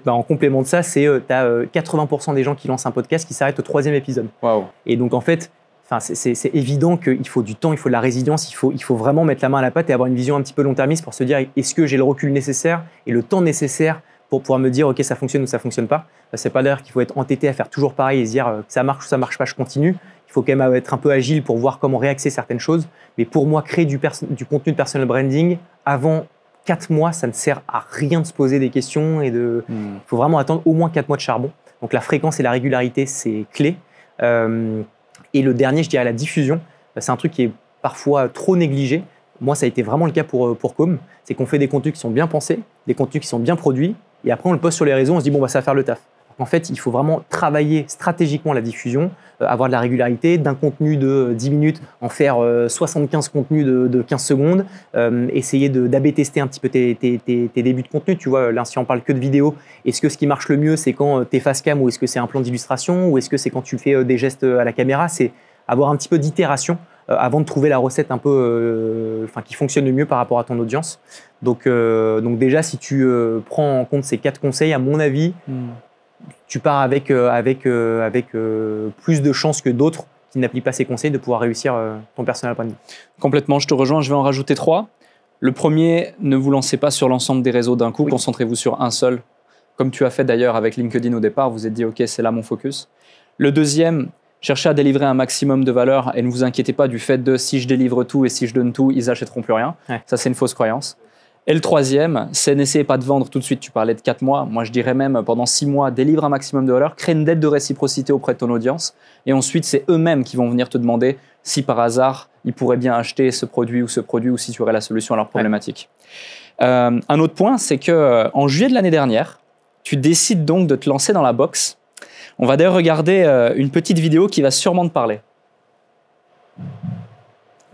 [SPEAKER 1] En complément de ça, c'est tu as 80% des gens qui lancent un podcast qui s'arrêtent au 3e épisode.
[SPEAKER 2] Wow.
[SPEAKER 1] Et donc en fait, c'est évident qu'il faut du temps, il faut de la résilience, il faut vraiment mettre la main à la pâte et avoir une vision un petit peu long-termiste pour se dire est-ce que j'ai le recul nécessaire et le temps nécessaire pour pouvoir me dire ok, ça fonctionne ou ça fonctionne pas. C'est pas d'ailleurs qu'il faut être entêté à faire toujours pareil et se dire ça marche ou ça marche pas, je continue. Il faut quand même être un peu agile pour voir comment réaxer certaines choses. Mais pour moi, créer du contenu de personal branding avant 4 mois, ça ne sert à rien de se poser des questions et il faut vraiment attendre au moins 4 mois de charbon. Donc la fréquence et la régularité, c'est clé. Et le dernier, je dirais la diffusion. C'est un truc qui est parfois trop négligé. Moi, ça a été vraiment le cas pour Com. C'est qu'on fait des contenus qui sont bien pensés, des contenus qui sont bien produits, et après on le poste sur les réseaux, on se dit bon, ça va faire le taf. En fait, il faut vraiment travailler stratégiquement la diffusion, avoir de la régularité, d'un contenu de 10 minutes, en faire 75 contenus de 15 secondes, essayer d'A/B tester un petit peu tes débuts de contenu. Tu vois, là, si on parle que de vidéo, est-ce que ce qui marche le mieux, c'est quand tu es face cam ou est-ce que c'est un plan d'illustration ou est-ce que c'est quand tu fais des gestes à la caméra? C'est avoir un petit peu d'itération avant de trouver la recette un peu qui fonctionne le mieux par rapport à ton audience. Donc déjà, si tu prends en compte ces 4 conseils, à mon avis, tu pars avec plus de chances que d'autres qui n'appliquent pas ces conseils de pouvoir réussir ton personal branding.
[SPEAKER 2] Complètement, je te rejoins. Je vais en rajouter 3. Le premier, ne vous lancez pas sur l'ensemble des réseaux d'un coup. Concentrez-vous sur un seul. Comme tu as fait d'ailleurs avec LinkedIn au départ, vous vous êtes dit « Ok, c'est là mon focus ». Le deuxième, cherchez à délivrer un maximum de valeur et ne vous inquiétez pas du fait de « si je délivre tout et si je donne tout, ils n'achèteront plus rien ». Ça, c'est une fausse croyance. Et le troisième, c'est n'essayez pas de vendre tout de suite. Tu parlais de 4 mois. Moi, je dirais même pendant 6 mois, délivre un maximum de valeur, crée une dette de réciprocité auprès de ton audience. Et ensuite, c'est eux-mêmes qui vont venir te demander si par hasard, ils pourraient bien acheter ce produit ou si tu aurais la solution à leur problématique. Un autre point, c'est qu'en juillet de l'année dernière, tu décides donc de te lancer dans la boxe. On va d'ailleurs regarder une petite vidéo qui va sûrement te parler.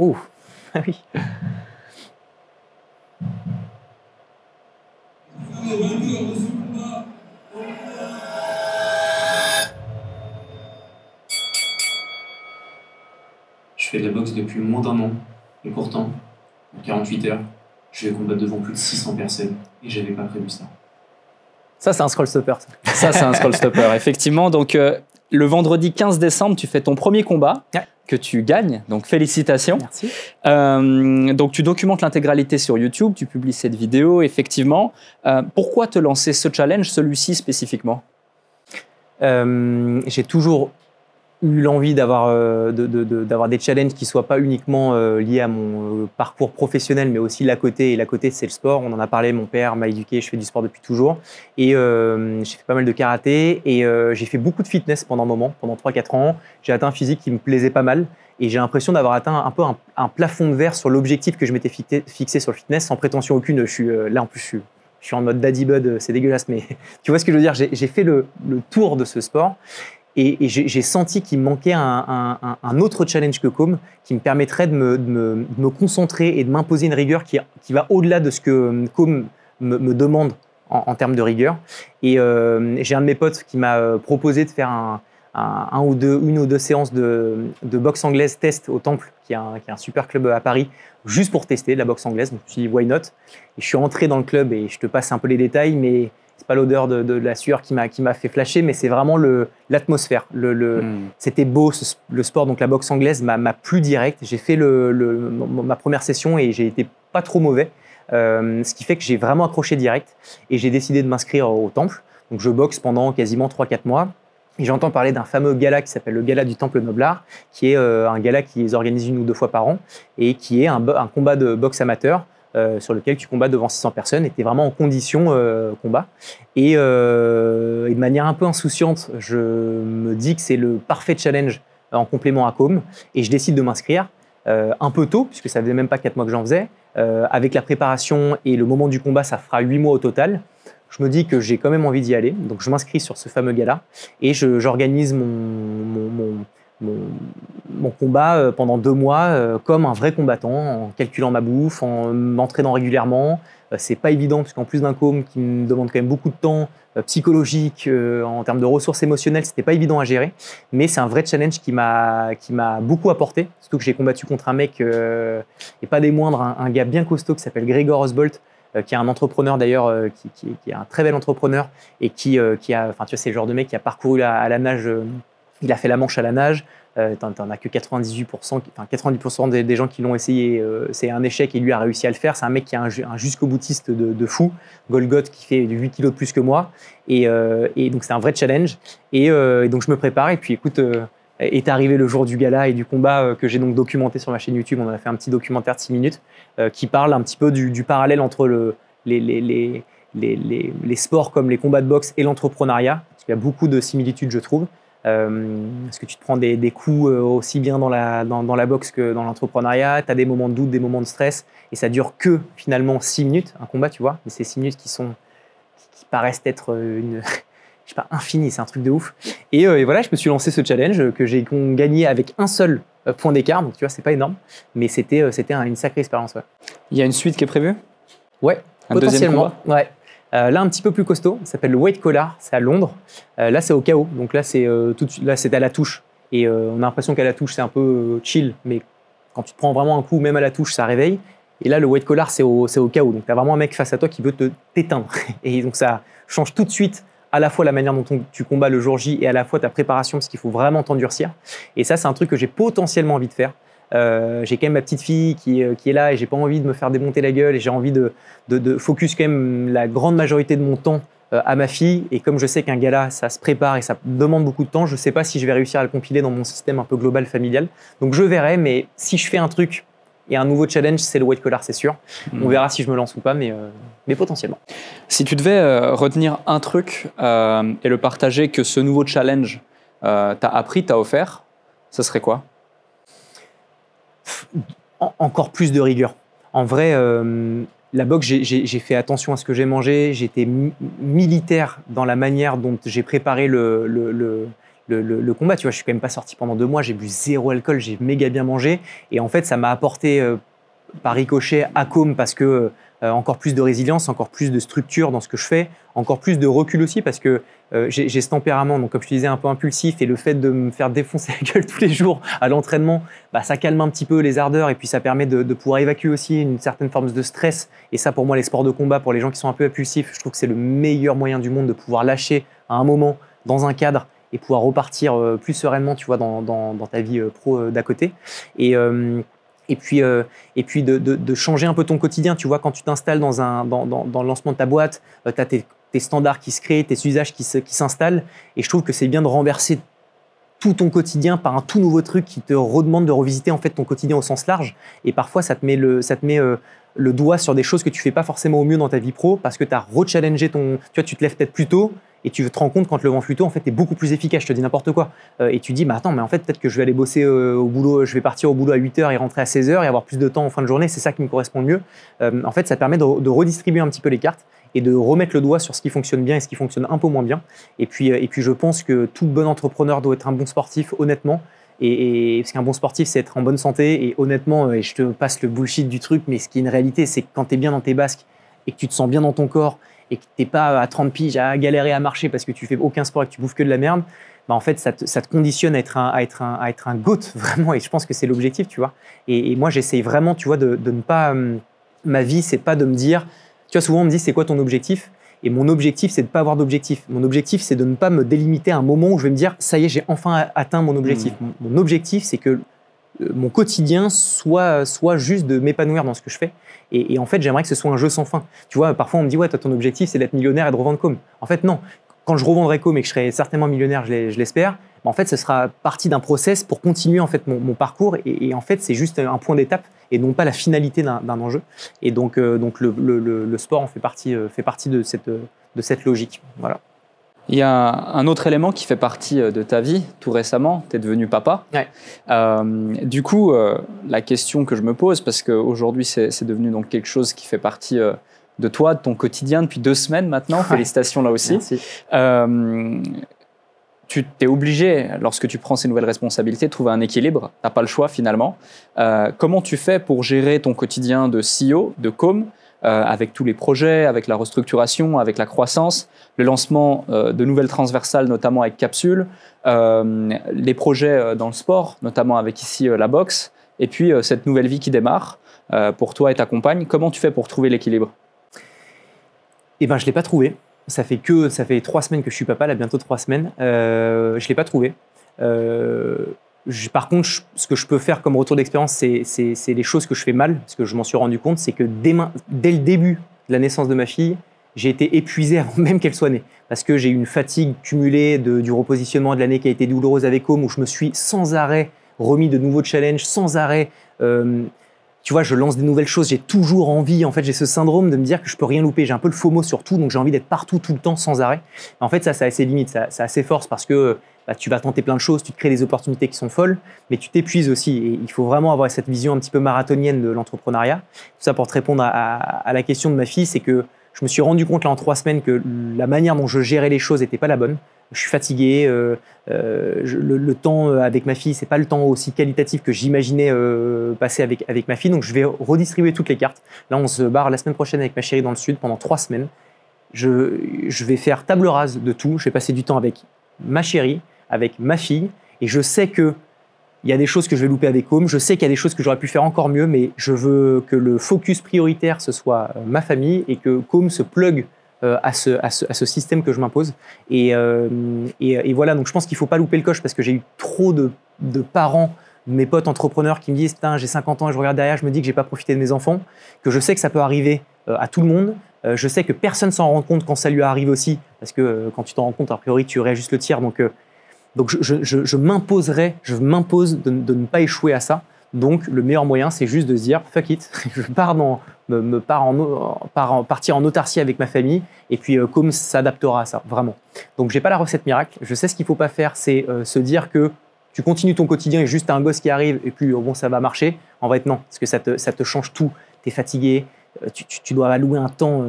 [SPEAKER 1] Ouh, ah oui.
[SPEAKER 3] Je fais de la boxe depuis moins d'1 an, et pourtant, en 48 heures, je vais combattre devant plus de 600 personnes et j'avais pas prévu ça.
[SPEAKER 1] Ça, c'est un scroll stopper.
[SPEAKER 2] Ça, c'est un scroll stopper, effectivement. Donc, le vendredi 15 décembre, tu fais ton premier combat que tu gagnes. Donc, félicitations.
[SPEAKER 1] Merci.
[SPEAKER 2] Donc, tu documentes l'intégralité sur YouTube, tu publies cette vidéo, effectivement. Pourquoi te lancer ce challenge, celui-ci spécifiquement?
[SPEAKER 1] J'ai toujours eu l'envie d'avoir des challenges qui ne soient pas uniquement liés à mon parcours professionnel, mais aussi l'à côté. Et l'à côté, c'est le sport. On en a parlé, mon père m'a éduqué, je fais du sport depuis toujours. Et j'ai fait pas mal de karaté et j'ai fait beaucoup de fitness pendant un moment, pendant 3-4 ans. J'ai atteint un physique qui me plaisait pas mal. Et j'ai l'impression d'avoir atteint un peu un plafond de verre sur l'objectif que je m'étais fixé sur le fitness, sans prétention aucune. Là, en plus, je suis en mode daddy bud, c'est dégueulasse, mais tu vois ce que je veux dire. J'ai fait le tour de ce sport. Et j'ai senti qu'il me manquait un autre challenge que Com, qui me permettrait de me concentrer et de m'imposer une rigueur qui va au-delà de ce que Com me demande en termes de rigueur. Et j'ai un de mes potes qui m'a proposé de faire une ou deux séances de boxe anglaise test au Temple, qui est un super club à Paris, juste pour tester la boxe anglaise. Donc je me suis dit, why not? Et je suis rentré dans le club et je te passe un peu les détails, mais c'est pas l'odeur de la sueur qui m'a fait flasher, mais c'est vraiment l'atmosphère. C'était beau, le sport, donc la boxe anglaise m'a plu direct. J'ai fait ma première session et j'ai été pas trop mauvais, ce qui fait que j'ai vraiment accroché direct et j'ai décidé de m'inscrire au Temple. Donc je boxe pendant quasiment 3-4 mois. Et j'entends parler d'un fameux gala qui s'appelle le Gala du Temple Noblard, qui est un gala qui organise 1 ou 2 fois par an et qui est un combat de boxe amateur sur lequel tu combats devant 600 personnes et tu es vraiment en condition combat. Et de manière un peu insouciante, je me dis que c'est le parfait challenge en complément à Com et je décide de m'inscrire un peu tôt, puisque ça faisait même pas 4 mois que j'en faisais. Avec la préparation et le moment du combat, ça fera 8 mois au total. Je me dis que j'ai quand même envie d'y aller, donc je m'inscris sur ce fameux gala et j'organise mon combat pendant 2 mois comme un vrai combattant, en calculant ma bouffe, en m'entraînant régulièrement. C'est pas évident, parce qu'en plus d'un com qui me demande quand même beaucoup de temps psychologique, en termes de ressources émotionnelles, c'était pas évident à gérer, mais c'est un vrai challenge qui m'a beaucoup apporté, surtout que j'ai combattu contre un mec, et pas des moindres, un gars bien costaud qui s'appelle Gregor Osbolt, qui est un entrepreneur d'ailleurs, qui est un très bel entrepreneur et qui a, enfin tu vois, c'est le genre de mec qui a parcouru à la nage, il a fait la Manche à la nage. T'en as que 98%, enfin 90% des gens qui l'ont essayé, c'est un échec et lui a réussi à le faire. C'est un mec qui est un jusqu'au boutiste de fou, Golgoth, qui fait 8 kilos de plus que moi, et donc c'est un vrai challenge. Et donc je me prépare et puis écoute. Est arrivé le jour du gala et du combat que j'ai donc documenté sur ma chaîne YouTube. On a fait un petit documentaire de 6 minutes qui parle un petit peu du parallèle entre les sports comme les combats de boxe et l'entrepreneuriat. Parce qu'il y a beaucoup de similitudes, je trouve. Parce que tu te prends des coups aussi bien dans la boxe que dans l'entrepreneuriat. Tu as des moments de doute, des moments de stress. Et ça dure que finalement 6 minutes, un combat, tu vois. Mais c'est 6 minutes qui paraissent être je sais pas, infini, c'est un truc de ouf. Et voilà, je me suis lancé ce challenge que j'ai gagné avec un seul point d'écart, donc tu vois, c'est pas énorme, mais c'était une sacrée expérience. Ouais.
[SPEAKER 2] Il y a une suite qui est prévue?
[SPEAKER 1] Ouais,
[SPEAKER 2] un potentiellement.
[SPEAKER 1] Ouais. Là, un petit peu plus costaud, ça s'appelle le White Collar, c'est à Londres. Là, c'est au KO, donc là, c'est à la touche. Et on a l'impression qu'à la touche, c'est un peu chill, mais quand tu te prends vraiment un coup, même à la touche, ça réveille. Et là, le White Collar, c'est au KO, donc tu as vraiment un mec face à toi qui veut t'éteindre. Et donc, ça change tout de suite à la fois la manière dont tu combats le jour J et à la fois ta préparation, parce qu'il faut vraiment t'endurcir. Et ça, c'est un truc que j'ai potentiellement envie de faire. J'ai quand même ma petite fille qui est là et j'ai pas envie de me faire démonter la gueule et j'ai envie de focus quand même la grande majorité de mon temps à ma fille. Et comme je sais qu'un gala, ça se prépare et ça demande beaucoup de temps, je sais pas si je vais réussir à le compiler dans mon système un peu global familial. Donc je verrai, mais si je fais un truc et un nouveau challenge, c'est le White Collar, c'est sûr. On verra si je me lance ou pas, mais potentiellement.
[SPEAKER 2] Si tu devais retenir un truc et le partager que ce nouveau challenge t'a appris, t'a offert, ce serait quoi?
[SPEAKER 1] Encore plus de rigueur. En vrai, la boxe, j'ai fait attention à ce que j'ai mangé. J'étais militaire dans la manière dont j'ai préparé le combat. Tu vois, je suis quand même pas sorti pendant 2 mois. J'ai bu 0 alcool, j'ai méga bien mangé. Et en fait, ça m'a apporté par ricochet à Com parce que encore plus de résilience, encore plus de structure dans ce que je fais, encore plus de recul aussi parce que j'ai ce tempérament, donc comme je te disais, un peu impulsif et le fait de me faire défoncer la gueule tous les jours à l'entraînement, ça calme un petit peu les ardeurs et puis ça permet de pouvoir évacuer aussi une certaine forme de stress. Et ça, pour moi, les sports de combat, pour les gens qui sont un peu impulsifs, je trouve que c'est le meilleur moyen du monde de pouvoir lâcher à un moment dans un cadre et pouvoir repartir plus sereinement, tu vois, dans ta vie pro d'à côté. Et puis de changer un peu ton quotidien. Tu vois, quand tu t'installes dans le lancement de ta boîte, tu as tes standards qui se créent, tes usages qui s'installent. Et je trouve que c'est bien de renverser tout ton quotidien par un tout nouveau truc qui te redemande de revisiter en fait ton quotidien au sens large. Et parfois, ça te met le doigt sur des choses que tu fais pas forcément au mieux dans ta vie pro parce que tu as rechallengé tu vois, tu te lèves peut-être plus tôt. Et tu te rends compte quand le vent plus tôt, en fait, tu es beaucoup plus efficace. Je te dis n'importe quoi. Et tu dis, attends, mais en fait, peut-être que je vais aller bosser au boulot, je vais partir au boulot à 8h et rentrer à 16h et avoir plus de temps en fin de journée. C'est ça qui me correspond le mieux. En fait, ça permet de redistribuer un petit peu les cartes et de remettre le doigt sur ce qui fonctionne bien et ce qui fonctionne un peu moins bien. Et puis je pense que tout bon entrepreneur doit être un bon sportif, honnêtement. Parce qu'un bon sportif, c'est être en bonne santé. Et honnêtement, et je te passe le bullshit du truc, mais ce qui est une réalité, c'est que quand tu es bien dans tes basques et que tu te sens bien dans ton corps, et que tu n'es pas à 30 piges à galérer à marcher parce que tu fais aucun sport et que tu bouffes que de la merde, en fait, ça te conditionne à être un GOAT, vraiment. Et je pense que c'est l'objectif, tu vois. Et moi, j'essaye vraiment, tu vois, de ne pas... ma vie, c'est pas de me dire... Tu vois, souvent, on me dit, c'est quoi ton objectif ? Et mon objectif, c'est de ne pas avoir d'objectif. Mon objectif, c'est de ne pas me délimiter à un moment où je vais me dire, ça y est, j'ai enfin atteint mon objectif. Mon objectif, c'est que mon quotidien soit juste de m'épanouir dans ce que je fais. Et en fait, j'aimerais que ce soit un jeu sans fin. Tu vois, parfois, on me dit, ouais, toi, ton objectif, c'est d'être millionnaire et de revendre Com. En fait, non. Quand je revendrai Com et que je serai certainement millionnaire, je l'espère, en fait, ce sera partie d'un process pour continuer en fait, mon parcours. Et en fait, c'est juste un point d'étape et non pas la finalité d'un enjeu. Et donc le sport en fait partie de cette logique. Voilà.
[SPEAKER 2] Il y a un autre élément qui fait partie de ta vie tout récemment, tu es devenu papa.
[SPEAKER 1] Ouais.
[SPEAKER 2] Du coup, la question que je me pose, parce qu'aujourd'hui c'est devenu donc quelque chose qui fait partie de toi, de ton quotidien depuis 2 semaines maintenant, ouais. Félicitations là aussi.
[SPEAKER 1] Merci.
[SPEAKER 2] Tu t'es obligé, lorsque tu prends ces nouvelles responsabilités, de trouver un équilibre, tu n'as pas le choix finalement. Comment tu fais pour gérer ton quotidien de CEO, de Com, avec tous les projets, avec la restructuration, avec la croissance, le lancement de nouvelles transversales, notamment avec Capsule, les projets dans le sport, notamment avec ici la boxe, et puis cette nouvelle vie qui démarre pour toi et ta compagne. Comment tu fais pour trouver l'équilibre ?
[SPEAKER 1] Eh ben, je ne l'ai pas trouvé. Ça fait 3 semaines que je suis papa, là, bientôt 3 semaines. Je ne l'ai pas trouvé. Par contre, ce que je peux faire comme retour d'expérience, c'est les choses que je fais mal, parce que je m'en suis rendu compte, c'est que dès le début de la naissance de ma fille, j'ai été épuisé avant même qu'elle soit née, parce que j'ai eu une fatigue cumulée du repositionnement de l'année qui a été douloureuse avec Com, où je me suis sans arrêt remis de nouveaux challenges, sans arrêt. Tu vois, je lance des nouvelles choses, j'ai toujours envie, en fait, j'ai ce syndrome de me dire que je peux rien louper. J'ai un peu le FOMO sur tout, donc j'ai envie d'être partout, tout le temps, sans arrêt. En fait, ça a ses limites, ça a ses forces, parce que tu vas tenter plein de choses, tu te crées des opportunités qui sont folles, mais tu t'épuises aussi. Et il faut vraiment avoir cette vision un petit peu marathonienne de l'entrepreneuriat. Tout ça pour te répondre à la question de ma fille, c'est que je me suis rendu compte là en 3 semaines que la manière dont je gérais les choses n'était pas la bonne. Je suis fatigué, le temps avec ma fille, c'est pas le temps aussi qualitatif que j'imaginais passer avec ma fille, donc je vais redistribuer toutes les cartes. Là, on se barre la semaine prochaine avec ma chérie dans le sud pendant 3 semaines. Je vais faire table rase de tout, je vais passer du temps avec ma chérie, avec ma fille, et je sais que il y a des choses que je vais louper avec Com, je sais qu'il y a des choses que j'aurais pu faire encore mieux, mais je veux que le focus prioritaire, ce soit ma famille, et que Com se plug à ce système que je m'impose. Et voilà, donc je pense qu'il ne faut pas louper le coche, parce que j'ai eu trop de parents, de mes potes entrepreneurs qui me disent « j'ai 50 ans et je regarde derrière, je me dis que je n'ai pas profité de mes enfants », que je sais que ça peut arriver à tout le monde. Je sais que personne ne s'en rend compte quand ça lui arrive aussi, parce que quand tu t'en rends compte, a priori, tu réajustes le tir. Donc je m'impose de ne pas échouer à ça. Donc, le meilleur moyen, c'est juste de se dire « fuck it », je partir en autarcie avec ma famille, et puis Com s'adaptera à ça, vraiment. Donc, je n'ai pas la recette miracle. Je sais ce qu'il ne faut pas faire, c'est se dire que tu continues ton quotidien et juste tu as un gosse qui arrive, et puis bon, ça va marcher. En fait, non, parce que ça te change tout. Tu es fatigué, tu dois allouer un temps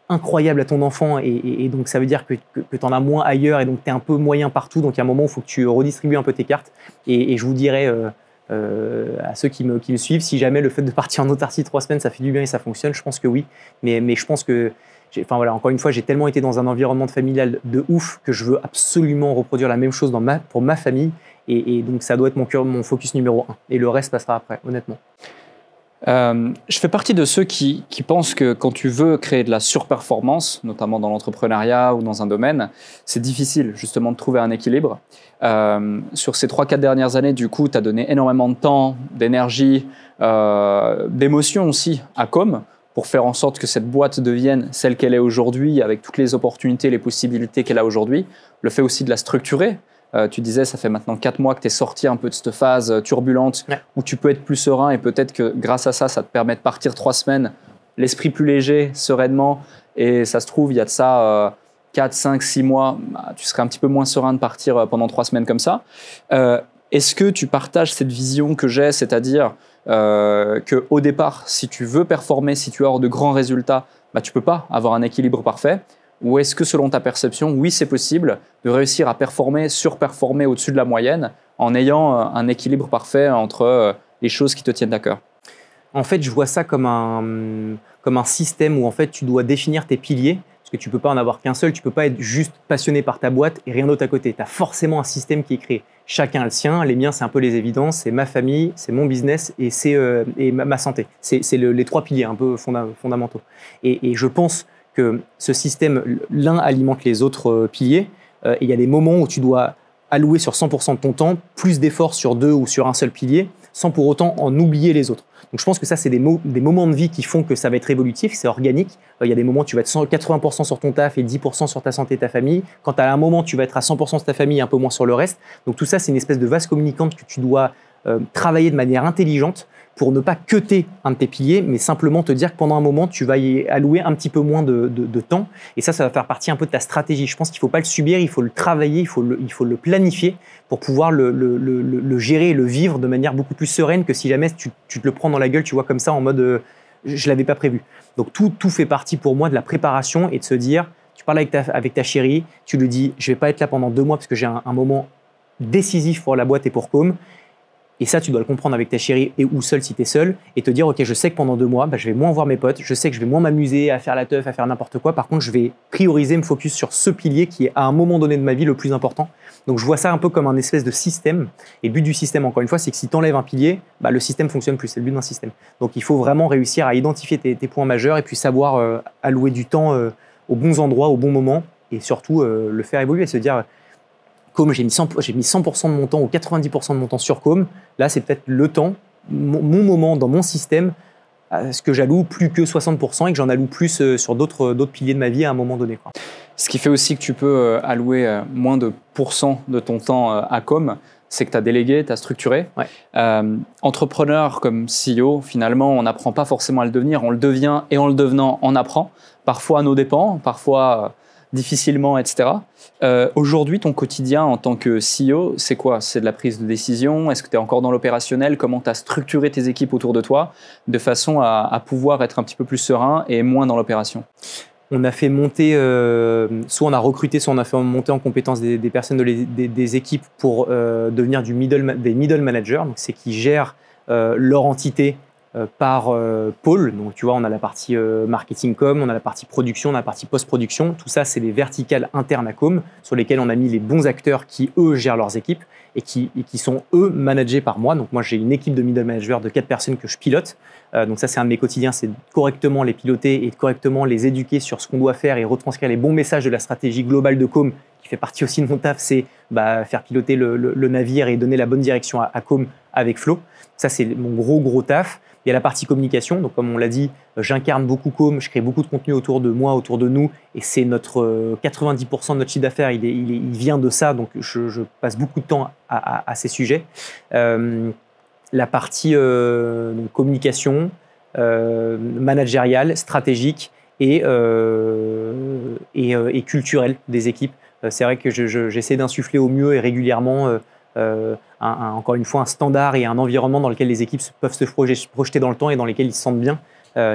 [SPEAKER 1] incroyable à ton enfant, et donc ça veut dire que tu en as moins ailleurs, et donc tu es un peu moyen partout. Donc, il y a un moment où il faut que tu redistribues un peu tes cartes, et je vous dirai à ceux qui me suivent, si jamais le fait de partir en autarcie 3 semaines, ça fait du bien et ça fonctionne, je pense que oui. Mais je pense que, encore une fois, j'ai tellement été dans un environnement familial de ouf que je veux absolument reproduire la même chose pour ma famille. Et donc, ça doit être mon focus numéro 1. Et le reste passera après, honnêtement.
[SPEAKER 2] Je fais partie de ceux qui pensent que quand tu veux créer de la surperformance, notamment dans l'entrepreneuriat ou dans un domaine, c'est difficile justement de trouver un équilibre. Sur ces 3-4 dernières années, du coup, tu as donné énormément de temps, d'énergie, d'émotion aussi à Com pour faire en sorte que cette boîte devienne celle qu'elle est aujourd'hui, avec toutes les opportunités, les possibilités qu'elle a aujourd'hui. Le fait aussi de la structurer. Tu disais, ça fait maintenant 4 mois que tu es sorti un peu de cette phase turbulente où tu peux être plus serein et peut-être que grâce à ça, ça te permet de partir 3 semaines, l'esprit plus léger, sereinement. Et ça se trouve, il y a de ça 4, 5, 6 mois, tu serais un petit peu moins serein de partir pendant 3 semaines comme ça. Est-ce que tu partages cette vision que j'ai, c'est-à-dire qu'au départ, si tu veux performer, si tu veux avoir de grands résultats, tu ne peux pas avoir un équilibre parfait? Ou est-ce que selon ta perception, oui, c'est possible de réussir à performer, surperformer au-dessus de la moyenne en ayant un équilibre parfait entre les choses qui te tiennent à cœur?
[SPEAKER 1] En fait, je vois ça comme un système où en fait, tu dois définir tes piliers, parce que tu ne peux pas en avoir qu'un seul, tu ne peux pas être juste passionné par ta boîte et rien d'autre à côté. Tu as forcément un système qui est créé. Chacun a le sien, les miens, c'est un peu les évidences, c'est ma famille, c'est mon business et ma santé. C'est les 3 piliers un peu fondamentaux. Et je pense que ce système, l'un alimente les autres piliers. Et il y a des moments où tu dois allouer sur 100% de ton temps plus d'efforts sur 2 ou sur un seul pilier, sans pour autant en oublier les autres. Donc je pense que ça, c'est des moments de vie qui font que ça va être évolutif, c'est organique. Il y a des moments où tu vas être 80% sur ton taf et 10% sur ta santé et ta famille. Quand tu as un moment, tu vas être à 100% sur ta famille et un peu moins sur le reste. Donc tout ça, c'est une espèce de vase communicante que tu dois travailler de manière intelligente pour ne pas cutter un de tes piliers, mais simplement te dire que pendant un moment, tu vas y allouer un petit peu moins de temps. Et ça va faire partie un peu de ta stratégie. Je pense qu'il ne faut pas le subir, il faut le travailler, il faut le planifier pour pouvoir le gérer et le vivre de manière beaucoup plus sereine que si jamais tu te le prends dans la gueule, tu vois, comme ça, en mode je ne l'avais pas prévu. Donc tout fait partie pour moi de la préparation et de se dire, tu parles avec ta chérie, tu lui dis, je ne vais pas être là pendant 2 mois parce que j'ai un moment décisif pour la boîte et pour Com. Et ça, tu dois le comprendre avec ta chérie ou seul si tu es seul et te dire, OK, je sais que pendant 2 mois, je vais moins voir mes potes, je sais que je vais moins m'amuser à faire la teuf, à faire n'importe quoi. Par contre, je vais prioriser, me focus sur ce pilier qui est à un moment donné de ma vie le plus important. Donc, je vois ça un peu comme un espèce de système. Et le but du système, encore une fois, c'est que si tu enlèves un pilier, le système fonctionne plus. C'est le but d'un système. Donc, il faut vraiment réussir à identifier tes points majeurs et puis savoir allouer du temps aux bons endroits, au bon moment et surtout le faire évoluer et se dire, Com, j'ai mis 100% de mon temps ou 90% de mon temps sur Com. Là, c'est peut-être le temps, mon moment dans mon système, à ce que j'alloue plus que 60% et que j'en alloue plus sur d'autres piliers de ma vie à un moment donné, quoi.
[SPEAKER 2] Ce qui fait aussi que tu peux allouer moins de % de ton temps à Com, c'est que tu as délégué, tu as structuré.
[SPEAKER 1] Ouais.
[SPEAKER 2] Entrepreneur comme CEO, finalement, on n'apprend pas forcément à le devenir. On le devient et en le devenant, on apprend. Parfois à nos dépens, parfois difficilement, etc. Aujourd'hui, ton quotidien en tant que CEO, c'est quoi? C'est de la prise de décision? Est-ce que tu es encore dans l'opérationnel? Comment tu as structuré tes équipes autour de toi de façon à pouvoir être un petit peu plus serein et moins dans l'opération?
[SPEAKER 1] On a fait monter, soit on a recruté, soit on a fait monter en compétence des personnes des équipes pour devenir des middle managers. Donc, c'est qui gèrent leur entité par pôle. Donc, tu vois, on a la partie marketing com, on a la partie production, on a la partie post-production. Tout ça, c'est les verticales internes à Com sur lesquelles on a mis les bons acteurs qui, eux, gèrent leurs équipes et qui sont, eux, managés par moi. Donc, moi, j'ai une équipe de middle managers de 4 personnes que je pilote. Donc, ça, c'est un de mes quotidiens, c'est de correctement les piloter et de correctement les éduquer sur ce qu'on doit faire et retranscrire les bons messages de la stratégie globale de Com, qui fait partie aussi de mon taf, c'est faire piloter le navire et donner la bonne direction à Com avec Flo. Ça, c'est mon gros taf. Il y a la partie communication, donc comme on l'a dit, j'incarne beaucoup Com, je crée beaucoup de contenu autour de moi, autour de nous, et c'est 90% de notre chiffre d'affaires, il vient de ça, donc je passe beaucoup de temps à ces sujets. La partie donc, communication, managériale, stratégique et culturelle des équipes. C'est vrai que j'essaie d'insuffler au mieux et régulièrement encore une fois un standard et un environnement dans lequel les équipes peuvent se projeter dans le temps et dans lesquels ils se sentent bien.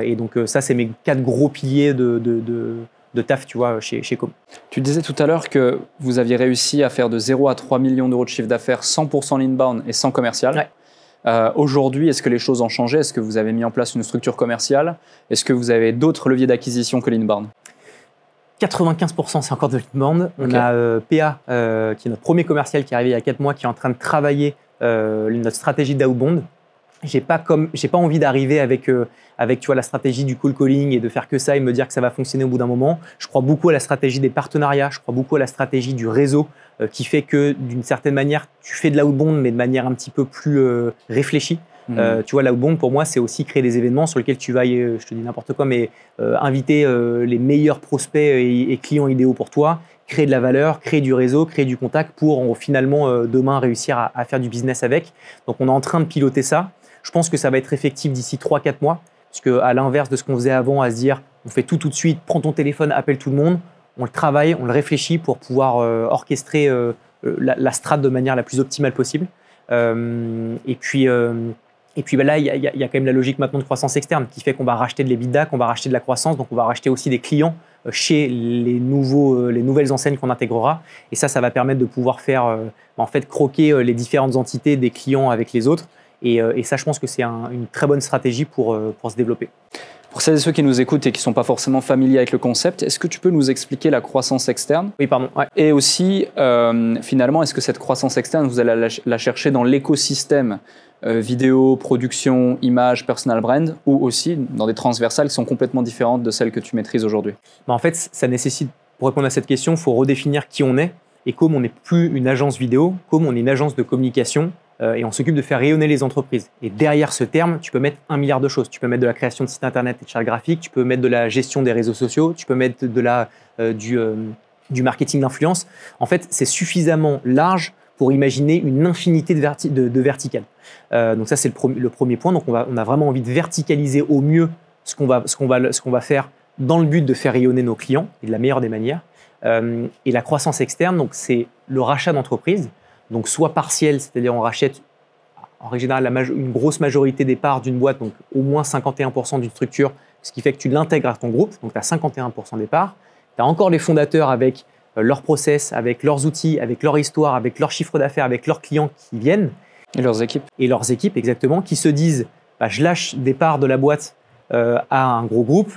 [SPEAKER 1] Et donc ça, c'est mes 4 gros piliers de taf, tu vois, chez Com.
[SPEAKER 2] Tu disais tout à l'heure que vous aviez réussi à faire de 0 à 3 millions d'euros de chiffre d'affaires 100% inbound et sans commercial.
[SPEAKER 1] Ouais.
[SPEAKER 2] Aujourd'hui, est-ce que les choses ont changé? Est-ce que vous avez mis en place une structure commerciale? Est-ce que vous avez d'autres leviers d'acquisition que l'inbound?
[SPEAKER 1] 95% c'est encore de l'inbound. On a PA, qui est notre premier commercial qui est arrivé il y a 4 mois, qui est en train de travailler notre stratégie d'outbound. J'ai pas envie d'arriver avec tu vois, la stratégie du cold calling et de faire que ça et me dire que ça va fonctionner au bout d'un moment. Je crois beaucoup à la stratégie des partenariats, je crois beaucoup à la stratégie du réseau qui fait que d'une certaine manière, tu fais de l'outbound mais de manière un petit peu plus réfléchie. Tu vois, l'outbound pour moi, c'est aussi créer des événements sur lesquels tu vas, je te dis n'importe quoi, mais inviter les meilleurs prospects et clients idéaux pour toi, créer de la valeur, créer du réseau, créer du contact pour finalement demain réussir à faire du business avec. Donc on est en train de piloter ça. Je pense que ça va être effectif d'ici 3-4 mois, parce qu'à l'inverse de ce qu'on faisait avant, à se dire on fait tout de suite, prends ton téléphone, appelle tout le monde, on le travaille, on le réfléchit pour pouvoir orchestrer la strat de manière la plus optimale possible. Et puis là, il y a quand même la logique maintenant de croissance externe qui fait qu'on va racheter de l'EBITDA, qu'on va racheter de la croissance, donc on va racheter aussi des clients chez les nouvelles enseignes qu'on intégrera. Et ça va permettre de pouvoir faire en fait croquer les différentes entités des clients avec les autres. Et ça, je pense que c'est une très bonne stratégie pour se développer.
[SPEAKER 2] Pour celles et ceux qui nous écoutent et qui ne sont pas forcément familiers avec le concept, est-ce que tu peux nous expliquer la croissance externe?
[SPEAKER 1] Oui, pardon. Ouais.
[SPEAKER 2] Et aussi, finalement, est-ce que cette croissance externe, vous allez la chercher dans l'écosystème vidéo, production, image, personal brand, ou aussi dans des transversales qui sont complètement différentes de celles que tu maîtrises aujourd'hui?
[SPEAKER 1] En fait, ça nécessite, pour répondre à cette question, il faut redéfinir qui on est. Et comme on n'est plus une agence vidéo, comme on est une agence de communication, et on s'occupe de faire rayonner les entreprises. Et derrière ce terme, tu peux mettre 1 milliard de choses. Tu peux mettre de la création de sites internet et de chartes graphiques, tu peux mettre de la gestion des réseaux sociaux, tu peux mettre du marketing d'influence. En fait, c'est suffisamment large pour imaginer une infinité de verticales. Donc ça, c'est le premier point. Donc on a vraiment envie de verticaliser au mieux ce qu'on va faire dans le but de faire rayonner nos clients et de la meilleure des manières. Et la croissance externe, donc c'est le rachat d'entreprises. Donc soit partiel, c'est-à-dire on rachète en règle générale une grosse majorité des parts d'une boîte, donc au moins 51% d'une structure, ce qui fait que tu l'intègres à ton groupe, donc tu as 51% des parts. Tu as encore les fondateurs avec leurs process, avec leurs outils, avec leur histoire, avec leur chiffre d'affaires, avec leurs clients qui viennent.
[SPEAKER 2] Et leurs équipes.
[SPEAKER 1] Et leurs équipes, exactement, qui se disent je lâche des parts de la boîte à un gros groupe,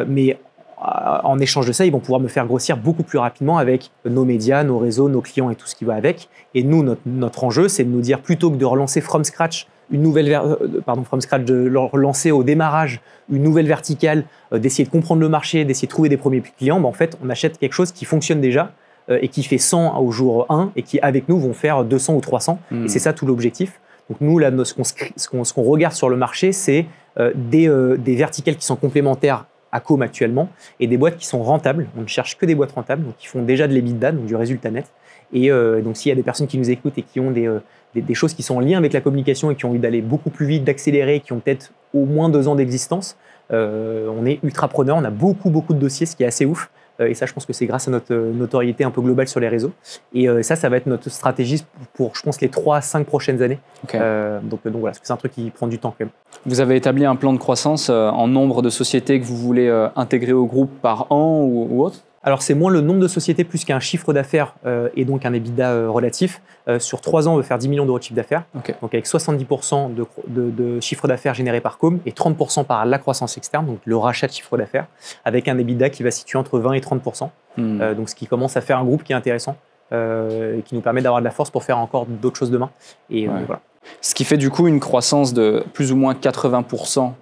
[SPEAKER 1] mais en échange de ça, ils vont pouvoir me faire grossir beaucoup plus rapidement avec nos médias, nos réseaux, nos clients et tout ce qui va avec. Et nous, notre enjeu, c'est de nous dire, plutôt que de relancer from scratch de leur relancer au démarrage une nouvelle verticale, d'essayer de comprendre le marché, d'essayer de trouver des premiers clients, en fait, on achète quelque chose qui fonctionne déjà et qui fait 100 au jour 1 et qui, avec nous, vont faire 200 ou 300. Et c'est ça tout l'objectif. Donc nous, là, ce qu'on regarde sur le marché, c'est des verticales qui sont complémentaires à Com actuellement, et des boîtes qui sont rentables. On ne cherche que des boîtes rentables, donc qui font déjà de l'EBITDA, donc du résultat net. Et donc s'il y a des personnes qui nous écoutent et qui ont des choses qui sont en lien avec la communication et qui ont envie d'aller beaucoup plus vite, d'accélérer, qui ont peut-être au moins 2 ans d'existence, on est ultra preneur, on a beaucoup de dossiers, ce qui est assez ouf. Et ça, je pense que c'est grâce à notre notoriété un peu globale sur les réseaux. Et ça va être notre stratégie pour, je pense, les 3 à 5 prochaines années. Okay. Donc voilà, parce que c'est un truc qui prend du temps quand même.
[SPEAKER 2] Vous avez établi un plan de croissance en nombre de sociétés que vous voulez intégrer au groupe par an ou autre?
[SPEAKER 1] Alors, c'est moins le nombre de sociétés plus qu'un chiffre d'affaires et donc un EBITDA relatif. Sur 3 ans, on veut faire 10 millions d'euros de chiffre d'affaires. Okay. Donc, avec 70% de chiffre d'affaires généré par Com et 30% par la croissance externe, donc le rachat de chiffre d'affaires, avec un EBITDA qui va se situer entre 20 et 30%. Donc, ce qui commence à faire un groupe qui est intéressant et qui nous permet d'avoir de la force pour faire encore d'autres choses demain. Et voilà.
[SPEAKER 2] Ce qui fait du coup une croissance de plus ou moins 80%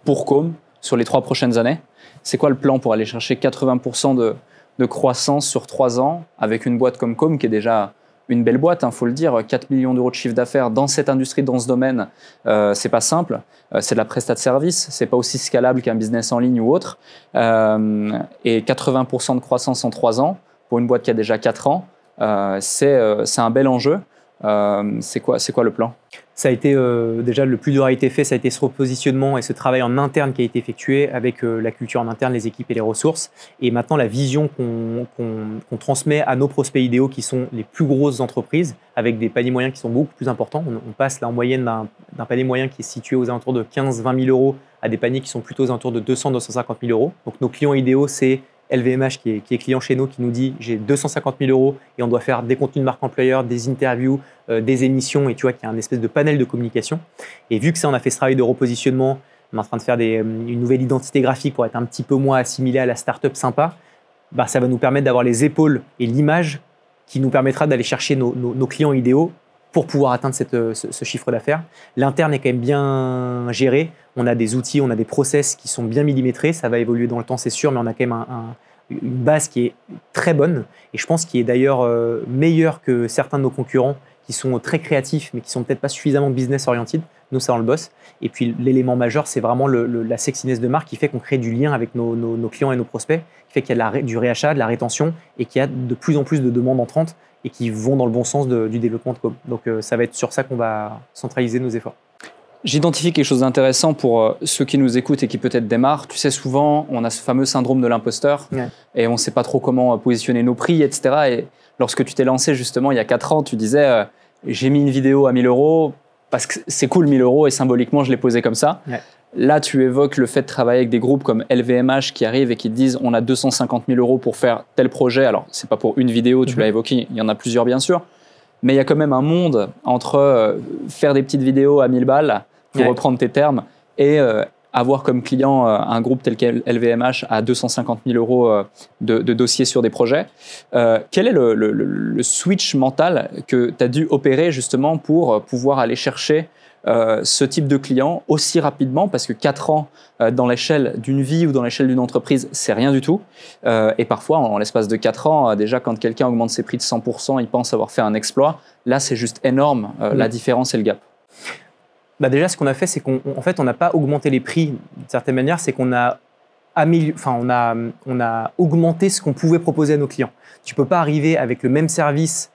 [SPEAKER 2] pour Com sur les 3 prochaines années. C'est quoi le plan pour aller chercher 80% de croissance sur 3 ans avec une boîte comme Com qui est déjà une belle boîte, faut le dire, 4 millions d'euros de chiffre d'affaires dans cette industrie, dans ce domaine, c'est pas simple. C'est de la prestat de service, c'est pas aussi scalable qu'un business en ligne ou autre. Et 80% de croissance en 3 ans pour une boîte qui a déjà 4 ans, c'est un bel enjeu. C'est quoi le plan?
[SPEAKER 1] Ça a été déjà le plus dur a été fait, ça a été ce repositionnement et ce travail en interne qui a été effectué avec la culture en interne, les équipes et les ressources. Et maintenant, la vision qu'on transmet à nos prospects idéaux qui sont les plus grosses entreprises avec des paniers moyens qui sont beaucoup plus importants. On passe là en moyenne d'un panier moyen qui est situé aux alentours de 15-20 000 euros à des paniers qui sont plutôt aux alentours de 200-250 000 euros. Donc nos clients idéaux, c'est LVMH qui est client chez nous, qui nous dit j'ai 250 000 € et on doit faire des contenus de marque employeur, des interviews, des émissions, et tu vois qu'il y a un espèce de panel de communication. Et vu que ça, on a fait ce travail de repositionnement, on est en train de faire une nouvelle identité graphique pour être un petit peu moins assimilé à la start-up sympa, bah, ça va nous permettre d'avoir les épaules et l'image qui nous permettra d'aller chercher nos clients idéaux pour pouvoir atteindre ce chiffre d'affaires. L'interne est quand même bien géré. On a des outils, on a des process qui sont bien millimétrés. Ça va évoluer dans le temps, c'est sûr, mais on a quand même une base qui est très bonne et je pense qui est d'ailleurs meilleure que certains de nos concurrents qui sont très créatifs mais qui sont peut-être pas suffisamment business oriented. Nous, ça, on le bosse. Et puis, l'élément majeur, c'est vraiment la sexiness de marque qui fait qu'on crée du lien avec nos clients et nos prospects, qui fait qu'il y a du réachat, de la rétention et qu'il y a de plus en plus de demandes entrantes et qui vont dans le bon sens du développement de com. Donc, ça va être sur ça qu'on va centraliser nos efforts.
[SPEAKER 2] J'identifie quelque chose d'intéressant pour ceux qui nous écoutent et qui peut-être démarrent. Tu sais, souvent, on a ce fameux syndrome de l'imposteur et on ne sait pas trop comment positionner nos prix, etc. Et lorsque tu t'es lancé, justement, il y a 4 ans, tu disais j'ai mis une vidéo à 1 000 € parce que c'est cool 1 000 € et symboliquement, je l'ai posé comme ça. Ouais. Là, tu évoques le fait de travailler avec des groupes comme LVMH qui arrivent et qui te disent on a 250 000 € pour faire tel projet. Alors, ce n'est pas pour une vidéo, tu l'as évoqué, il y en a plusieurs bien sûr. Mais il y a quand même un monde entre faire des petites vidéos à 1000 balles, pour reprendre tes termes, et avoir comme client un groupe tel qu'LVMH à 250 000 € de dossiers sur des projets. Quel est le switch mental que tu as dû opérer justement pour pouvoir aller chercher ce type de client aussi rapidement, parce que 4 ans dans l'échelle d'une vie ou dans l'échelle d'une entreprise, c'est rien du tout. Et parfois, en l'espace de 4 ans, déjà quand quelqu'un augmente ses prix de 100%, il pense avoir fait un exploit. Là, c'est juste énorme, la différence et le gap.
[SPEAKER 1] Bah déjà, ce qu'on a fait, c'est qu'en fait, on n'a pas augmenté les prix d'une certaine manière, c'est qu'on a on a augmenté ce qu'on pouvait proposer à nos clients. Tu ne peux pas arriver avec le même service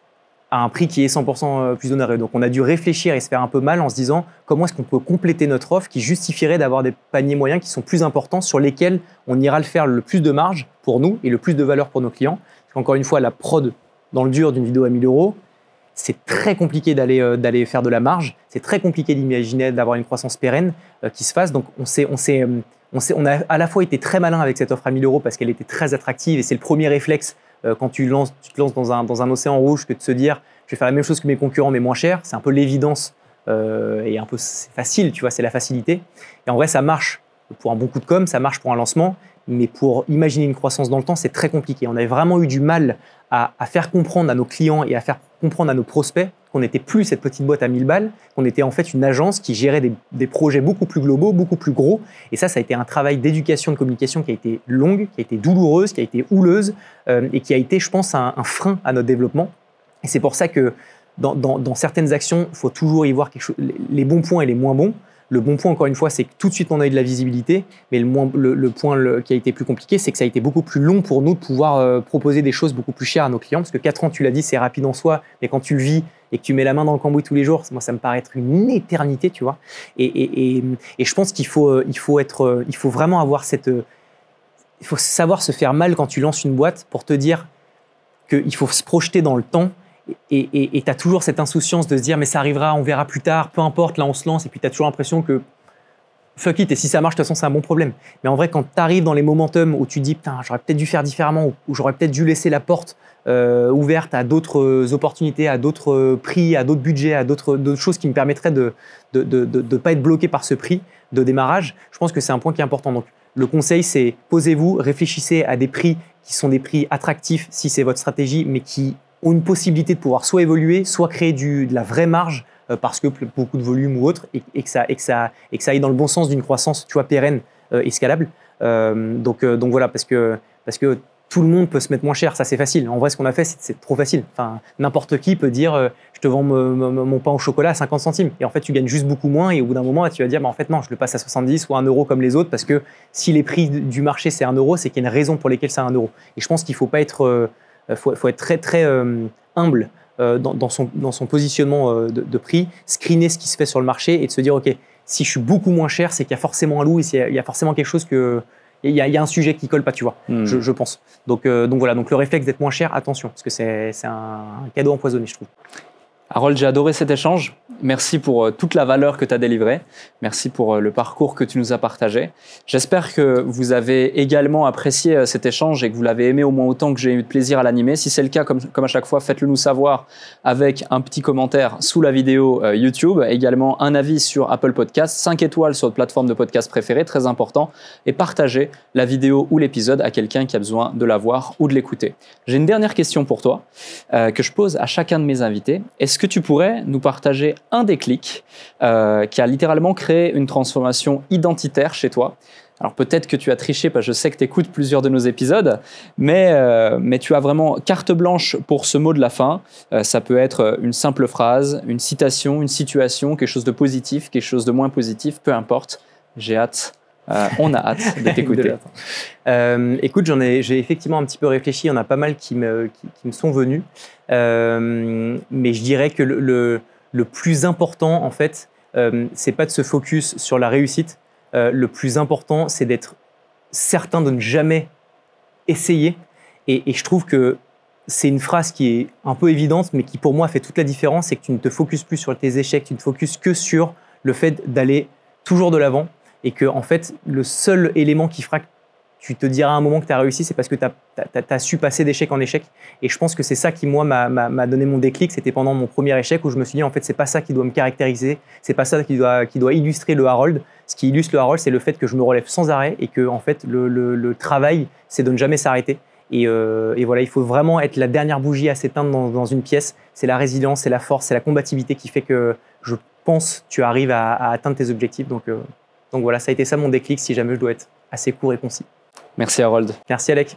[SPEAKER 1] à un prix qui est 100% plus onéreux. Donc, on a dû réfléchir et se faire un peu mal en se disant comment est-ce qu'on peut compléter notre offre qui justifierait d'avoir des paniers moyens qui sont plus importants, sur lesquels on ira le faire le plus de marge pour nous et le plus de valeur pour nos clients. Parce qu'encore une fois, la prod dans le dur d'une vidéo à 1 000 €, c'est très compliqué d'aller faire de la marge. C'est très compliqué d'imaginer d'avoir une croissance pérenne qui se fasse. Donc, on a à la fois été très malin avec cette offre à 1 000 € parce qu'elle était très attractive et c'est le premier réflexe quand tu te lances dans un océan rouge que de se dire je vais faire la même chose que mes concurrents mais moins cher. C'est un peu l'évidence et un peu c'est facile, tu vois, c'est la facilité. Et en vrai, ça marche pour un bon coup de com', ça marche pour un lancement, mais pour imaginer une croissance dans le temps, c'est très compliqué. On avait vraiment eu du mal à faire comprendre à nos clients et à faire comprendre à nos prospects qu'on n'était plus cette petite boîte à 1000 balles, qu'on était en fait une agence qui gérait des projets beaucoup plus globaux, beaucoup plus gros. Et ça a été un travail d'éducation, de communication qui a été longue, qui a été douloureuse, qui a été houleuse et qui a été, je pense, un frein à notre développement. Et c'est pour ça que dans certaines actions, il faut toujours y voir les bons points et les moins bons. Le bon point, encore une fois, c'est que tout de suite, on a eu de la visibilité. Mais le point qui a été plus compliqué, c'est que ça a été beaucoup plus long pour nous de pouvoir proposer des choses beaucoup plus chères à nos clients. Parce que 4 ans, tu l'as dit, c'est rapide en soi. Mais quand tu le vis et que tu mets la main dans le cambouis tous les jours, moi, ça me paraît être une éternité, tu vois. Et je pense qu'il faut vraiment avoir il faut savoir se faire mal quand tu lances une boîte pour te dire qu'il faut se projeter dans le temps. Et tu as toujours cette insouciance de se dire mais ça arrivera, on verra plus tard, peu importe, là on se lance, et puis tu as toujours l'impression que fuck it, et si ça marche, de toute façon c'est un bon problème. Mais en vrai, quand tu arrives dans les momentum où tu dis putain, j'aurais peut-être dû faire différemment, ou j'aurais peut-être dû laisser la porte ouverte à d'autres opportunités, à d'autres prix, à d'autres budgets, à d'autres choses qui me permettraient de ne pas être bloqué par ce prix de démarrage, je pense que c'est un point qui est important. Donc le conseil, c'est posez-vous, réfléchissez à des prix qui sont des prix attractifs si c'est votre stratégie, mais qui ont une possibilité de pouvoir soit évoluer, soit créer de la vraie marge parce que beaucoup de volume ou autre, et que ça aille dans le bon sens d'une croissance, tu vois, pérenne et scalable. Donc voilà, parce que tout le monde peut se mettre moins cher, ça c'est facile. En vrai, ce qu'on a fait, c'est trop facile. Enfin, n'importe qui peut dire je te vends mon pain au chocolat à 50 centimes. Et en fait, tu gagnes juste beaucoup moins. Et au bout d'un moment, tu vas dire en fait, non, je le passe à 70 ou 1 € comme les autres, parce que si les prix du marché c'est 1 €, c'est qu'il y a une raison pour laquelle c'est 1 €. Et je pense qu'il ne faut pas être. Faut être très, très humble dans son positionnement de prix, screener ce qui se fait sur le marché et de se dire, OK, si je suis beaucoup moins cher, c'est qu'il y a forcément un loup et il y a forcément quelque chose il y a un sujet qui colle pas, tu vois, je pense. Donc voilà, donc le réflexe d'être moins cher, attention, parce que c'est un cadeau empoisonné, je trouve.
[SPEAKER 2] Harold, j'ai adoré cet échange. Merci pour toute la valeur que tu as délivrée. Merci pour le parcours que tu nous as partagé. J'espère que vous avez également apprécié cet échange et que vous l'avez aimé au moins autant que j'ai eu de plaisir à l'animer. Si c'est le cas, comme à chaque fois, faites-le nous savoir avec un petit commentaire sous la vidéo YouTube. Également un avis sur Apple Podcasts, 5 étoiles sur votre plateforme de podcast préférée, très important. Et partagez la vidéo ou l'épisode à quelqu'un qui a besoin de la voir ou de l'écouter. J'ai une dernière question pour toi que je pose à chacun de mes invités. Est-ce que tu pourrais nous partager un déclic qui a littéralement créé une transformation identitaire chez toi? Alors peut-être que tu as triché parce que je sais que tu écoutes plusieurs de nos épisodes, mais tu as vraiment carte blanche pour ce mot de la fin. Ça peut être une simple phrase, une citation, une situation, quelque chose de positif, quelque chose de moins positif, peu importe. J'ai hâte. On a hâte de t'écouter.
[SPEAKER 1] Écoute, j'ai effectivement un petit peu réfléchi. Il y en a pas mal qui me sont venus. Mais je dirais que le plus important, en fait, c'est pas de se focus sur la réussite. Le plus important, c'est d'être certain de ne jamais essayer. Et je trouve que c'est une phrase qui est un peu évidente, mais qui pour moi fait toute la différence. C'est que tu ne te focuses plus sur tes échecs, tu ne te focuses que sur le fait d'aller toujours de l'avant. Et que, en fait, le seul élément qui fera que tu te diras à un moment que tu as réussi, c'est parce que tu as su passer d'échec en échec. Et je pense que c'est ça qui, moi, m'a donné mon déclic. C'était pendant mon premier échec où je me suis dit, en fait, c'est pas ça qui doit me caractériser, c'est pas ça qui doit illustrer le Harold. Ce qui illustre le Harold, c'est le fait que je me relève sans arrêt et que, en fait, le travail, c'est de ne jamais s'arrêter. Et voilà, il faut vraiment être la dernière bougie à s'éteindre dans une pièce. C'est la résilience, c'est la force, c'est la combativité qui fait que, je pense, tu arrives à atteindre tes objectifs. Donc voilà, ça a été ça mon déclic, si jamais je dois être assez court et concis.
[SPEAKER 2] Merci Harold.
[SPEAKER 1] Merci Alec.